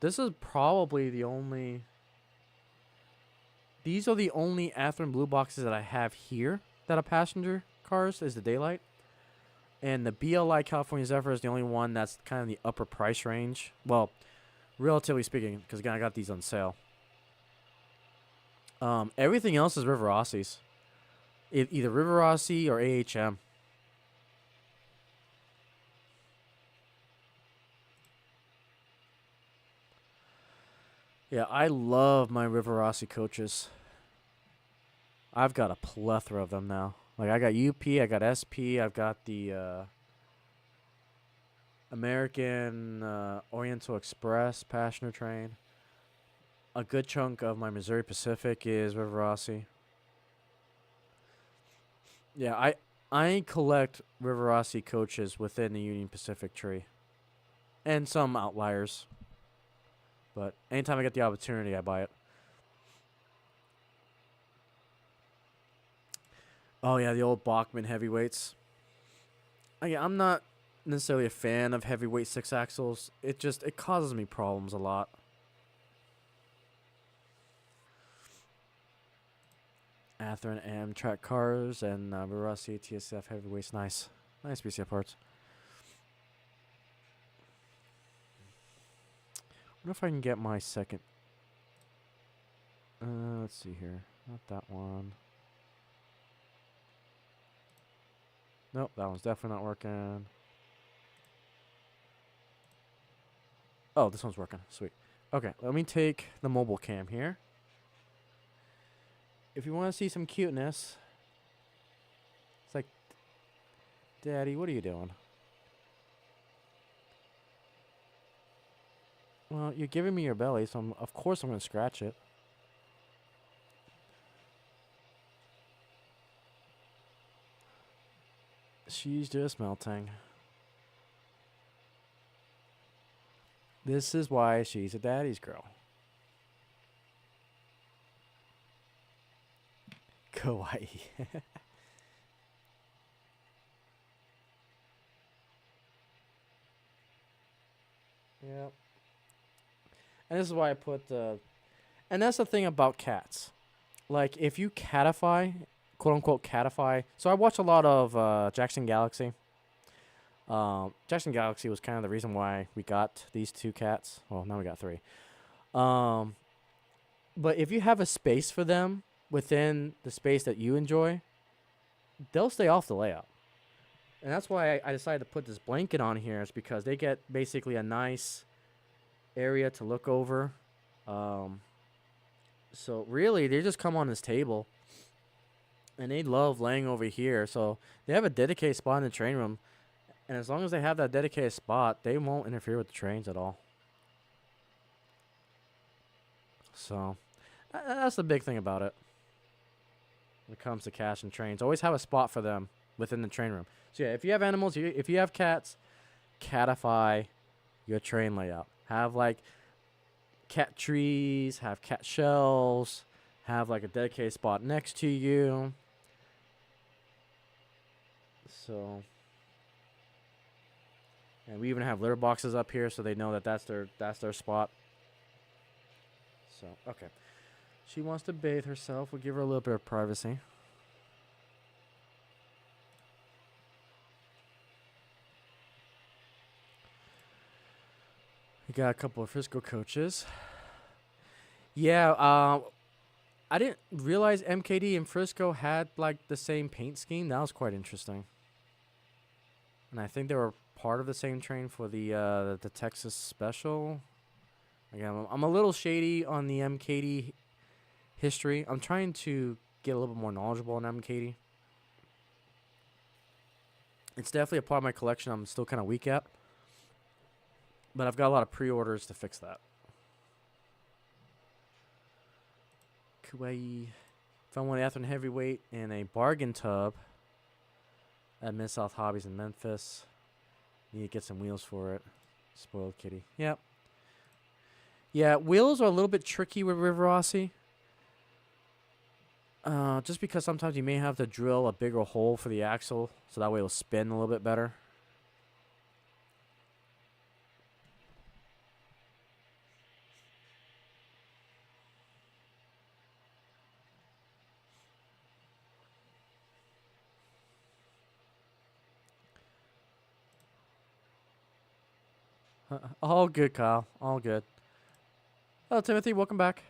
this is probably the only... These are the only Athearn blue boxes that I have here that are passenger cars, is the Daylight. And the BLI California Zephyr is the only one that's kind of the upper price range. Well, relatively speaking, because again, I got these on sale. Everything else is River Rossies. Either River Rossi or AHM. Yeah, I love my River Rossi coaches. I've got a plethora of them now. Like, I got UP, I got SP, I've got the American Oriental Express passenger train. A good chunk of my Missouri Pacific is River Rossi. Yeah, I collect River Rossi coaches within the Union Pacific tree. And some outliers. But anytime I get the opportunity, I buy it. Oh, yeah, the old Bachmann heavyweights. Again, I'm not necessarily a fan of heavyweight 6-axles. It causes me problems a lot. Athearn Amtrak cars and Rossi TSF heavyweights. Nice. Nice BCF parts. I wonder if I can get my second. Let's see here. Not that one. Nope, that one's definitely not working. Oh, this one's working. Sweet. Okay, let me take the mobile cam here. If you want to see some cuteness, it's like, Daddy, what are you doing? Well, you're giving me your belly, so of course I'm going to scratch it. She's just melting. This is why she's a daddy's girl. Kawaii. Yep. And this is why I put the... And that's the thing about cats. Like, if you catify, quote-unquote catify... So I watch a lot of Jackson Galaxy. Jackson Galaxy was kind of the reason why we got these two cats. Well, now we got three. But if you have a space for them within the space that you enjoy, they'll stay off the layout. And that's why I decided to put this blanket on here, is because they get basically a nice area to look over. So really, they just come on this table, and they love laying over here. So they have a dedicated spot in the train room, and as long as they have that dedicated spot, they won't interfere with the trains at all. So that's the big thing about it when it comes to cats and trains. Always have a spot for them within the train room. So yeah, if you have animals, if you have cats, catify your train layout. Have like cat trees, have cat shelves, have like a dedicated spot next to you. So, and we even have litter boxes up here, so they know that that's their spot. So okay, she wants to bathe herself. We'll give her a little bit of privacy. We got a couple of Frisco coaches. Yeah, I didn't realize MKD and Frisco had like the same paint scheme. That was quite interesting. And I think they were part of the same train for the Texas Special. Again, I'm a little shady on the MKD history. I'm trying to get a little bit more knowledgeable on MKD. It's definitely a part of my collection I'm still kind of weak at. But I've got a lot of pre-orders to fix that. Kuwait. Found one Athearn heavyweight in a bargain tub at Mid-South Hobbies in Memphis. Need to get some wheels for it. Spoiled kitty. Yep. Yeah, wheels are a little bit tricky with Riverossi. Just because sometimes you may have to drill a bigger hole for the axle, so that way it'll spin a little bit better. All good, Kyle. All good. Hello, Timothy. Welcome back.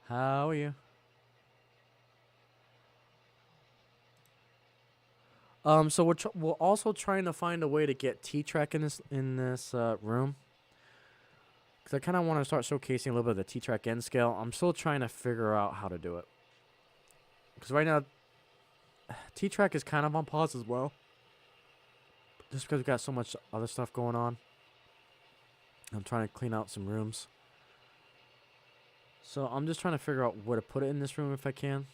How are you? So we're also trying to find a way to get T-Track in this room, because I kind of want to start showcasing a little bit of the T-Track end scale. I'm still trying to figure out how to do it, because right now T-Track is kind of on pause as well, just because we've got so much other stuff going on. I'm trying to clean out some rooms, so I'm just trying to figure out where to put it in this room if I can,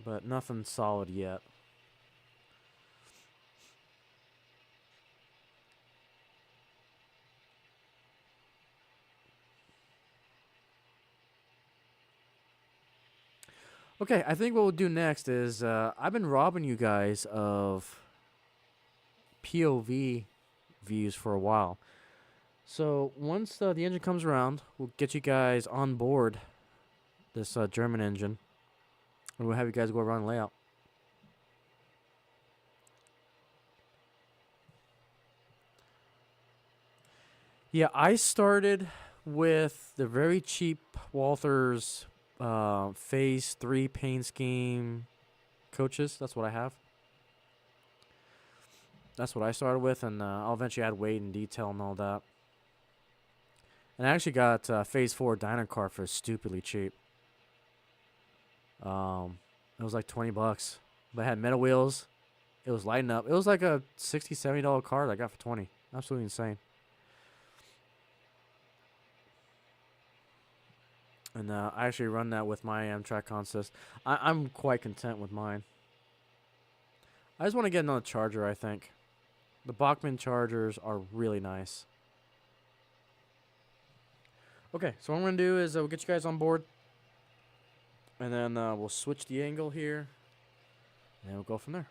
but nothing solid yet. Okay, I think what we'll do next is I've been robbing you guys of POV views for a while. So once the engine comes around, we'll get you guys on board this German engine, and we'll have you guys go around the layout. Yeah, I started with the very cheap Walther's Phase 3 paint scheme coaches. That's what I have. That's what I started with, and I'll eventually add weight and detail and all that. And I actually got Phase 4 Dyna car for stupidly cheap. It was like $20, but it had metal wheels. It was lighting up. It was like a $60, $70 car that I got for $20. Absolutely insane. And I actually run that with my Amtrak consist. I'm quite content with mine. I just want to get another charger, I think. The Bachmann chargers are really nice. Okay, so what I'm going to do is we'll get you guys on board. And then we'll switch the angle here. And then we'll go from there.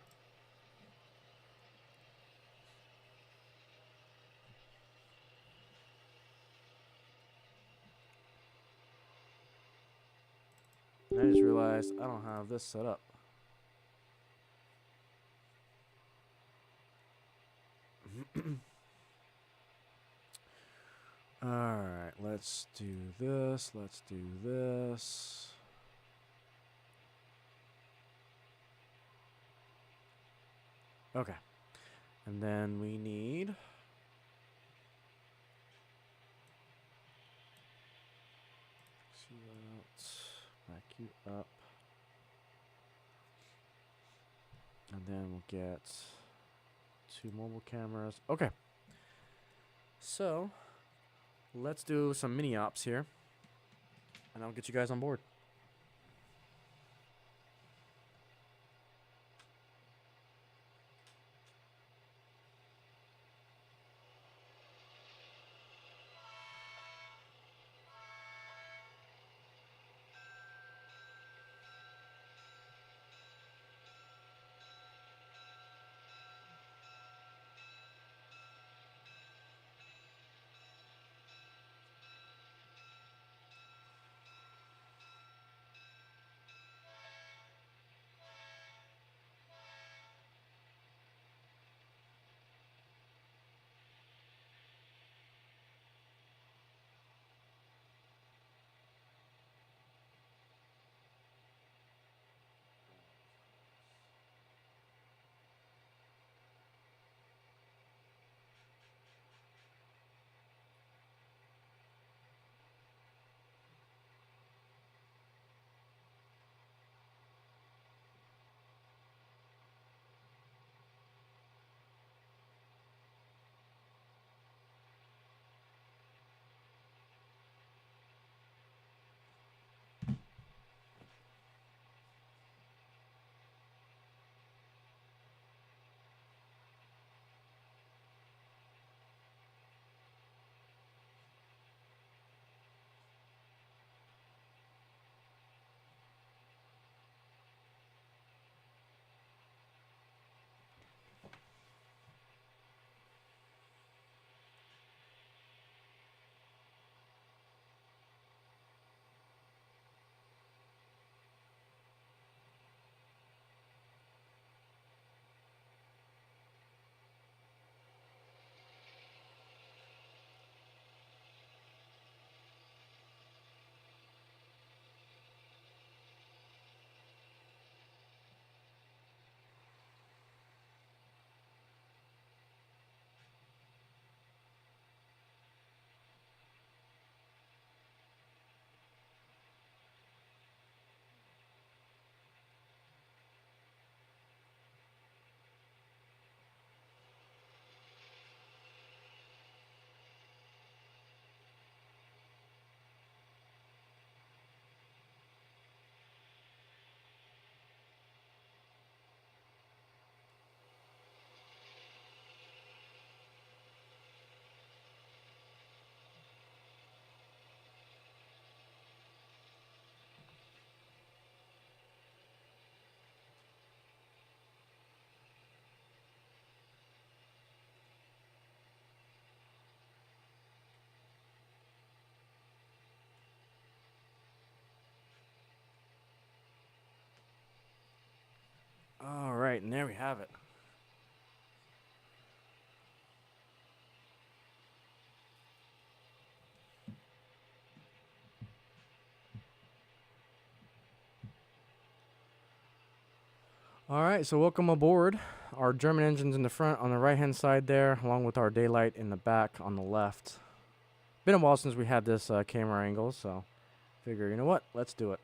And I just realized I don't have this set up. Alright, let's do this. Let's do this. Okay. And then we need... back you up. And then we'll get 2 mobile cameras. Okay. So, let's do some mini ops here. And I'll get you guys on board. right, and there we have it. All right, so welcome aboard. Our German engine's in the front on the right-hand side there, along with our daylight in the back on the left. Been a while since we had this camera angle, so figure, you know what? Let's do it.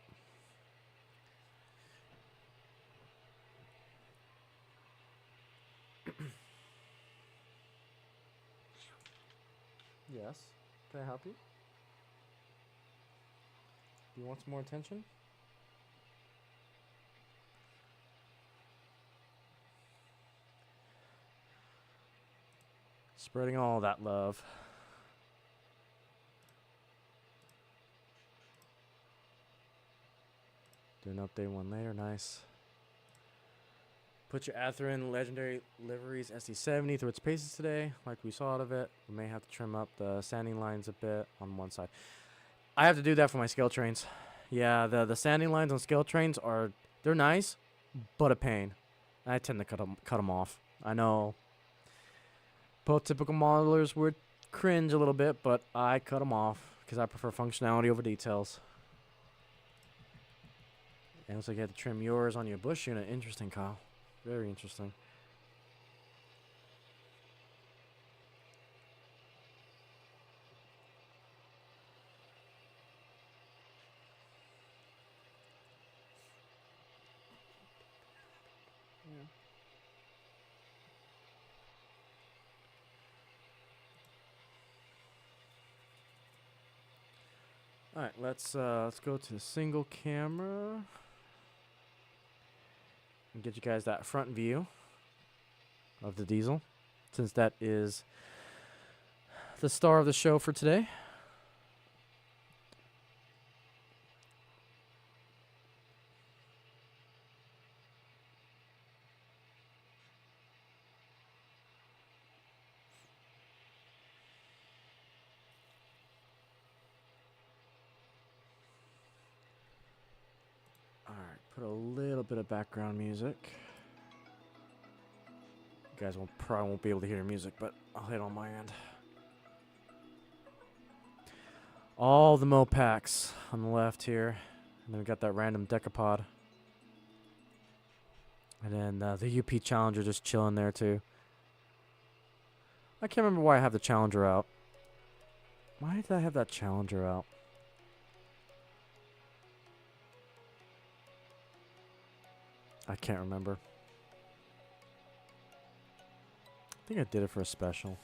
Yes. Can I help you? Do you want some more attention? Spreading all that love. Do an update one later. Nice. Put your Atherin Legendary Liveries SD70 through its paces today, like we saw out of it. We may have to trim up the sanding lines a bit on one side. I have to do that for my scale trains. Yeah, the sanding lines on scale trains they're nice, but a pain. I tend to cut them off. I know typical modelers would cringe a little bit, but I cut them off because I prefer functionality over details. And it looks like you had to trim yours on your bush unit. Interesting, Kyle. Very interesting. Yeah. All right, let's go to single camera and get you guys that front view of the diesel, since that is the star of the show for today. All right, put a little bit of background music. You guys probably won't be able to hear music, but I'll hit on my end. All the Mopaks on the left here. And then we got that random decapod. And then the UP Challenger just chilling there too. I can't remember why I have the Challenger out. Why did I have that Challenger out? I can't remember. I think I did it for a special.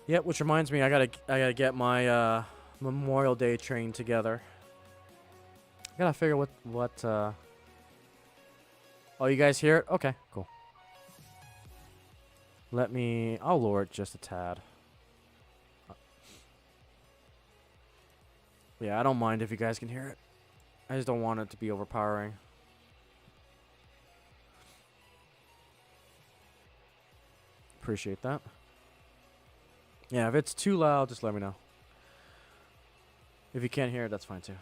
Yep, which reminds me, I gotta get my Memorial Day train together. I gotta figure what Oh, you guys hear it? Okay, cool. I'll lower it just a tad. Yeah, I don't mind if you guys can hear it. I just don't want it to be overpowering. Appreciate that. Yeah, if it's too loud, just let me know. If you can't hear it, that's fine too.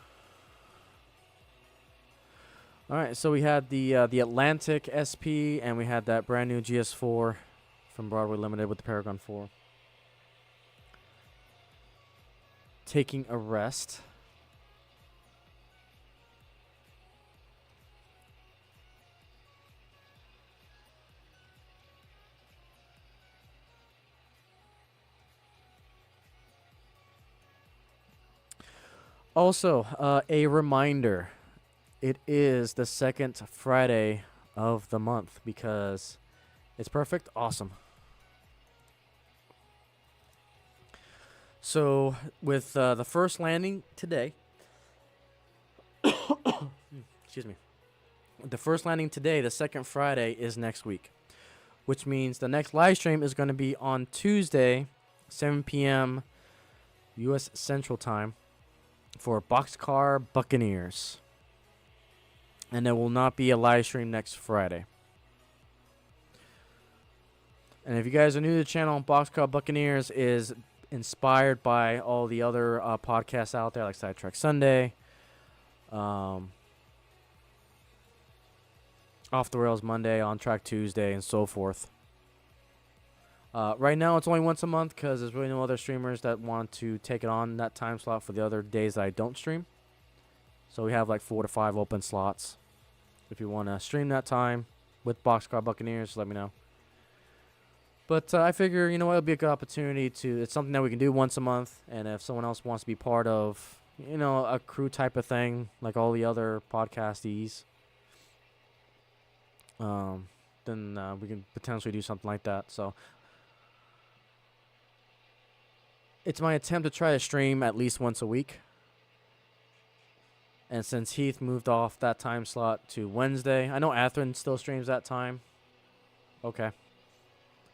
All right, so we had the Atlantic SP, and we had that brand new GS4 from Broadway Limited with the Paragon 4. Taking a rest. Also, a reminder. It is the second Friday of the month because it's perfect. Awesome. So with the first landing today, excuse me, the first landing today, the second Friday is next week, which means the next live stream is going to be on Tuesday, 7 p.m. U.S. Central Time for Boxcar Buccaneers. And there will not be a live stream next Friday. And if you guys are new to the channel, Boxcar Buccaneers is inspired by all the other podcasts out there, like Sidetrack Sunday, Off the Rails Monday, On Track Tuesday, and so forth. Right now, it's only once a month because there's really no other streamers that want to take it on that time slot for the other days that I don't stream. So we have like 4 to 5 open slots. If you want to stream that time with Boxcar Buccaneers, let me know. But I figure, you know what, it'll be a good opportunity to, it's something that we can do once a month. And if someone else wants to be part of, you know, a crew type of thing, like all the other podcastees, then we can potentially do something like that. So it's my attempt to try to stream at least once a week. And since Heath moved off that time slot to Wednesday, I know Atherin still streams that time. Okay.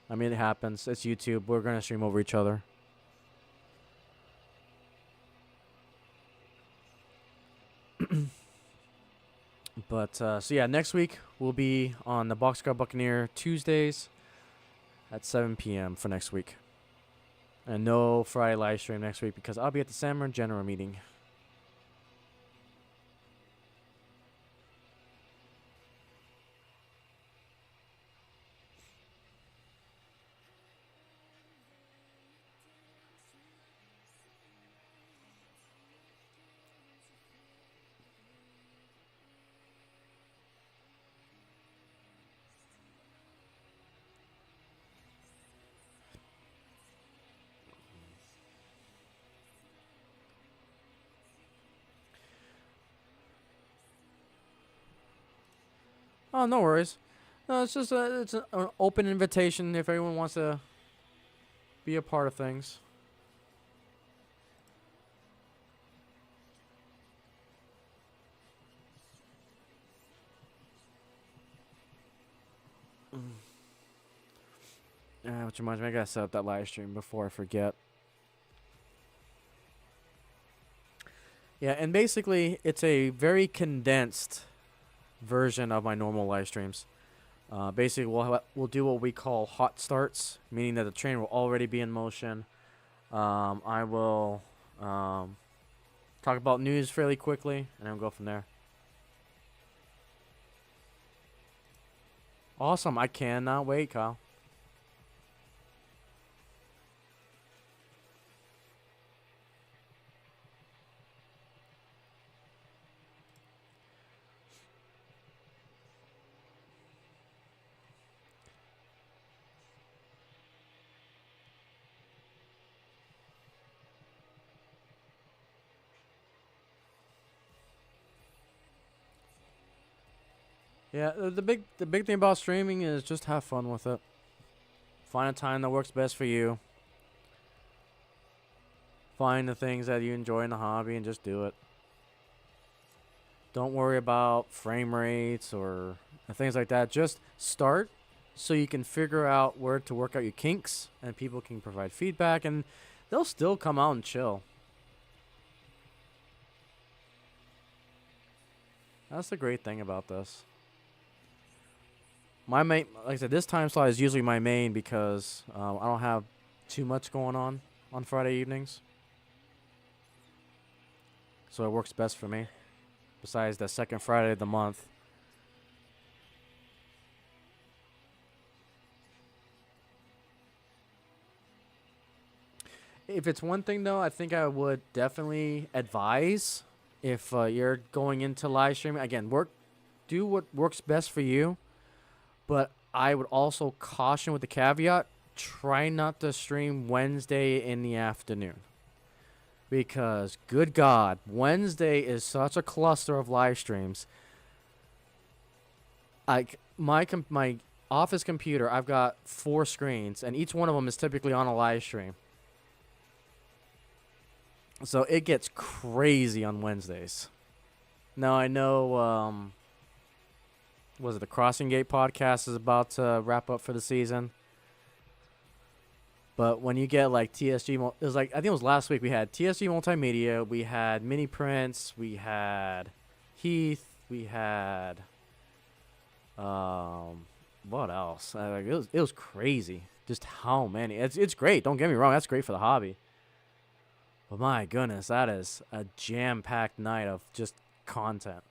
I mean, it happens. It's YouTube. We're going to stream over each other. But, so yeah, next week we'll be on the Boxcar Buccaneer Tuesdays at 7 p.m. for next week. And no Friday live stream next week because I'll be at the Summer General meeting. Oh, no worries. No, it's just it's an open invitation if anyone wants to be a part of things. Which reminds me, I gotta set up that live stream before I forget. Yeah, and basically, it's a very condensed version of my normal live streams. Basically, we'll do what we call hot starts, meaning that the train will already be in motion. I will talk about news fairly quickly, and then we'll go from there. Awesome. I cannot wait, Kyle. Yeah, the big thing about streaming is just have fun with it. Find a time that works best for you. Find the things that you enjoy in the hobby and just do it. Don't worry about frame rates or things like that. Just start so you can figure out where to work out your kinks and people can provide feedback and they'll still come out and chill. That's the great thing about this. My main, like I said, this time slot is usually my main because I don't have too much going on Friday evenings. So it works best for me. Besides the second Friday of the month. If it's one thing, though, I think I would definitely advise if you're going into live streaming. Again, do what works best for you. But I would also caution with the caveat, try not to stream Wednesday in the afternoon. Because, good God, Wednesday is such a cluster of live streams. My office computer, I've got 4 screens, and each one of them is typically on a live stream. So it gets crazy on Wednesdays. Now, I know, was it the Crossing Gate podcast is about to wrap up for the season. But when you get like TSG, it was like, I think it was last week we had TSG Multimedia, we had Mini Prince, we had Heath, We had what else? Like, it was crazy. Just how many? It's great. Don't get me wrong. That's great for the hobby. But my goodness, that is a jam-packed night of just content.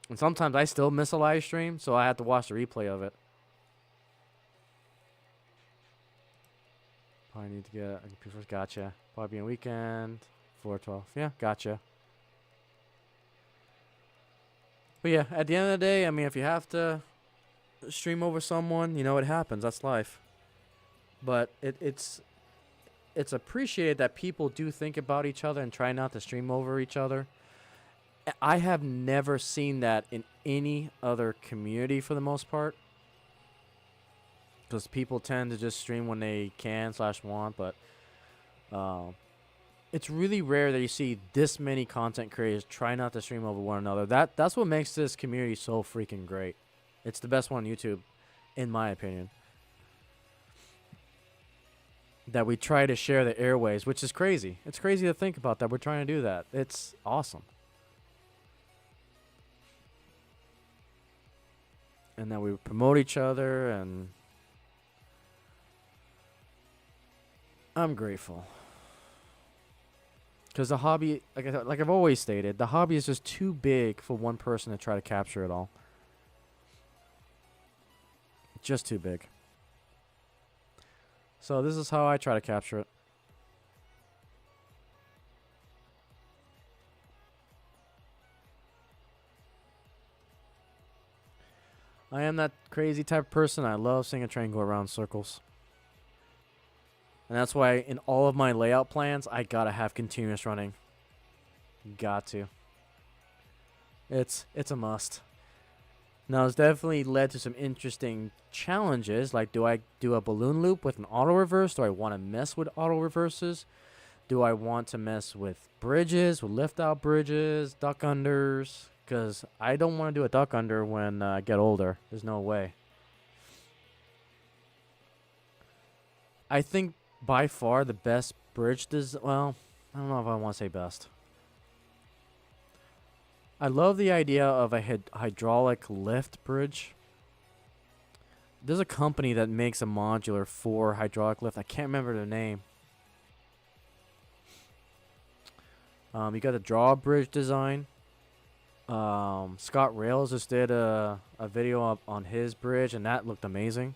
And sometimes I still miss a live stream, so I have to watch the replay of it. Probably need to get a computer first. Gotcha. Probably be a weekend. 4/12. Yeah, gotcha. But yeah, at the end of the day, I mean, if you have to stream over someone, you know, it happens. That's life. But it's appreciated that people do think about each other and try not to stream over each other. I have never seen that in any other community for the most part. Because people tend to just stream when they can / want. But it's really rare that you see this many content creators try not to stream over one another. That's what makes this community so freaking great. It's the best one on YouTube, in my opinion. That we try to share the airways, which is crazy. It's crazy to think about that we're trying to do that. It's awesome. And that we promote each other, and I'm grateful. Because the hobby, like I've always stated, the hobby is just too big for one person to try to capture it all. Just too big. So this is how I try to capture it. I am that crazy type of person. I love seeing a train go around circles. And that's why in all of my layout plans, I gotta have continuous running. Got to. It's a must. Now, it's definitely led to some interesting challenges. Like, do I do a balloon loop with an auto reverse? Do I want to mess with auto reverses? Do I want to mess with bridges, with lift out bridges, duck unders? Because I don't want to do a duck under when I get older. There's no way. I think by far the best bridge well, I don't know if I want to say best. I love the idea of a hydraulic lift bridge. There's a company that makes a modular for hydraulic lift. I can't remember their name. You got the drawbridge design. Scott Rails just did a video up on his bridge, and that looked amazing.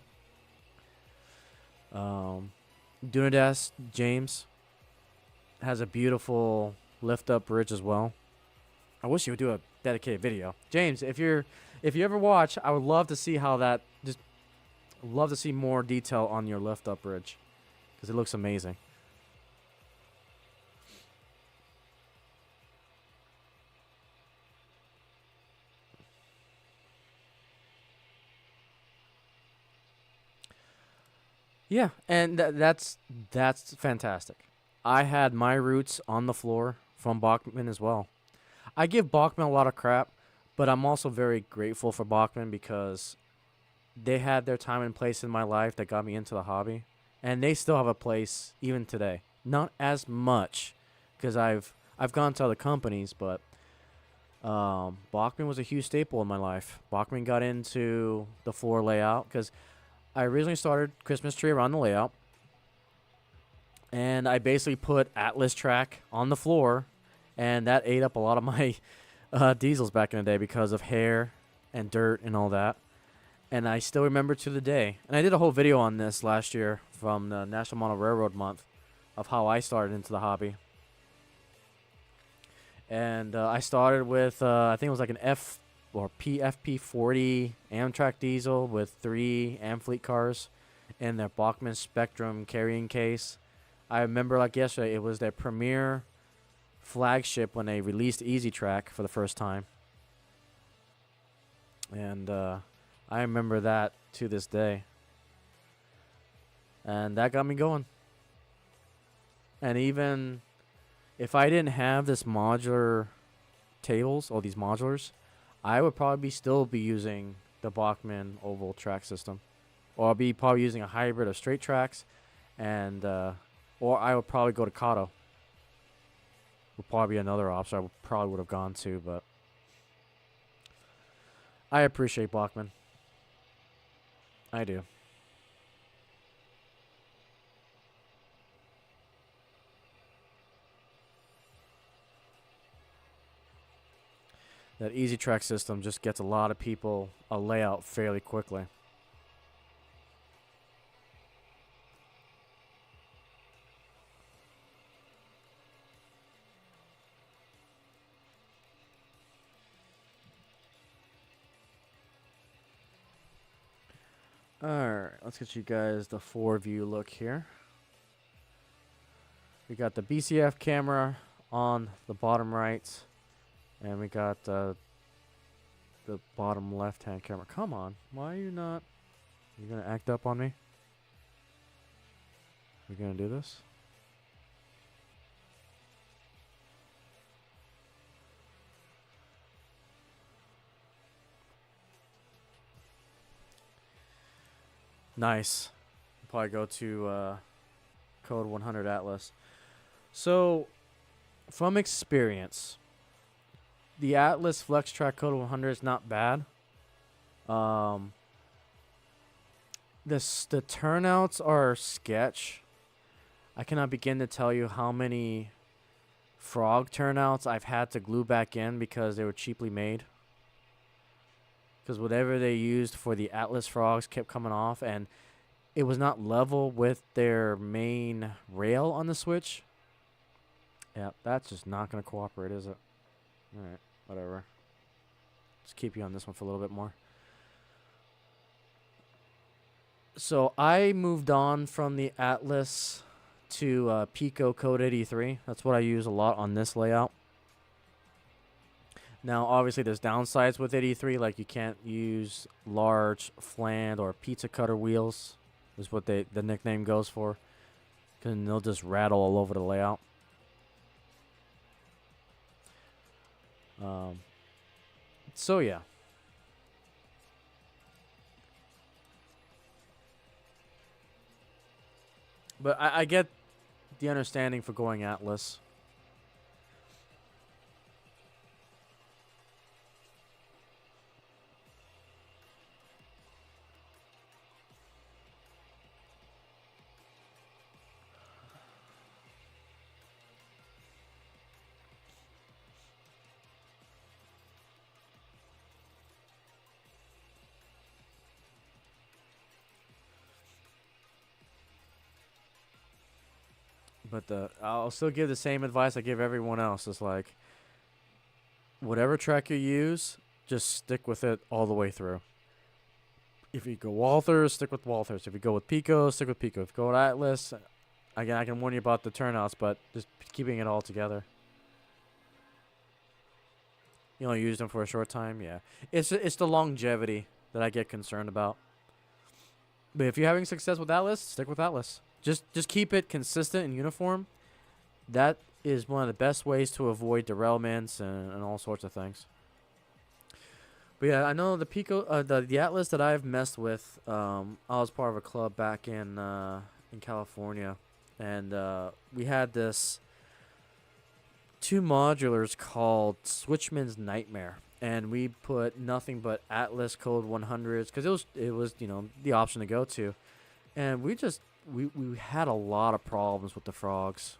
Dunadas James has a beautiful lift up bridge as well. I wish you would do a dedicated video. James, if you ever watch, I would love to see how that, just love to see more detail on your lift up bridge, because it looks amazing. Yeah, and that's fantastic. I had my roots on the floor from Bachman as well. I give Bachman a lot of crap, but I'm also very grateful for Bachman because they had their time and place in my life that got me into the hobby, and they still have a place even today. Not as much, because I've gone to other companies, but Bachman was a huge staple in my life. Bachman got into the floor layout because I originally started Christmas tree around the layout, and I basically put Atlas track on the floor, and that ate up a lot of my diesels back in the day because of hair and dirt and all that. And I still remember to the day. And I did a whole video on this last year from the National Model Railroad Month of how I started into the hobby. And I started with, I think it was like an PFP40 Amtrak diesel with 3 Amfleet cars in their Bachman Spectrum carrying case. I remember like yesterday, it was their premier flagship when they released Easy Track for the first time. And I remember that to this day. And that got me going. And even if I didn't have this modular tables, or these modulars, I would probably still be using the Bachman oval track system. Or I'll be probably using a hybrid of straight tracks, and or I would probably go to Kato. Would probably be another option I probably would have gone to, but I appreciate Bachman. I do. That easy track system just gets a lot of people a layout fairly quickly. Alright, let's get you guys the 4-view look here. We got the BCF camera on the bottom right, and we got the bottom left-hand camera. Come on, why are you not? You gonna act up on me? We gonna do this? Nice. Probably go to code 100 Atlas. So, from experience, the Atlas Flex Track Code 100 is not bad. The turnouts are sketch. I cannot begin to tell you how many frog turnouts I've had to glue back in because they were cheaply made. Because whatever they used for the Atlas frogs kept coming off, and it was not level with their main rail on the switch. Yeah, that's just not going to cooperate, is it? Alright, whatever. Let's keep you on this one for a little bit more. So I moved on from the Atlas to PIKO Code 83. That's what I use a lot on this layout. Now, obviously, there's downsides with 83, like you can't use large flange or pizza cutter wheels, is what the nickname goes for, because they'll just rattle all over the layout. So, yeah. But I get the understanding for going Atlas. But I'll still give the same advice I give everyone else. It's like, whatever track you use, just stick with it all the way through. If you go Walthers, stick with Walthers. If you go with PIKO, stick with PIKO. If you go with Atlas, again, I can warn you about the turnouts, but just keeping it all together. You only use them for a short time, yeah. It's the longevity that I get concerned about. But if you're having success with Atlas, stick with Atlas. Just keep it consistent and uniform. That is one of the best ways to avoid derailments and all sorts of things. But yeah, I know the PIKO, the Atlas that I've messed with. I was part of a club back in California, and we had this 2 modulars called Switchman's Nightmare, and we put nothing but Atlas Code 100s because it was the option to go to, and we had a lot of problems with the frogs,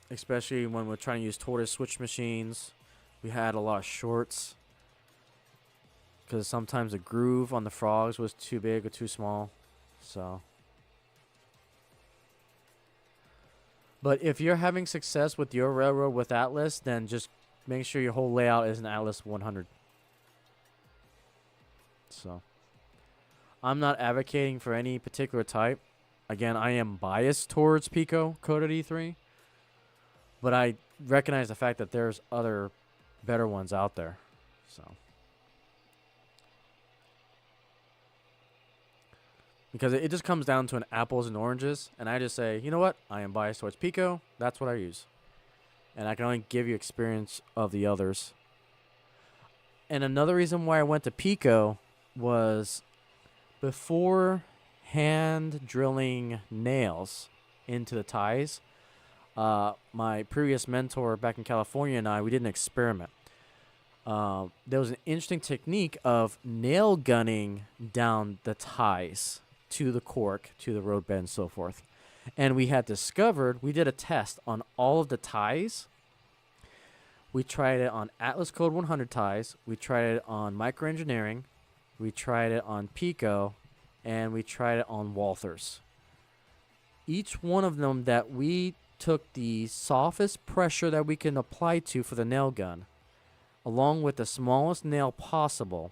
especially when we're trying to use tortoise switch machines. We had a lot of shorts because sometimes the groove on the frogs was too big or too small. So, but if you're having success with your railroad with Atlas, then just make sure your whole layout is an Atlas 100. So, I'm not advocating for any particular type. Again, I am biased towards PIKO Code 83, but I recognize the fact that there's other better ones out there. So, because it just comes down to an apples and oranges, and I just say, you know what? I am biased towards PIKO. That's what I use, and I can only give you experience of the others. And another reason why I went to PIKO was before hand drilling nails into the ties. My previous mentor back in California and we did an experiment. there was an interesting technique of nail gunning down the ties to the cork, to the road bed, and so forth. And we had discovered, we did a test on all of the ties. We tried it on Atlas Code 100 ties. We tried it on microengineering. We tried it on PIKO. And we tried it on Walthers. Each one of them that we took the softest pressure that we can apply to for the nail gun, along with the smallest nail possible,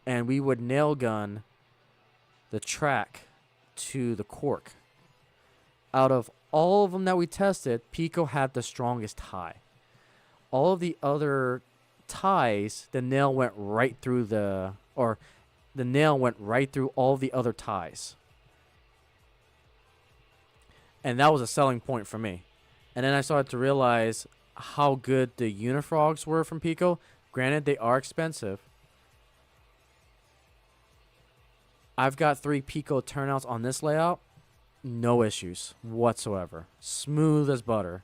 and we would nail gun the track to the cork. Out of all of them that we tested, PIKO had the strongest tie. All of the other ties, the nail went right through the nail went right through all the other ties. And that was a selling point for me. And then I started to realize how good the Unifrogs were from PIKO. Granted, they are expensive. I've got 3 PIKO turnouts on this layout. No issues whatsoever. Smooth as butter.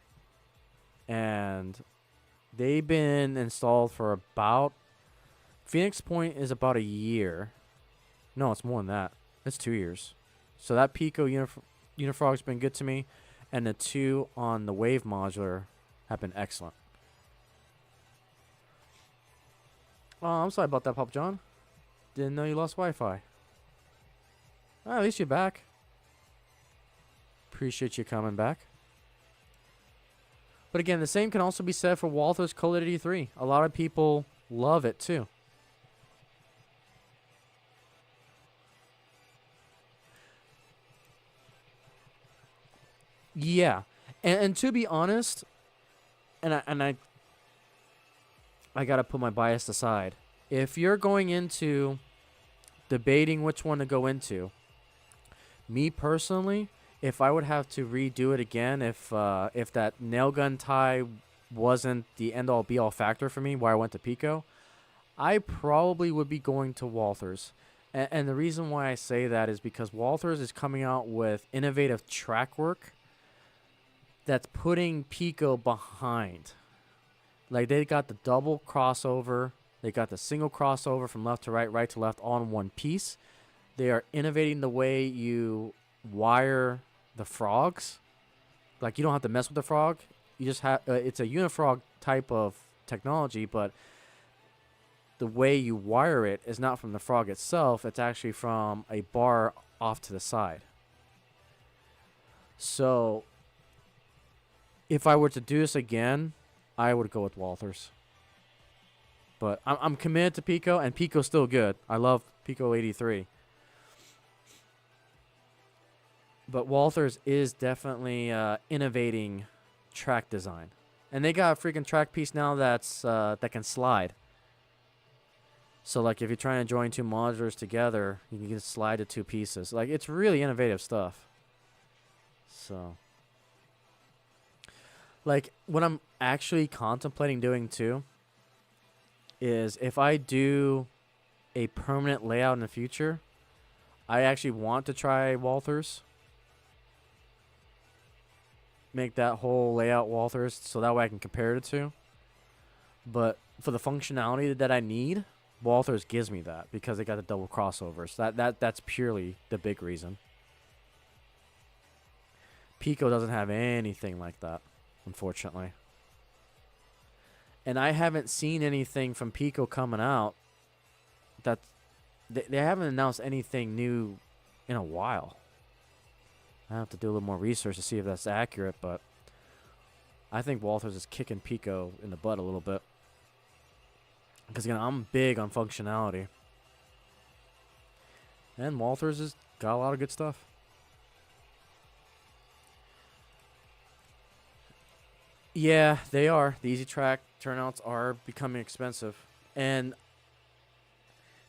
And they've been installed for about... Phoenix Point is about a year. No, it's more than that. It's 2 years. So that PIKO Unifrog's been good to me. And the 2 on the Wave modular have been excellent. Oh, I'm sorry about that, Papa John. Didn't know you lost Wi-Fi. At least you're back. Appreciate you coming back. But again, the same can also be said for Walther's Code 83. A lot of people love it too. Yeah. And to be honest, I gotta put my bias aside. If you're going into debating which one to go into, me personally, if I would have to redo it again, if that nail gun tie wasn't the end all be all factor for me, where I went to PIKO, I probably would be going to Walthers. And the reason why I say that is because Walthers is coming out with innovative track work that's putting PIKO behind. Like, they got the double crossover. They got the single crossover from left to right, right to left, all in one piece. They are innovating the way you wire the frogs. Like, you don't have to mess with the frog. You just have... it's a unifrog type of technology, but the way you wire it is not from the frog itself. It's actually from a bar off to the side. So, if I were to do this again, I would go with Walthers. But I'm committed to PIKO, and PIKO's still good. I love PIKO 83. But Walthers is definitely innovating track design. And they got a freaking track piece now that's that can slide. So, like, if you're trying to join 2 modulars together, you can just slide the 2 pieces. Like, it's really innovative stuff. So, like, what I'm actually contemplating doing, too, is if I do a permanent layout in the future, I actually want to try Walthers. Make that whole layout Walthers so that way I can compare the 2. But for the functionality that I need, Walthers gives me that because they got the double crossovers. That's purely the big reason. PIKO doesn't have anything like that, unfortunately. And I haven't seen anything from PIKO coming out that they haven't announced anything new in a while. I have to do a little more research to see if that's accurate, but I think Walthers is kicking PIKO in the butt a little bit. Because, again, I'm big on functionality. And Walthers has got a lot of good stuff. Yeah, they are. The easy track turnouts are becoming expensive. And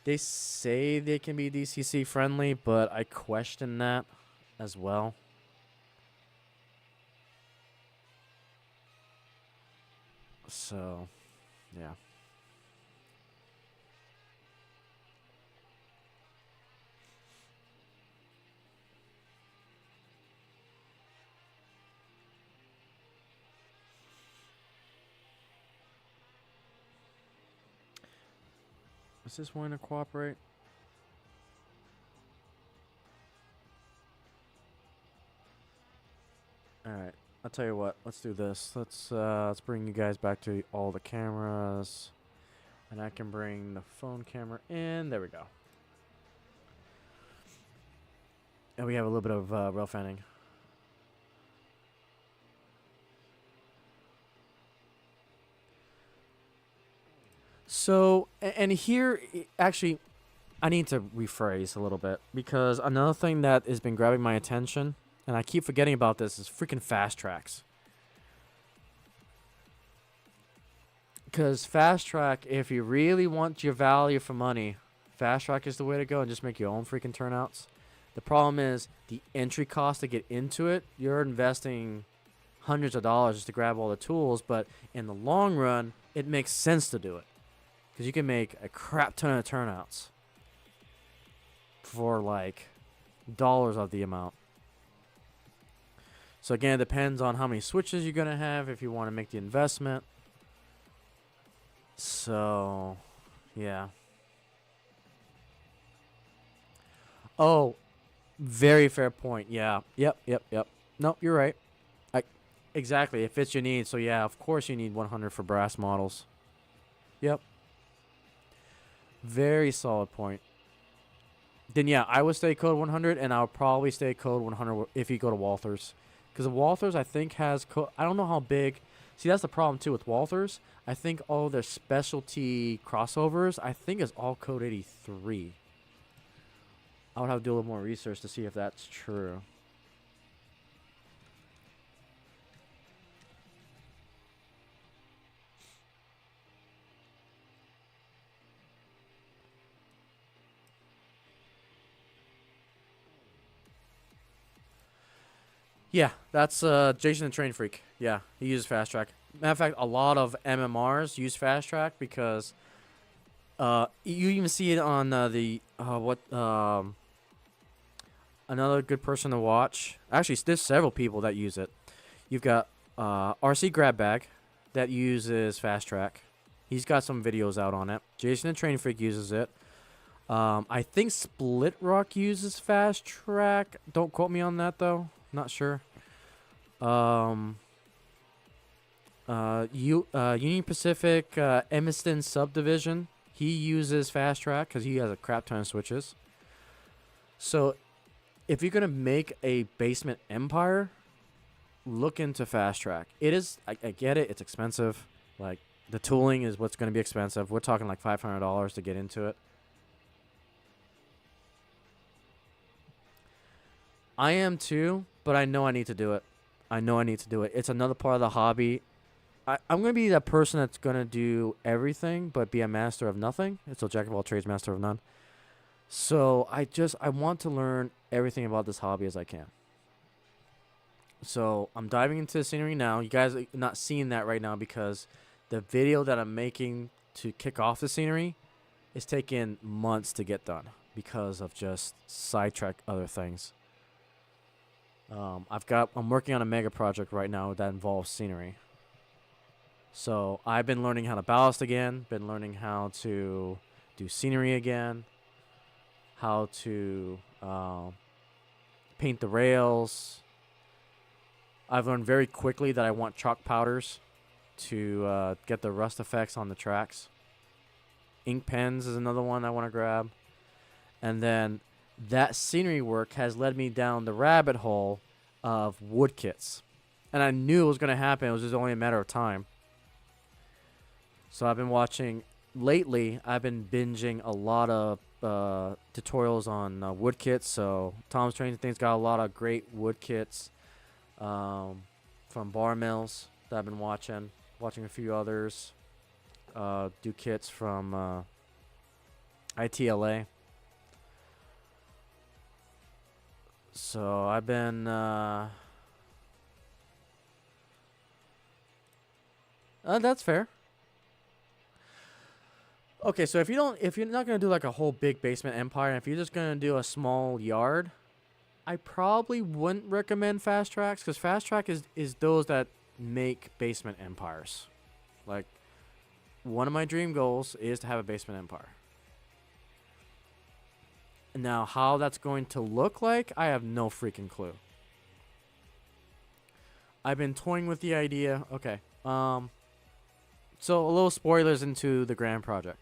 they say they can be DCC friendly, but I question that as well. So, yeah. Is this wanting to cooperate? Alright, I'll tell you what, let's do this. Let's bring you guys back to all the cameras. And I can bring the phone camera in. There we go. And we have a little bit of rail fanning. So, and here, actually, I need to rephrase a little bit. Because another thing that has been grabbing my attention, and I keep forgetting about this, is freaking fast tracks. Because fast track, if you really want your value for money, fast track is the way to go, and just make your own freaking turnouts. The problem is the entry cost to get into it. You're investing hundreds of dollars just to grab all the tools, but in the long run, it makes sense to do it. Because you can make a crap ton of turnouts for like dollars of the amount. So again, it depends on how many switches you're going to have if you want to make the investment. So, yeah. Oh, very fair point. Yeah. Yep. Nope, you're right. Exactly. It fits your needs. So, yeah, of course you need 100 for brass models. Yep. Very solid point. Then, yeah, I would stay code 100, and I'll probably stay code 100 if you go to Walthers. Because the Walthers, I think, has code. I don't know how big. See, that's the problem, too, with Walthers. I think all their specialty crossovers, I think, is all code 83. I would have to do a little more research to see if that's true. Yeah, that's Jason the Train Freak. Yeah, he uses Fast Track. Matter of fact, a lot of MMRs use Fast Track because you even see it on another good person to watch. Actually, there's several people that use it. You've got RC Grab Bag that uses Fast Track. He's got some videos out on it. Jason the Train Freak uses it. I think Split Rock uses Fast Track. Don't quote me on that though. Not sure. Union Pacific Emiston Subdivision. He uses Fast Track because he has a crap ton of switches. So, if you're gonna make a basement empire, look into Fast Track. It is. I get it. It's expensive. Like the tooling is what's gonna be expensive. We're talking like $500 to get into it. I am too, but I know I need to do it. It's another part of the hobby. I'm going to be that person that's going to do everything, but be a master of nothing. It's a jack of all trades, master of none. So I want to learn everything about this hobby as I can. So I'm diving into the scenery now. You guys are not seeing that right now because the video that I'm making to kick off the scenery is taking months to get done because of just sidetrack other things. I'm working on a mega project right now that involves scenery. So I've been learning how to ballast again, been learning how to do scenery again, how to paint the rails. I've learned very quickly that I want chalk powders to get the rust effects on the tracks. Ink pens is another one I want to grab. And then that scenery work has led me down the rabbit hole of wood kits. And I knew it was going to happen. It was just only a matter of time. So I've been watching, lately, I've been binging a lot of tutorials on wood kits. So Tom's Training Thing's got a lot of great wood kits from bar mills that I've been watching. Watching a few others do kits from ITLA. So I've been that's fair. Okay, so if you're not gonna do like a whole big basement empire, and if you're just gonna do a small yard, I probably wouldn't recommend fast tracks because fast track is those that make basement empires. Like one of my dream goals is to have a basement empire. Now, how that's going to look like, I have no freaking clue. I've been toying with the idea. Okay. So a little spoilers into the grand project.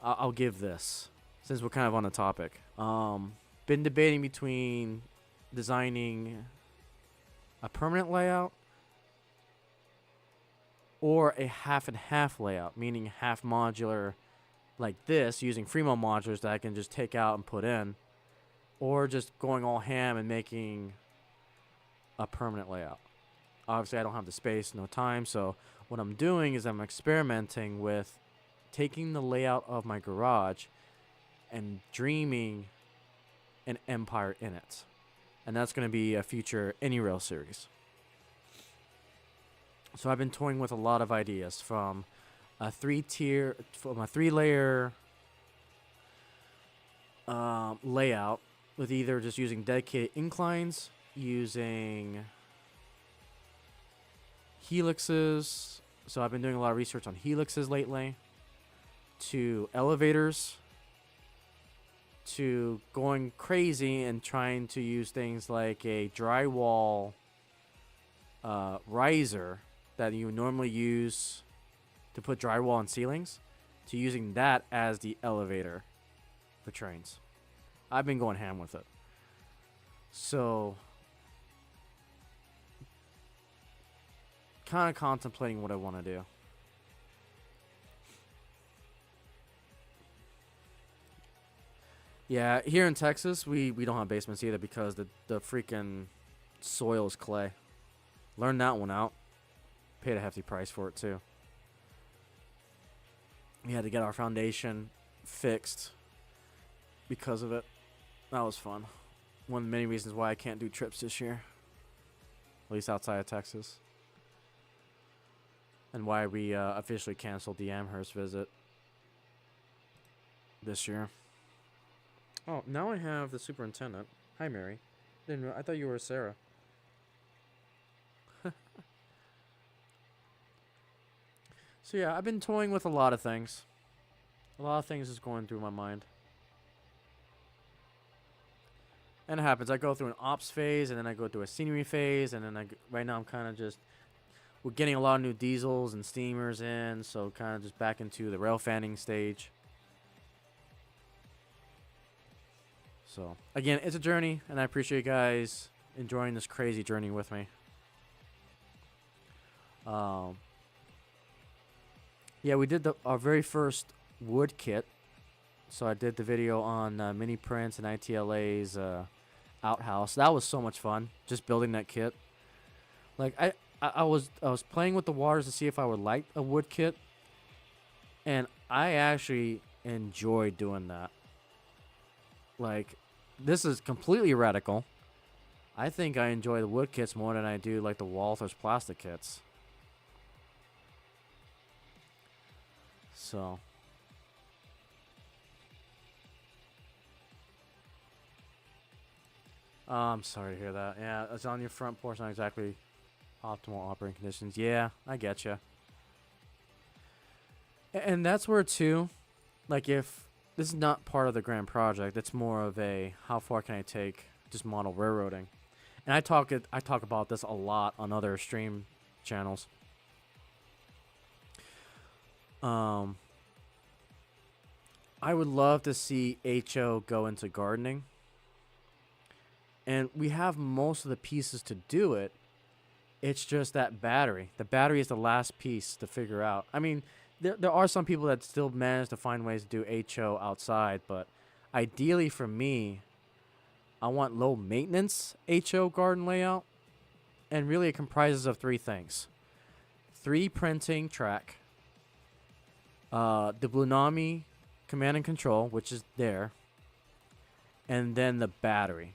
I'll give this, since we're kind of on the topic. Been debating between designing a permanent layout or a half and half layout, meaning half modular like this, using Fremont modulars that I can just take out and put in, or just going all ham and making a permanent layout. Obviously, I don't have the space, no time, so what I'm doing is I'm experimenting with taking the layout of my garage and dreaming an empire in it. And that's going to be a future AnyRail series. So I've been toying with a lot of ideas, from a three-layer layout with either just using dedicated inclines, using helixes. So I've been doing a lot of research on helixes lately, to elevators, to going crazy and trying to use things like a drywall riser that you normally use to put drywall on ceilings, to using that as the elevator for trains. I've been going ham with it. So, kind of contemplating what I want to do. Yeah, here in Texas, we don't have basements either because the freaking soil is clay. Learned that one out. Paid a hefty price for it, too. We had to get our foundation fixed because of it. That was fun. One of the many reasons why I can't do trips this year. At least outside of Texas. And why we officially canceled the Amherst visit this year. Oh, now I have the superintendent. Hi, Mary. I thought you were Sarah. So yeah, I've been toying with a lot of things. A lot of things is going through my mind. And it happens. I go through an ops phase, and then I go through a scenery phase, and then right now I'm kind of just... We're getting a lot of new diesels and steamers in, so kind of just back into the rail fanning stage. So, again, it's a journey, and I appreciate you guys enjoying this crazy journey with me. Yeah, we did our very first wood kit. So I did the video on Mini Prints and ITLA's outhouse. That was so much fun, just building that kit. Like I was playing with the waters to see if I would like a wood kit, and I actually enjoyed doing that. Like, this is completely radical. I think I enjoy the wood kits more than I do like the Walther's plastic kits. So, I'm sorry to hear that. Yeah, it's on your front porch, not exactly optimal operating conditions. Yeah, I get you. And that's where too, like, if this is not part of the grand project, it's more of a how far can I take just model railroading. And I talk about this a lot on other stream channels. I would love to see HO go into gardening. And we have most of the pieces to do it. It's just that battery. The battery is the last piece to figure out. I mean, there are some people that still manage to find ways to do HO outside, but ideally for me, I want low maintenance HO garden layout. And really it comprises of three things. 3 printing track. The Blunami command and control, which is there. And then the battery.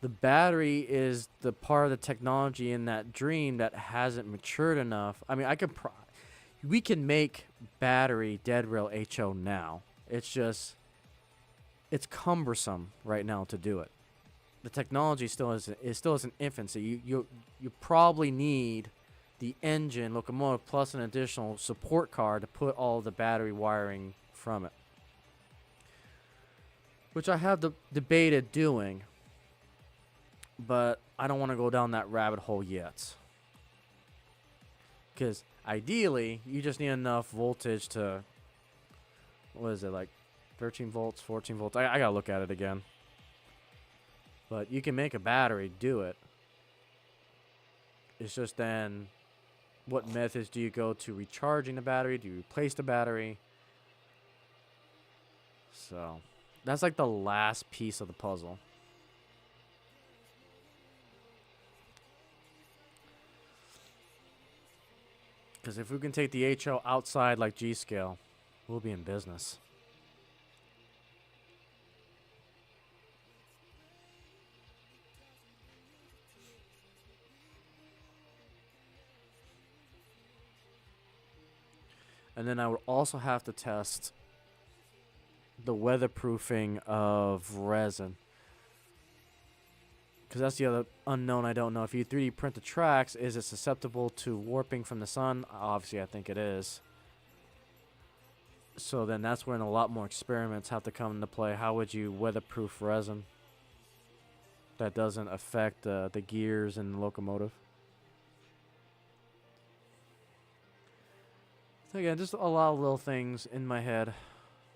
The battery is the part of the technology in that dream that hasn't matured enough. I mean, we can make battery dead rail HO now. It's just, it's cumbersome right now to do it. The technology still is in infancy. You probably need the engine, locomotive, plus an additional support card to put all the battery wiring from it. which I have debated doing, but I don't want to go down that rabbit hole yet. Because ideally, you just need enough voltage to, what is it, like 13 volts, 14 volts? I gotta look at it again. But you can make a battery do it. It's just then, what methods do you go to recharging the battery? Do you replace the battery? So, that's like the last piece of the puzzle. Because if we can take the HO outside like G-Scale, we'll be in business. And then I would also have to test the weatherproofing of resin. Because that's the other unknown I don't know. If you 3D print the tracks, is it susceptible to warping from the sun? Obviously, I think it is. So then that's when a lot more experiments have to come into play. How would you weatherproof resin that doesn't affect the gears and the locomotive? So again, just a lot of little things in my head.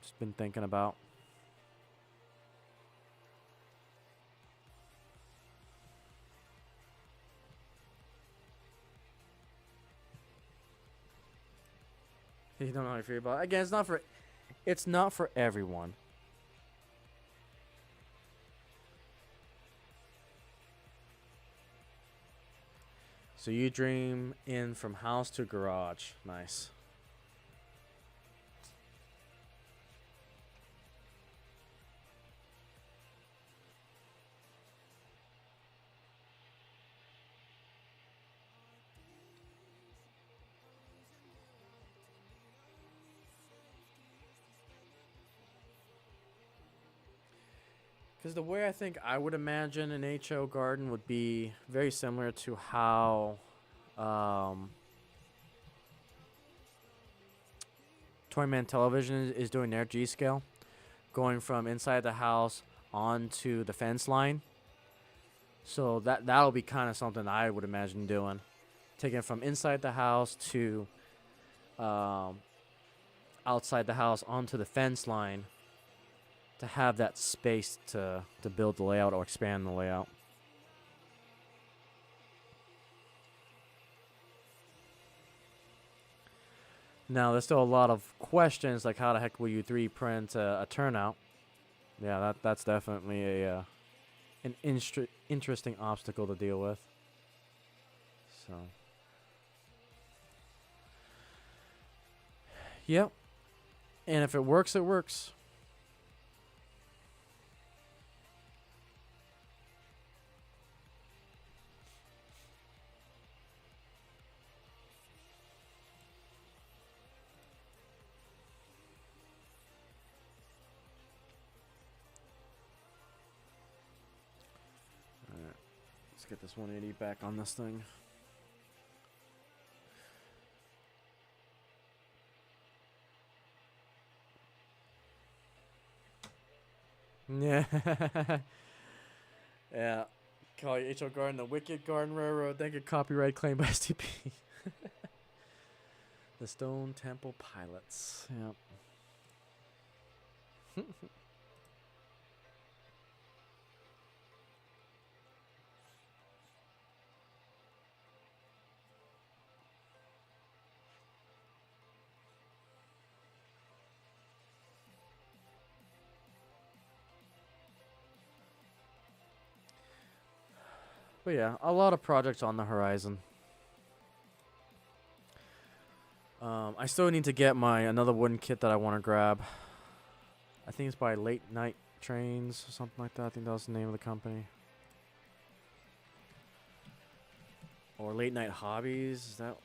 Just been thinking about. You don't know how you feel about it. Again, it's not for everyone. So you dream in from house to garage. Nice. Because the way I think I would imagine an HO garden would be very similar to how Toyman Television is doing their G-Scale. Going from inside the house onto the fence line. So that'll be kind of something I would imagine doing. Taking it from inside the house to outside the house onto the fence line. To have that space to build the layout or expand the layout. Now, there's still a lot of questions, like how the heck will you 3D print a turnout? Yeah, that's definitely an interesting obstacle to deal with. So, yep. And if it works, it works. Let's get this 180 back on this thing. Yeah. Yeah. Call your HO Garden the Wicked Garden Railroad. Then get copyright claim by STP. The Stone Temple Pilots. Yep. But yeah, a lot of projects on the horizon. I still need to get another wooden kit that I want to grab. I think it's by Late Night Trains or something like that. I think that was the name of the company. Or Late Night Hobbies. Is that?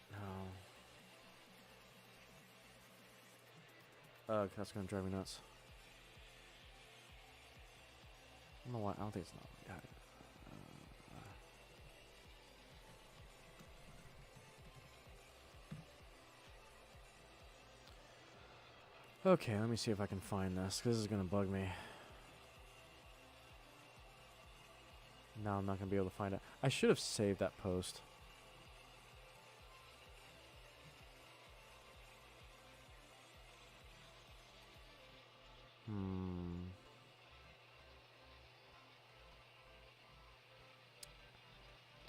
No. Ugh, that's gonna drive me nuts. I don't know why. I don't think it's not. Okay, let me see if I can find this, because this is going to bug me. Now I'm not going to be able to find it. I should have saved that post.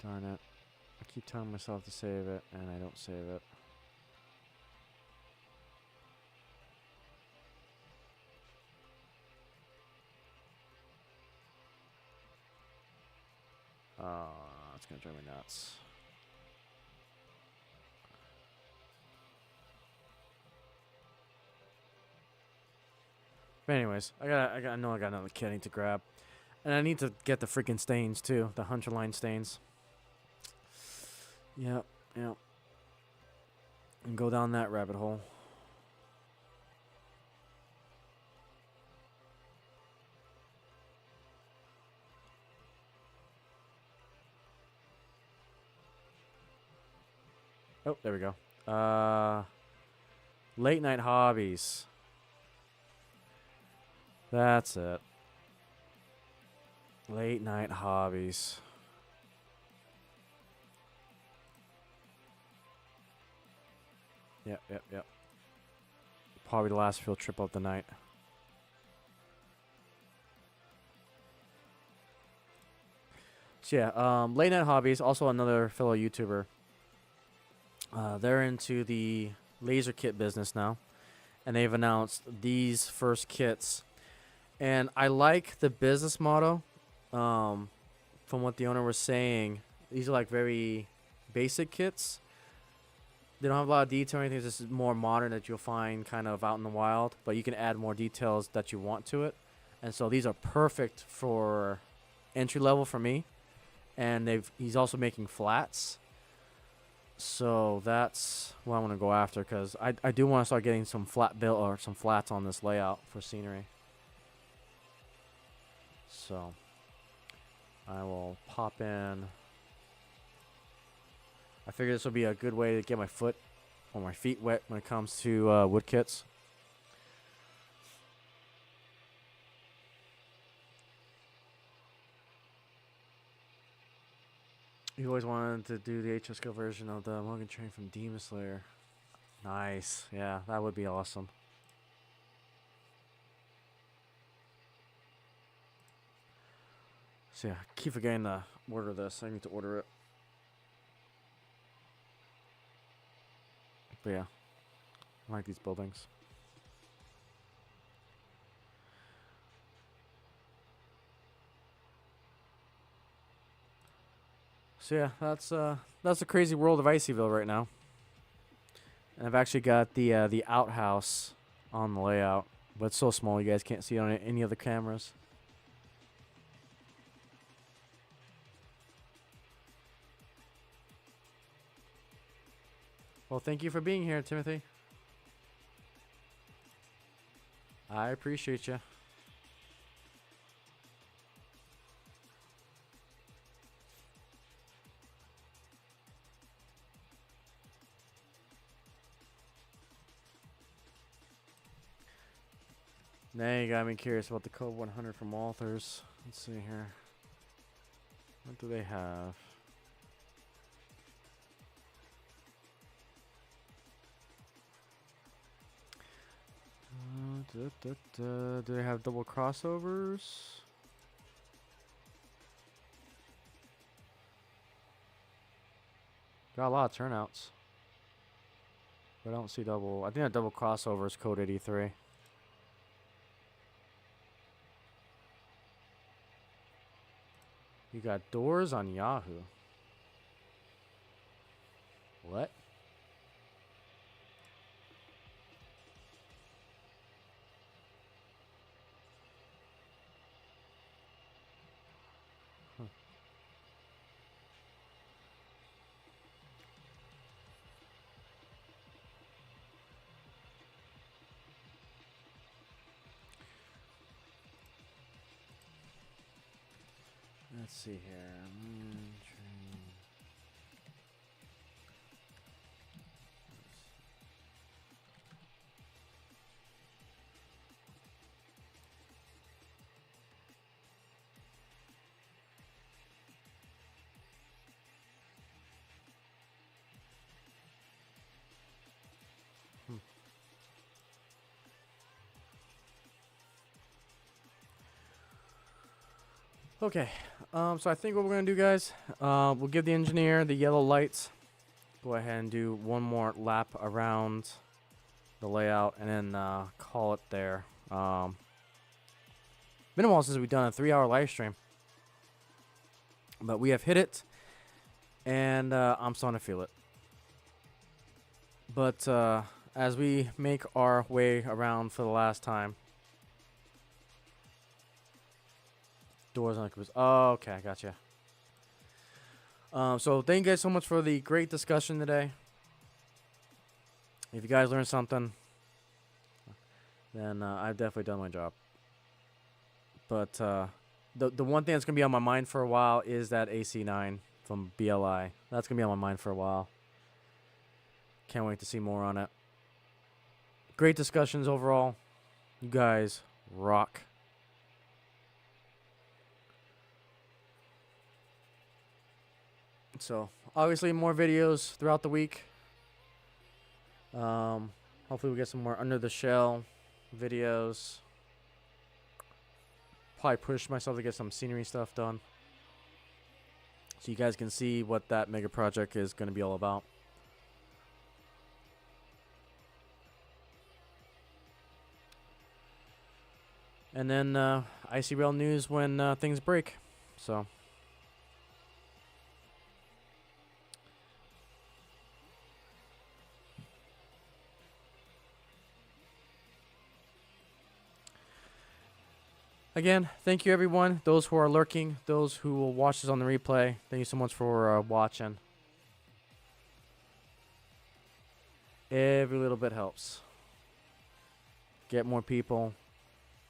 Darn it. I keep telling myself to save it, and I don't save it. It's gonna drive me nuts. But anyways, I know I got another kit I need to grab. And I need to get the freaking stains too, the hunter line stains. Yep. And go down that rabbit hole. Oh, there we go. Late night hobbies. That's it. Late night hobbies. Yep. Probably the last field trip of the night. So yeah, late night hobbies. Also another fellow YouTuber. They're into the laser kit business now, and they've announced these first kits. And I like the business model. From what the owner was saying, these are like very basic kits. They don't have a lot of detail or anything. This is more modern that you'll find kind of out in the wild, but you can add more details that you want to it. And so these are perfect for entry level for me. And he's also making flats. So that's what I want to go after, because I do want to start getting some flat build or some flats on this layout for scenery. So I will pop in. I figure this will be a good way to get my foot or my feet wet when it comes to wood kits. You always wanted to do the HSK version of the Logan Train from Demon Slayer. Nice. Yeah, that would be awesome. So yeah, I keep forgetting to order this. I need to order it. But yeah, I like these buildings. So yeah, that's the crazy world of Iceyville right now. And I've actually got the outhouse on the layout, but it's so small you guys can't see it on any other cameras. Well, thank you for being here, Timothy. I appreciate you. Now you got me curious about the Code 100 from authors. Let's see here. What do they have? Do they have double crossovers? Got a lot of turnouts. But I don't see double. I think that double crossover is code 83. You got doors on Yahoo. What? Let's see here. Okay, so I think what we're gonna do, guys, we'll give the engineer the yellow lights. Go ahead and do one more lap around the layout, and then call it there. Been a while since we've done a 3-hour live stream, but we have hit it, and I'm starting to feel it. But as we make our way around for the last time, doors on the oh, okay, I gotcha. So thank you guys so much for the great discussion today. If you guys learned something, then I've definitely done my job. But the one thing that's gonna be on my mind for a while is that AC9 from BLI. That's gonna be on my mind for a while. Can't wait to see more on it. Great discussions overall. You guys rock. So obviously more videos throughout the week. Hopefully we get some more under the shell videos. Probably push myself to get some scenery stuff done, so you guys can see what that mega project is going to be all about. And then Icey Rail news when things break. So again, thank you everyone. Those who are lurking, those who will watch this on the replay, thank you so much for watching. Every little bit helps. Get more people,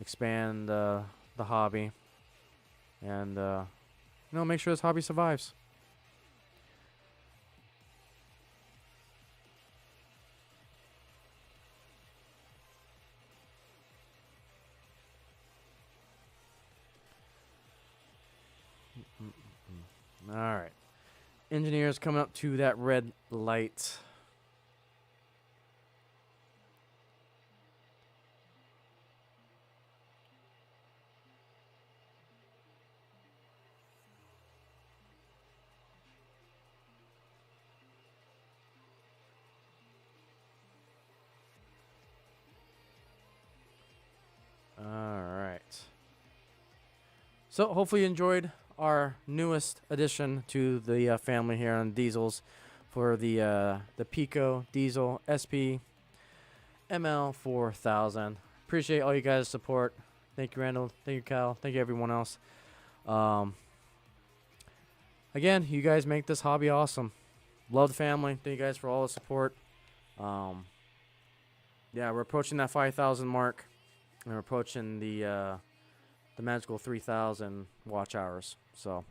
expand the hobby, and make sure this hobby survives. All right, engineers coming up to that red light. All right. So hopefully you enjoyed our newest addition to the family here on diesels for the PIKO diesel SP ML 4000. Appreciate all you guys' support. Thank you, Randall. Thank you, Cal. Thank you, everyone else. Again, you guys make this hobby awesome. Love the family. Thank you guys for all the support. Yeah, we're approaching that 5,000 mark. And we're approaching the magical 3,000 watch hours. So,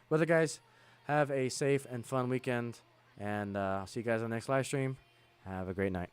with it, guys, have a safe and fun weekend. And see you guys on the next live stream. Have a great night.